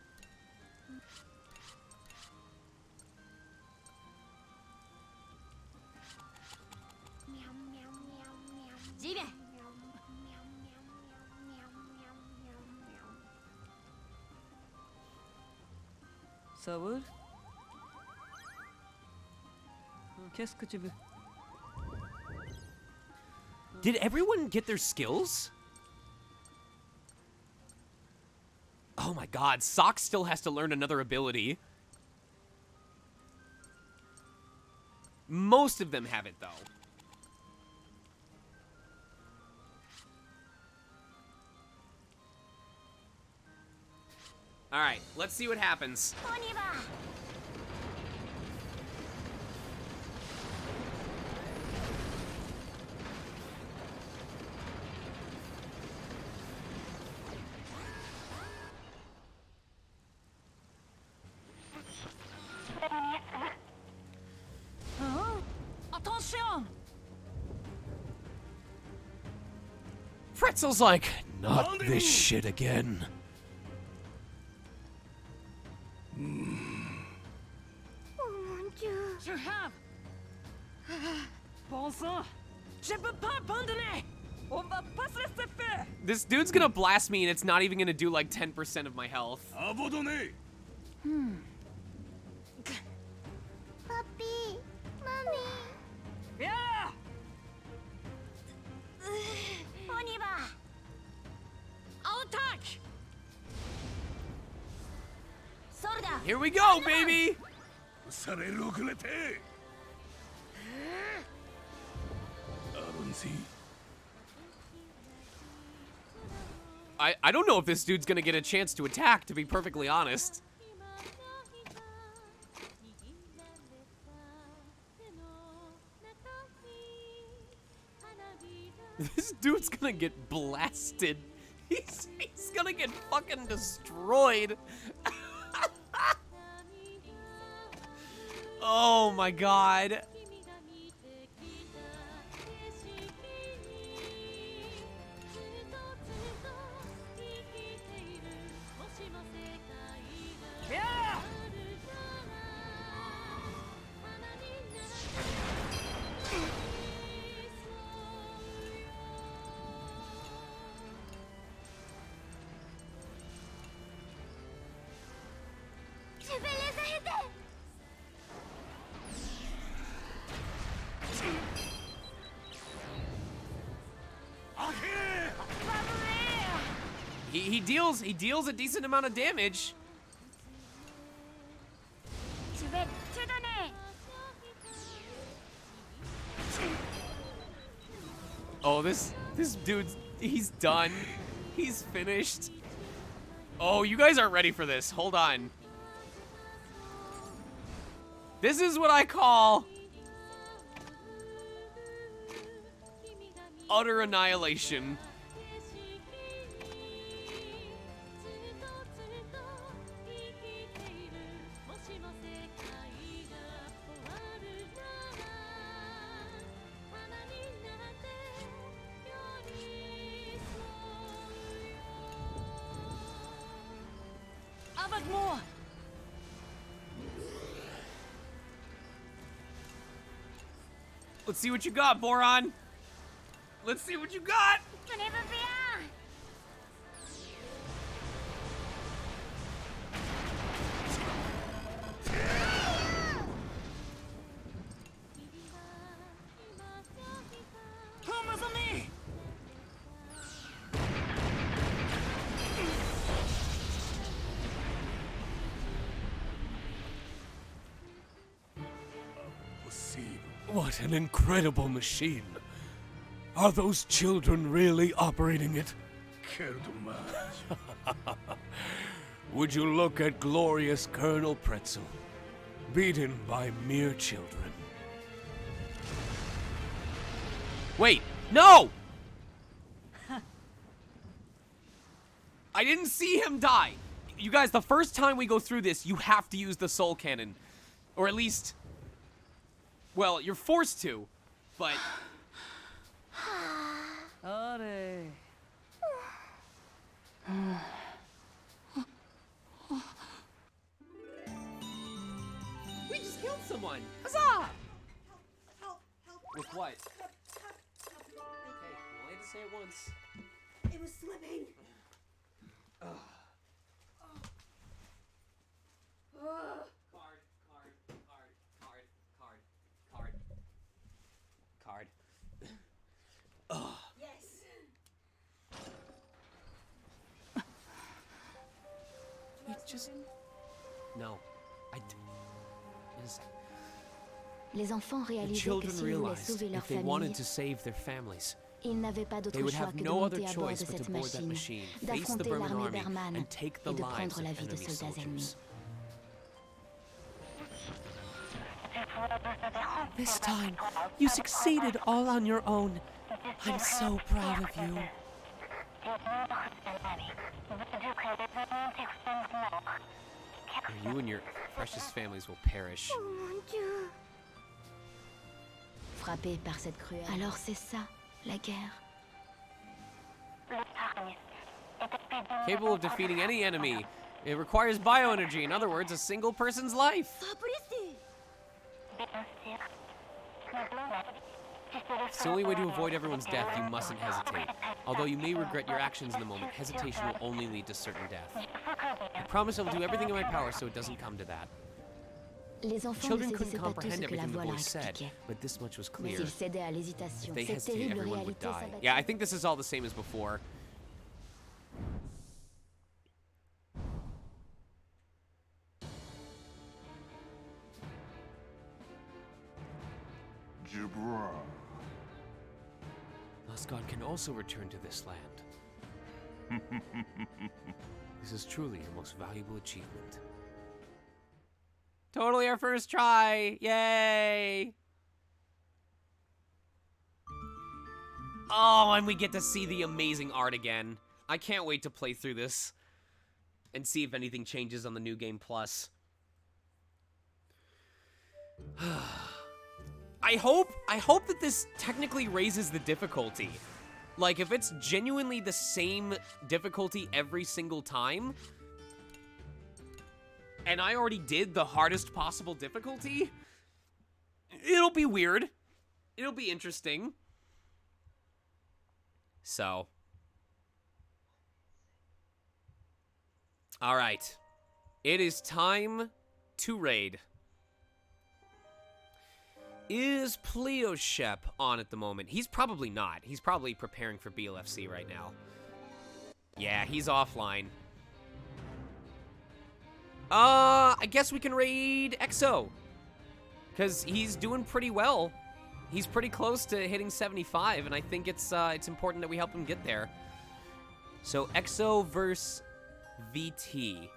J'y vais. Saoul? Qu'est-ce que tu veux? Did everyone get their skills? Oh my god, Sock still has to learn another ability. Most of them have it, though. Alright, let's see what happens. Attention! Pretzel's like, not this shit again. Je have! Bon sang! Je peux pas abandonner! On va pas se laisser faire! This dude's gonna blast me and it's not even gonna do like 10% of my health. Abandonné. Papi, Mommy. Yeah! On y va. I'll attack! Soldat. Here we go, baby! される遅れて。アロンシー。 I don't know if this dude's gonna get a chance to attack, to be perfectly honest. This dude's gonna get blasted. He's gonna get fucking destroyed. Oh my god. Yeah! Je vais les aider. He deals a decent amount of damage. Je vais te donner. Oh, this dude's, he's done. He's finished. Oh, you guys aren't ready for this. Hold on. This is what I call utter annihilation. Avec moi! Let's see what you got, Boron. Let's see what you got. Tenez-vous bien. Oh, mes amis! What an incredible machine. Are those children really operating it? Quel dommage. Would you look at glorious Colonel Pretzel, beaten by mere children. Wait, no! I didn't see him die. You guys, the first time we go through this, you have to use the soul cannon. Or at least, well, you're forced to, but... Allez. We just killed someone! Huzzah! With what? Okay, you only have to say it once. It was slipping. Card. Just... No. Les enfants The réalisaient que children s'ils voulaient realized sauver leur if they wanted famille, to save their families, ils n'avaient pas they d'autre would choix have que de no other monter à bord choice de but to cette board that machine, machine, face the d'affronter Berman l'armée army, d'Arman and take the et de lives prendre la of vie de enemy soldats ennemis. soldiers. This time, you succeeded all on your own. I'm so proud of you. You and your precious families will perish. Frappé par cette cruelle. Alors c'est ça, la guerre. Capable of defeating any enemy. It requires bioenergy, in other words, a single person's life. It's the only way to avoid everyone's death. You mustn't hesitate. Although you may regret your actions in the moment, hesitation will only lead to certain death. I promise I will do everything in my power so it doesn't come to that. Les enfants ne Children couldn't saisissaient pas tout comprehend ce que la everything the voix leur voice said, expliquait. but this much was Mais clear. s'ils cédaient à l'hésitation, If they cette hesitate, terrible everyone would réalité die. s'abattait. Yeah, I think this is all the same as before. Lost God can also return to this land. This is truly your most valuable achievement. Totally our first try! Yay! Oh, and we get to see the amazing art again. I can't wait to play through this and see if anything changes on the New Game Plus. I hope that this technically raises the difficulty. Like, if it's genuinely the same difficulty every single time, and I already did the hardest possible difficulty, it'll be weird. It'll be interesting. So. Alright. It is time to raid. Is Pleoshep on at the moment? He's probably not. He's probably preparing for BLFC right now. Yeah, he's offline. I guess we can raid EXO. Because he's doing pretty well. He's pretty close to hitting 75, and I think it's important that we help him get there. So, EXO versus VT.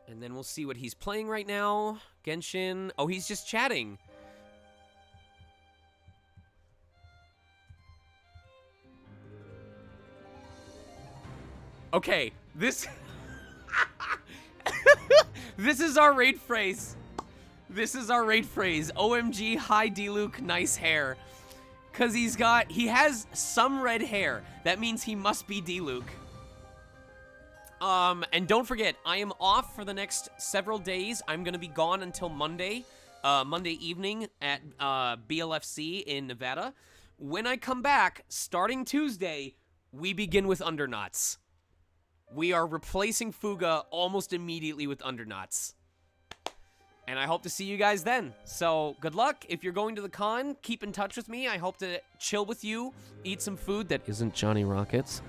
And then we'll see what he's playing right now. Genshin. Oh, he's just chatting. Okay, this... This is our raid phrase. This is our raid phrase. OMG, hi D-Luke, nice hair. Because he has some red hair. That means he must be D-Luke. And don't forget, I am off for the next several days. I'm gonna be gone until Monday. Monday evening at BLFC in Nevada. When I come back, starting Tuesday, we begin with Underknots. We are replacing Fuga almost immediately with Underknots. And I hope to see you guys then. So, good luck. If you're going to the con, keep in touch with me. I hope to chill with you, eat some food that isn't Johnny Rockets.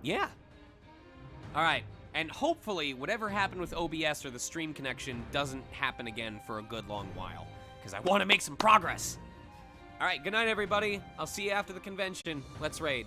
Yeah. Alright. And hopefully, whatever happened with OBS or the stream connection doesn't happen again for a good long while. Because I want to make some progress. Alright, good night, everybody. I'll see you after the convention. Let's raid.